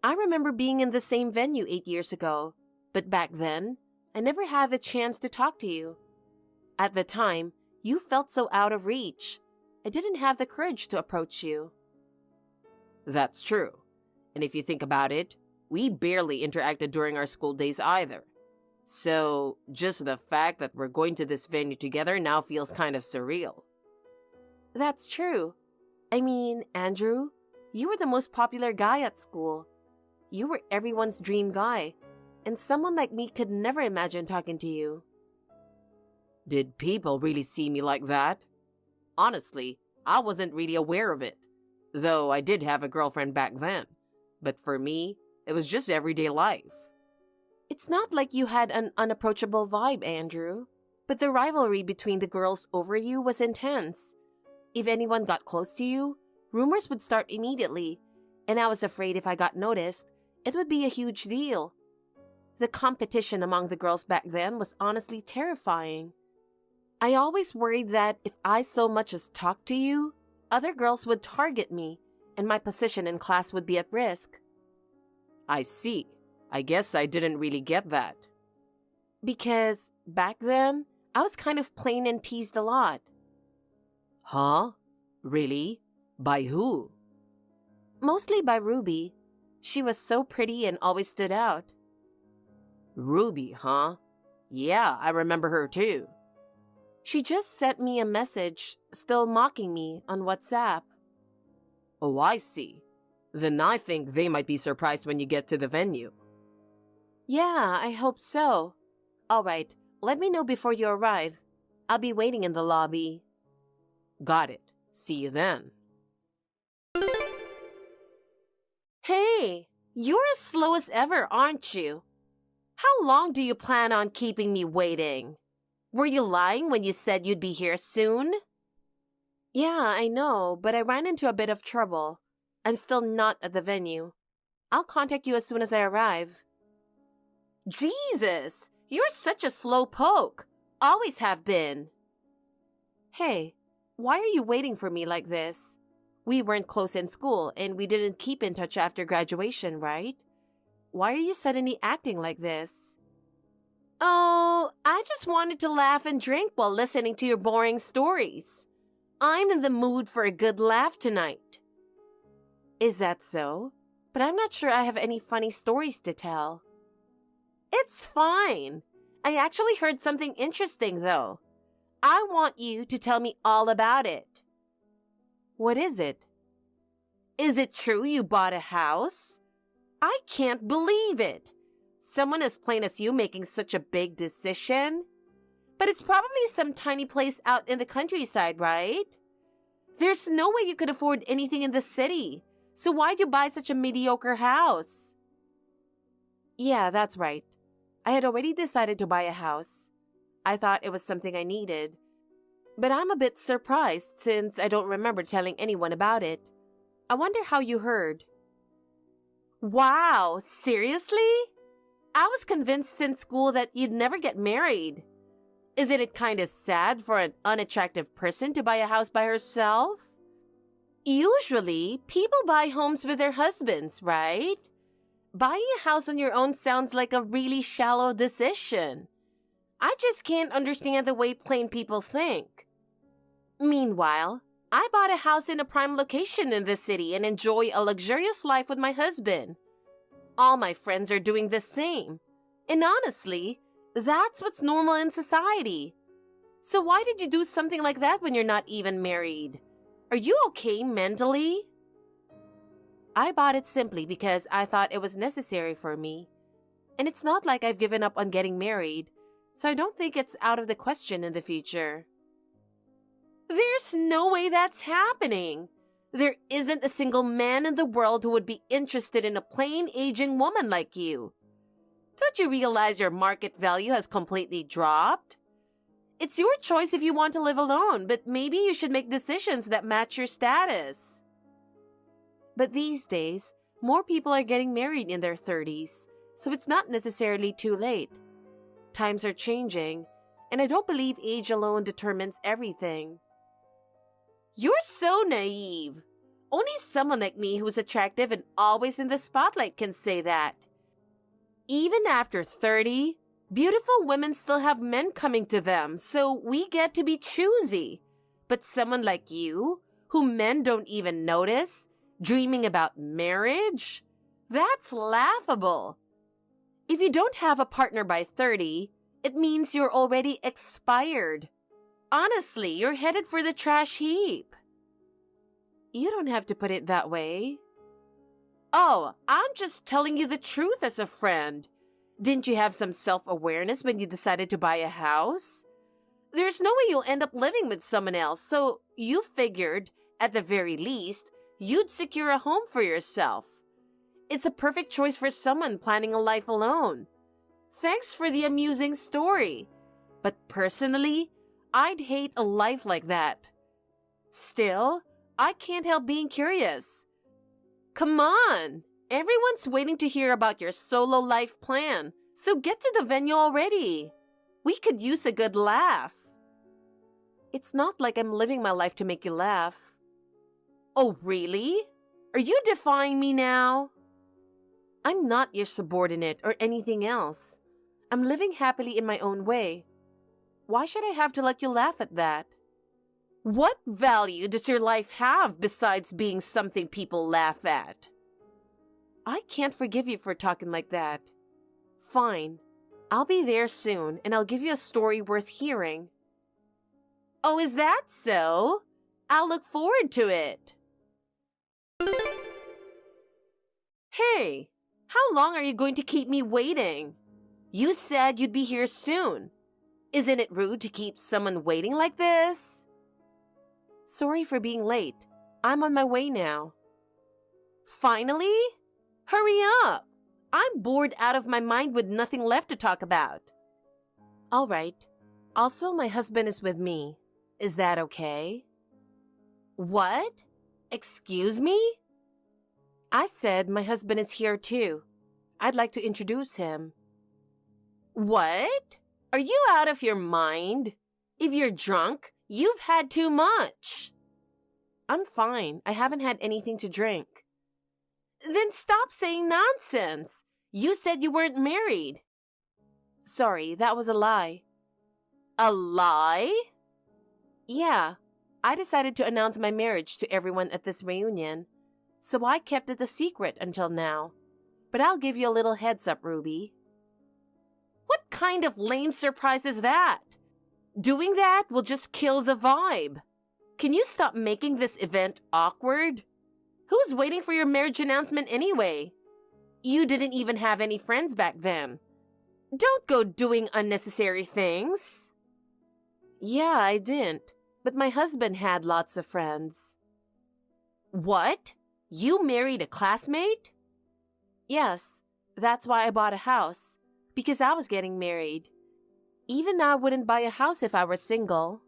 I remember being in the same venue 8 years ago, but back then, I never had the chance to talk to you. At the time, you felt so out of reach. I didn't have the courage to approach you. That's true. And if you think about it, we barely interacted during our school days either. So, just the fact that we're going to this venue together now feels kind of surreal. That's true. I mean, Andrew, you were the most popular guy at school. You were everyone's dream guy, and someone like me could never imagine talking to you. Did people really see me like that? Honestly, I wasn't really aware of it, though I did have a girlfriend back then. But for me, it was just everyday life. It's not like you had an unapproachable vibe, Andrew, but the rivalry between the girls over you was intense. If anyone got close to you, rumors would start immediately, and I was afraid if I got noticed, it would be a huge deal. The competition among the girls back then was honestly terrifying. I always worried that if I so much as talked to you, other girls would target me, and my position in class would be at risk. I see. I guess I didn't really get that. Because back then, I was kind of plain and teased a lot. Huh? Really? By who? Mostly by Ruby. She was so pretty and always stood out. Ruby, huh? Yeah, I remember her too. She just sent me a message, still mocking me, on WhatsApp. Oh, I see. Then I think they might be surprised when you get to the venue. Yeah, I hope so. All right, let me know before you arrive. I'll be waiting in the lobby. Got it. See you then. Hey, you're as slow as ever, aren't you? How long do you plan on keeping me waiting? Were you lying when you said you'd be here soon? Yeah, I know, but I ran into a bit of trouble. I'm still not at the venue. I'll contact you as soon as I arrive. Jesus, you're such a slow poke. Always have been. Hey, why are you waiting for me like this? We weren't close in school and we didn't keep in touch after graduation, right? Why are you suddenly acting like this? Oh, I just wanted to laugh and drink while listening to your boring stories. I'm in the mood for a good laugh tonight. Is that so? But I'm not sure I have any funny stories to tell. It's fine. I actually heard something interesting, though. I want you to tell me all about it. What is it? Is it true you bought a house? I can't believe it. Someone as plain as you making such a big decision? But it's probably some tiny place out in the countryside, right? There's no way you could afford anything in the city. So why'd you buy such a mediocre house? Yeah, that's right. I had already decided to buy a house. I thought it was something I needed. But I'm a bit surprised since I don't remember telling anyone about it. I wonder how you heard. Wow, seriously? I was convinced since school that you'd never get married. Isn't it kind of sad for an unattractive person to buy a house by herself? Usually, people buy homes with their husbands, right? Buying a house on your own sounds like a really shallow decision. I just can't understand the way plain people think. Meanwhile, I bought a house in a prime location in the city and enjoy a luxurious life with my husband. All my friends are doing the same. And honestly, that's what's normal in society. So why did you do something like that when you're not even married? Are you okay mentally? I bought it simply because I thought it was necessary for me. And it's not like I've given up on getting married, so I don't think it's out of the question in the future. There's no way that's happening. There isn't a single man in the world who would be interested in a plain aging woman like you. Don't you realize your market value has completely dropped? It's your choice if you want to live alone, but maybe you should make decisions that match your status. But these days, more people are getting married in their 30s, so it's not necessarily too late. Times are changing, and I don't believe age alone determines everything. You're so naive. Only someone like me who's attractive and always in the spotlight can say that. Even after 30, beautiful women still have men coming to them, so we get to be choosy. But someone like you, who men don't even notice, dreaming about marriage? That's laughable. If you don't have a partner by 30, it means you're already expired. Honestly, you're headed for the trash heap. You don't have to put it that way. Oh, I'm just telling you the truth as a friend. Didn't you have some self-awareness when you decided to buy a house? There's no way you'll end up living with someone else, so you figured, at the very least, you'd secure a home for yourself. It's a perfect choice for someone planning a life alone. Thanks for the amusing story. But personally, I'd hate a life like that. Still, I can't help being curious. Come on! Everyone's waiting to hear about your solo life plan, so get to the venue already. We could use a good laugh. It's not like I'm living my life to make you laugh. Oh, really? Are you defying me now? I'm not your subordinate or anything else. I'm living happily in my own way. Why should I have to let you laugh at that? What value does your life have besides being something people laugh at? I can't forgive you for talking like that. Fine, I'll be there soon, and I'll give you a story worth hearing. Oh, is that so? I'll look forward to it. Hey, how long are you going to keep me waiting? You said you'd be here soon. Isn't it rude to keep someone waiting like this? Sorry for being late. I'm on my way now. Finally? Hurry up! I'm bored out of my mind with nothing left to talk about. All right. Also, my husband is with me. Is that okay? What? Excuse me? I said my husband is here too. I'd like to introduce him. What? Are you out of your mind? If you're drunk, you've had too much. I'm fine. I haven't had anything to drink. Then stop saying nonsense. You said you weren't married. Sorry, that was a lie. A lie? Yeah, I decided to announce my marriage to everyone at this reunion, so I kept it a secret until now. But I'll give you a little heads up, Ruby. What kind of lame surprise is that? Doing that will just kill the vibe. Can you stop making this event awkward? Who's waiting for your marriage announcement anyway? You didn't even have any friends back then. Don't go doing unnecessary things. Yeah, I didn't. But my husband had lots of friends. What? You married a classmate? Yes, that's why I bought a house. Because I was getting married. Even now, I wouldn't buy a house if I were single.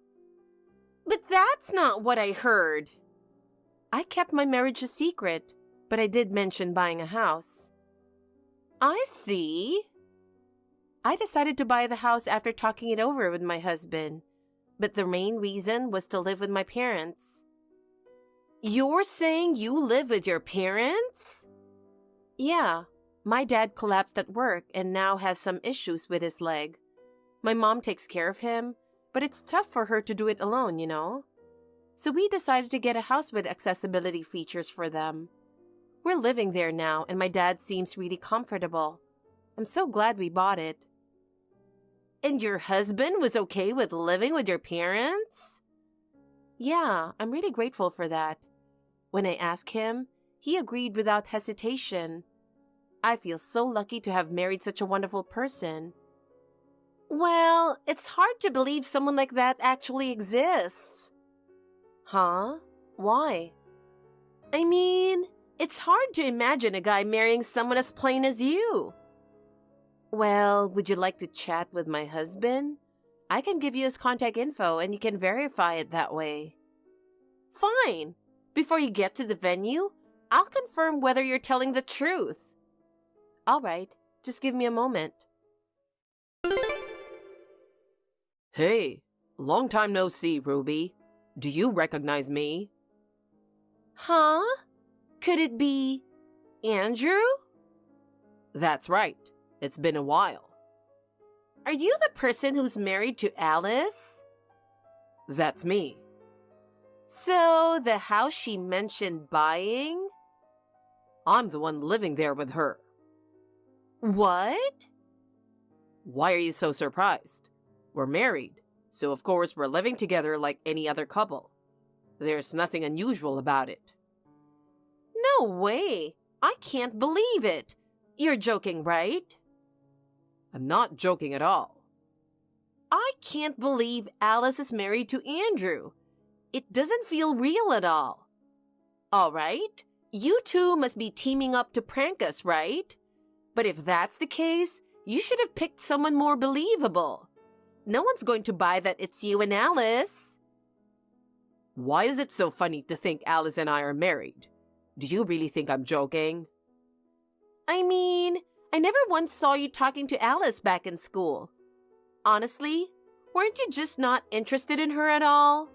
But that's not what I heard. I kept my marriage a secret, but I did mention buying a house. I see. I decided to buy the house after talking it over with my husband, but the main reason was to live with my parents. You're saying you live with your parents? Yeah, my dad collapsed at work and now has some issues with his leg. My mom takes care of him, but it's tough for her to do it alone, you know? So we decided to get a house with accessibility features for them. We're living there now, and my dad seems really comfortable. I'm so glad we bought it. And your husband was okay with living with your parents? Yeah, I'm really grateful for that. When I asked him, he agreed without hesitation. I feel so lucky to have married such a wonderful person. Well, it's hard to believe someone like that actually exists. Huh? Why? I mean, it's hard to imagine a guy marrying someone as plain as you. Well, would you like to chat with my husband? I can give you his contact info and you can verify it that way. Fine. Before you get to the venue, I'll confirm whether you're telling the truth. All right, just give me a moment. Hey, long time no see, Ruby. Do you recognize me? Huh? Could it be Andrew? That's right. It's been a while. Are you the person who's married to Alice? That's me. So, the house she mentioned buying? I'm the one living there with her. What? Why are you so surprised? We're married, so of course we're living together like any other couple. There's nothing unusual about it. No way! I can't believe it! You're joking, right? I'm not joking at all. I can't believe Alice is married to Andrew. It doesn't feel real at all. All right, you two must be teaming up to prank us, right? But if that's the case, you should have picked someone more believable. No one's going to buy that it's you and Alice. Why is it so funny to think Alice and I are married? Do you really think I'm joking? I mean, I never once saw you talking to Alice back in school. Honestly, weren't you just not interested in her at all?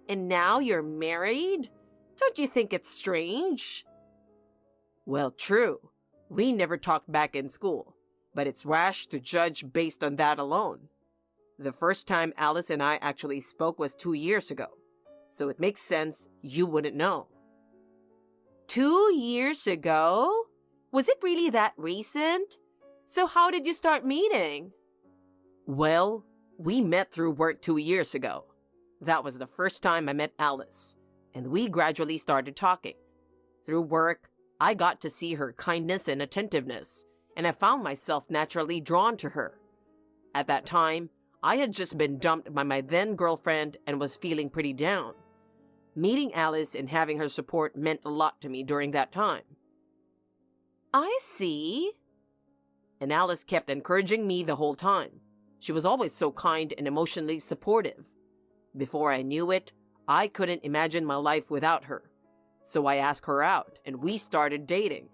And now you're married? Don't you think it's strange? Well, true. We never talked back in school, but it's rash to judge based on that alone. The first time Alice and I actually spoke was 2 years ago, so it makes sense you wouldn't know. 2 years ago? Was it really that recent? So how did you start meeting? Well, we met through work 2 years ago. That was the first time I met Alice, and we gradually started talking. Through work, I got to see her kindness and attentiveness, and I found myself naturally drawn to her. At that time, I had just been dumped by my then girlfriend and was feeling pretty down. Meeting Alice and having her support meant a lot to me during that time. I see. And Alice kept encouraging me the whole time. She was always so kind and emotionally supportive. Before I knew it, I couldn't imagine my life without her. So I asked her out, and we started dating.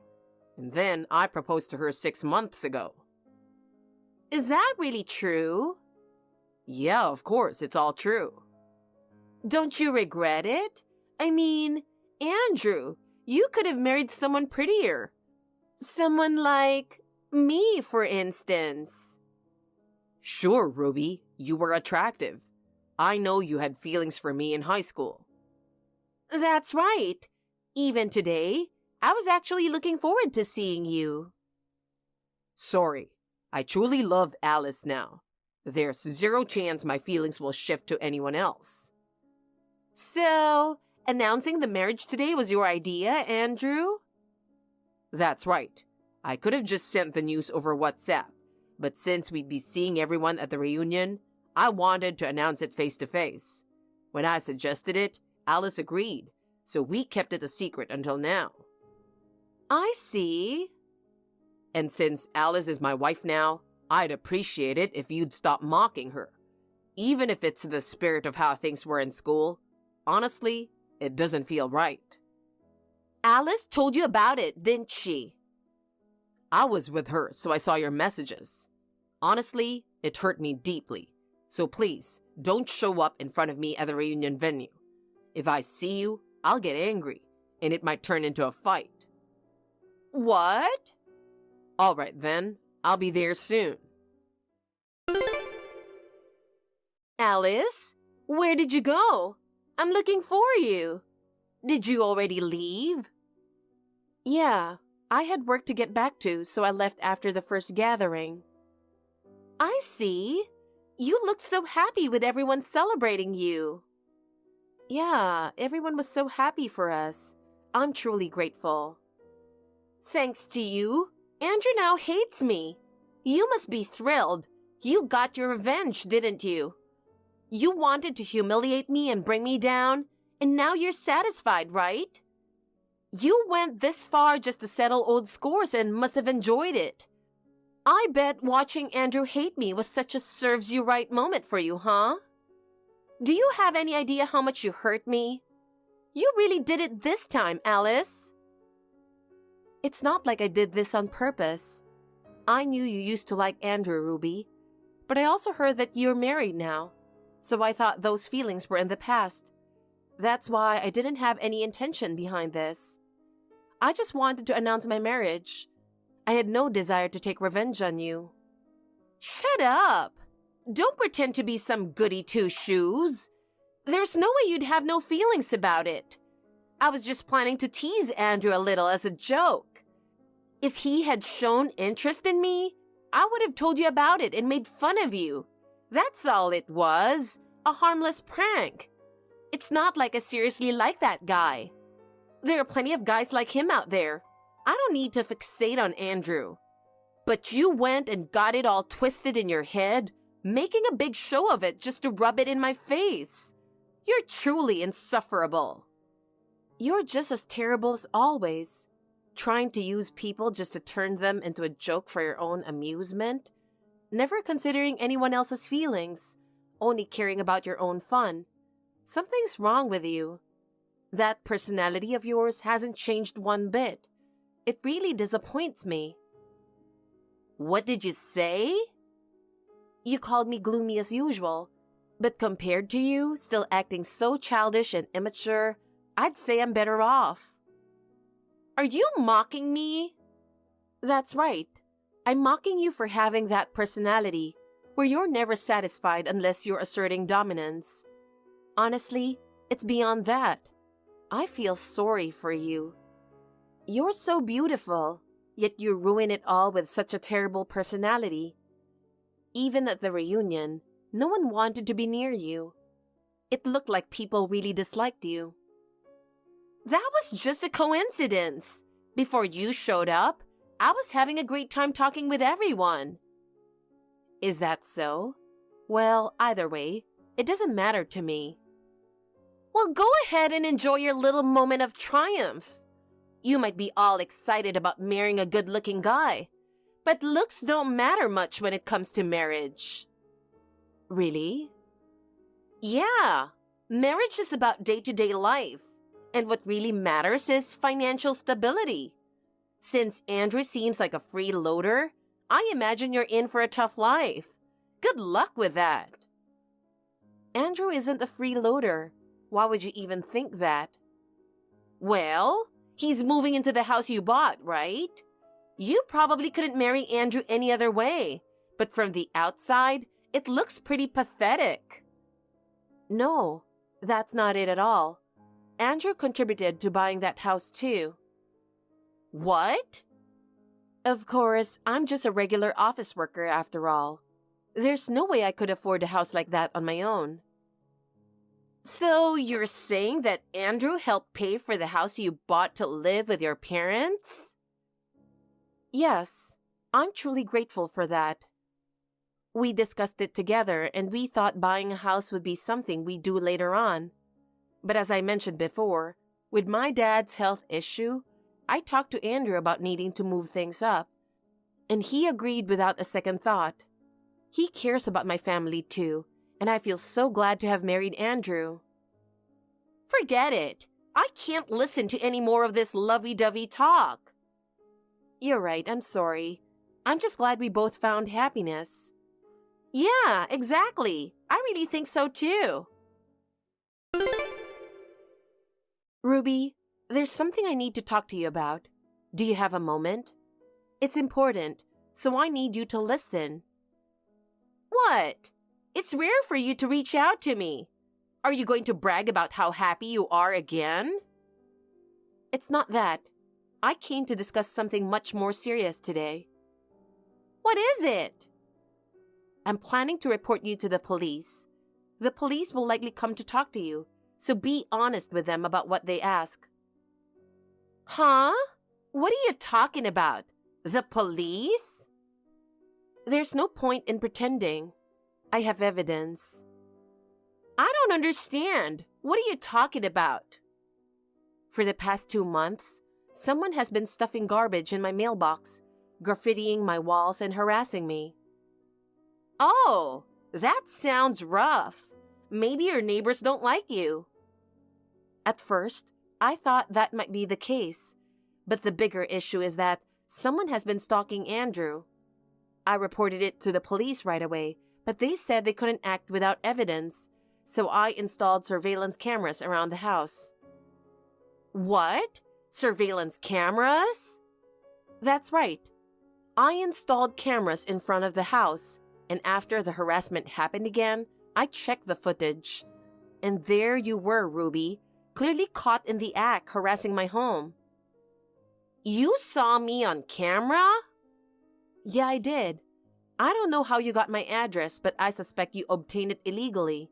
And then I proposed to her 6 months ago. Is that really true? Yeah, of course, it's all true. Don't you regret it? I mean, Andrew, you could have married someone prettier. Someone like me, for instance. Sure, Ruby, you were attractive. I know you had feelings for me in high school. That's right. Even today, I was actually looking forward to seeing you. Sorry, I truly love Alice now. There's zero chance my feelings will shift to anyone else. So, announcing the marriage today was your idea, Andrew? That's right. I could have just sent the news over WhatsApp, but since we'd be seeing everyone at the reunion, I wanted to announce it face to face. When I suggested it, Alice agreed, so we kept it a secret until now. I see. And since Alice is my wife now, I'd appreciate it if you'd stop mocking her. Even if it's the spirit of how things were in school, honestly, it doesn't feel right. Alice told you about it, didn't she? I was with her, so I saw your messages. Honestly, it hurt me deeply. So please, don't show up in front of me at the reunion venue. If I see you, I'll get angry, and it might turn into a fight. What? All right then, I'll be there soon. Alice, where did you go? I'm looking for you. Did you already leave? Yeah, I had work to get back to, so I left after the first gathering. I see. You looked so happy with everyone celebrating you. Yeah, everyone was so happy for us. I'm truly grateful. Thanks to you, Andrew now hates me. You must be thrilled. You got your revenge, didn't you? You wanted to humiliate me and bring me down, and now you're satisfied, right? You went this far just to settle old scores and must have enjoyed it. I bet watching Andrew hate me was such a serves-you-right moment for you, huh? Do you have any idea how much you hurt me? You really did it this time, Alice. It's not like I did this on purpose. I knew you used to like Andrew, Ruby, but I also heard that you're married now, so I thought those feelings were in the past. That's why I didn't have any intention behind this. I just wanted to announce my marriage. I had no desire to take revenge on you. Shut up! Don't pretend to be some goody two-shoes. There's no way you'd have no feelings about it. I was just planning to tease Andrew a little as a joke. If he had shown interest in me, I would have told you about it and made fun of you. That's all it was, a harmless prank. It's not like I seriously like that guy. There are plenty of guys like him out there. I don't need to fixate on Andrew. But you went and got it all twisted in your head, making a big show of it just to rub it in my face. You're truly insufferable. You're just as terrible as always, trying to use people just to turn them into a joke for your own amusement, never considering anyone else's feelings, only caring about your own fun. Something's wrong with you. That personality of yours hasn't changed one bit. It really disappoints me. What did you say? You called me gloomy as usual, but compared to you, still acting so childish and immature, I'd say I'm better off. Are you mocking me? That's right. I'm mocking you for having that personality, where you're never satisfied unless you're asserting dominance. Honestly, it's beyond that. I feel sorry for you. You're so beautiful, yet you ruin it all with such a terrible personality. Even at the reunion, no one wanted to be near you. It looked like people really disliked you. That was just a coincidence. Before you showed up, I was having a great time talking with everyone. Is that so? Well, either way, it doesn't matter to me. Well, go ahead and enjoy your little moment of triumph. You might be all excited about marrying a good-looking guy, but looks don't matter much when it comes to marriage. Really? Yeah, marriage is about day-to-day life, and what really matters is financial stability. Since Andrew seems like a freeloader, I imagine you're in for a tough life. Good luck with that. Andrew isn't a freeloader. Why would you even think that? Well, he's moving into the house you bought, right? You probably couldn't marry Andrew any other way, but from the outside, it looks pretty pathetic. No, that's not it at all. Andrew contributed to buying that house too. What? Of course, I'm just a regular office worker after all. There's no way I could afford a house like that on my own. So you're saying that Andrew helped pay for the house you bought to live with your parents? Yes, I'm truly grateful for that. We discussed it together and we thought buying a house would be something we'd do later on. But as I mentioned before, with my dad's health issue, I talked to Andrew about needing to move things up, and he agreed without a second thought. He cares about my family too, and I feel so glad to have married Andrew. Forget it. I can't listen to any more of this lovey-dovey talk. You're right, I'm sorry. I'm just glad we both found happiness. Yeah, exactly. I really think so too. Ruby, there's something I need to talk to you about. Do you have a moment? It's important, so I need you to listen. What? It's rare for you to reach out to me. Are you going to brag about how happy you are again? It's not that. I came to discuss something much more serious today. What is it? I'm planning to report you to the police. The police will likely come to talk to you, so be honest with them about what they ask. Huh? What are you talking about? The police? There's no point in pretending. I have evidence. I don't understand. What are you talking about? For the past 2 months, someone has been stuffing garbage in my mailbox, graffitiing my walls and harassing me. Oh, that sounds rough. Maybe your neighbors don't like you. At first, I thought that might be the case, but the bigger issue is that someone has been stalking Andrew. I reported it to the police right away, but they said they couldn't act without evidence, so I installed surveillance cameras around the house. What? Surveillance cameras? That's right. I installed cameras in front of the house, and after the harassment happened again, I checked the footage. And there you were, Ruby, clearly caught in the act harassing my home. You saw me on camera? Yeah, I did. I don't know how you got my address, but I suspect you obtained it illegally.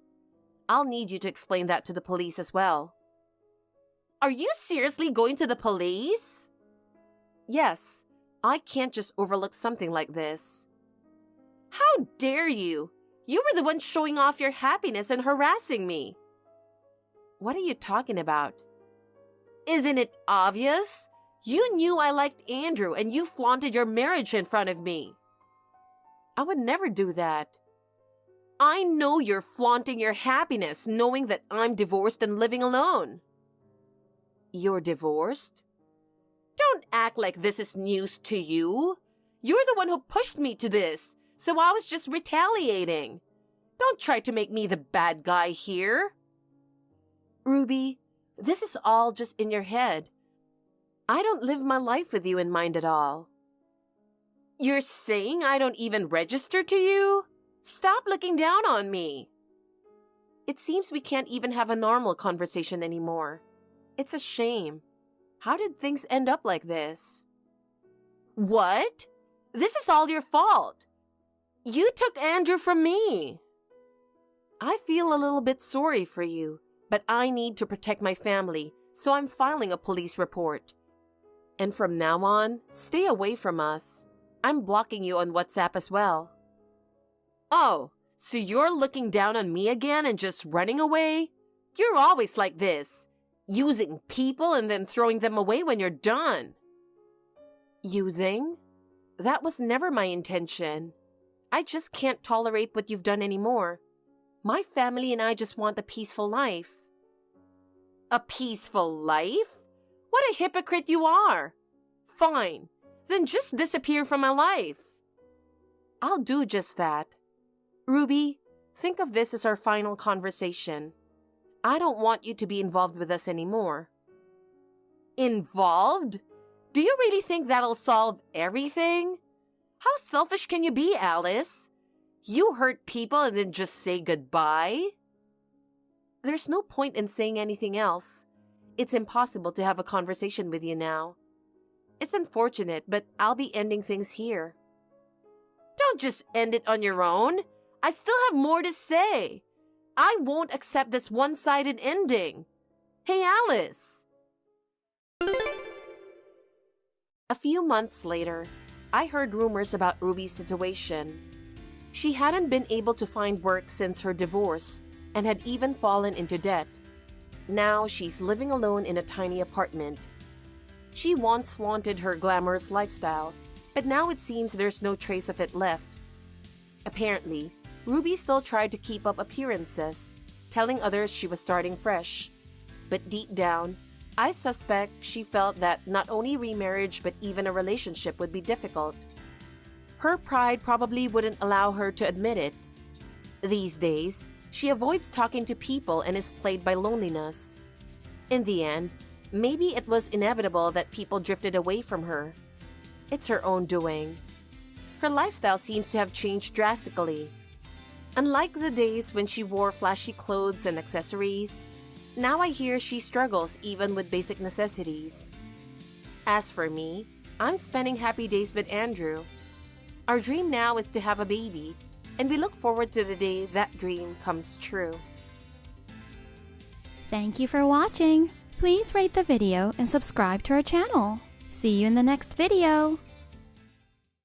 I'll need you to explain that to the police as well. Are you seriously going to the police? Yes, I can't just overlook something like this. How dare you? You were the one showing off your happiness and harassing me. What are you talking about? Isn't it obvious? You knew I liked Andrew and you flaunted your marriage in front of me. I would never do that. I know you're flaunting your happiness knowing that I'm divorced and living alone. You're divorced? Don't act like this is news to you. You're the one who pushed me to this, so I was just retaliating. Don't try to make me the bad guy here. Ruby, this is all just in your head. I don't live my life with you in mind at all. You're saying I don't even register to you? Stop looking down on me. It seems we can't even have a normal conversation anymore. It's a shame. How did things end up like this? What? This is all your fault. You took Andrew from me. I feel a little bit sorry for you, but I need to protect my family, so I'm filing a police report. And from now on, stay away from us. I'm blocking you on WhatsApp as well. Oh, so you're looking down on me again and just running away? You're always like this, using people and then throwing them away when you're done. Using? That was never my intention. I just can't tolerate what you've done anymore. My family and I just want a peaceful life. A peaceful life? What a hypocrite you are! Fine, then just disappear from my life. I'll do just that. Ruby, think of this as our final conversation. I don't want you to be involved with us anymore. Involved? Do you really think that'll solve everything? How selfish can you be, Alice? You hurt people and then just say goodbye? There's no point in saying anything else. It's impossible to have a conversation with you now. It's unfortunate, but I'll be ending things here. Don't just end it on your own. I still have more to say. I won't accept this one-sided ending. Hey, Alice! A few months later, I heard rumors about Ruby's situation. She hadn't been able to find work since her divorce and had even fallen into debt. Now she's living alone in a tiny apartment. She once flaunted her glamorous lifestyle, but now it seems there's no trace of it left. Apparently, Ruby still tried to keep up appearances, telling others she was starting fresh. But deep down, I suspect she felt that not only remarriage but even a relationship would be difficult. Her pride probably wouldn't allow her to admit it. These days, she avoids talking to people and is plagued by loneliness. In the end, maybe it was inevitable that people drifted away from her. It's her own doing. Her lifestyle seems to have changed drastically. Unlike the days when she wore flashy clothes and accessories, now I hear she struggles even with basic necessities. As for me, I'm spending happy days with Andrew. Our dream now is to have a baby, and we look forward to the day that dream comes true. Thank you for watching. Please rate the video and subscribe to our channel. See you in the next video.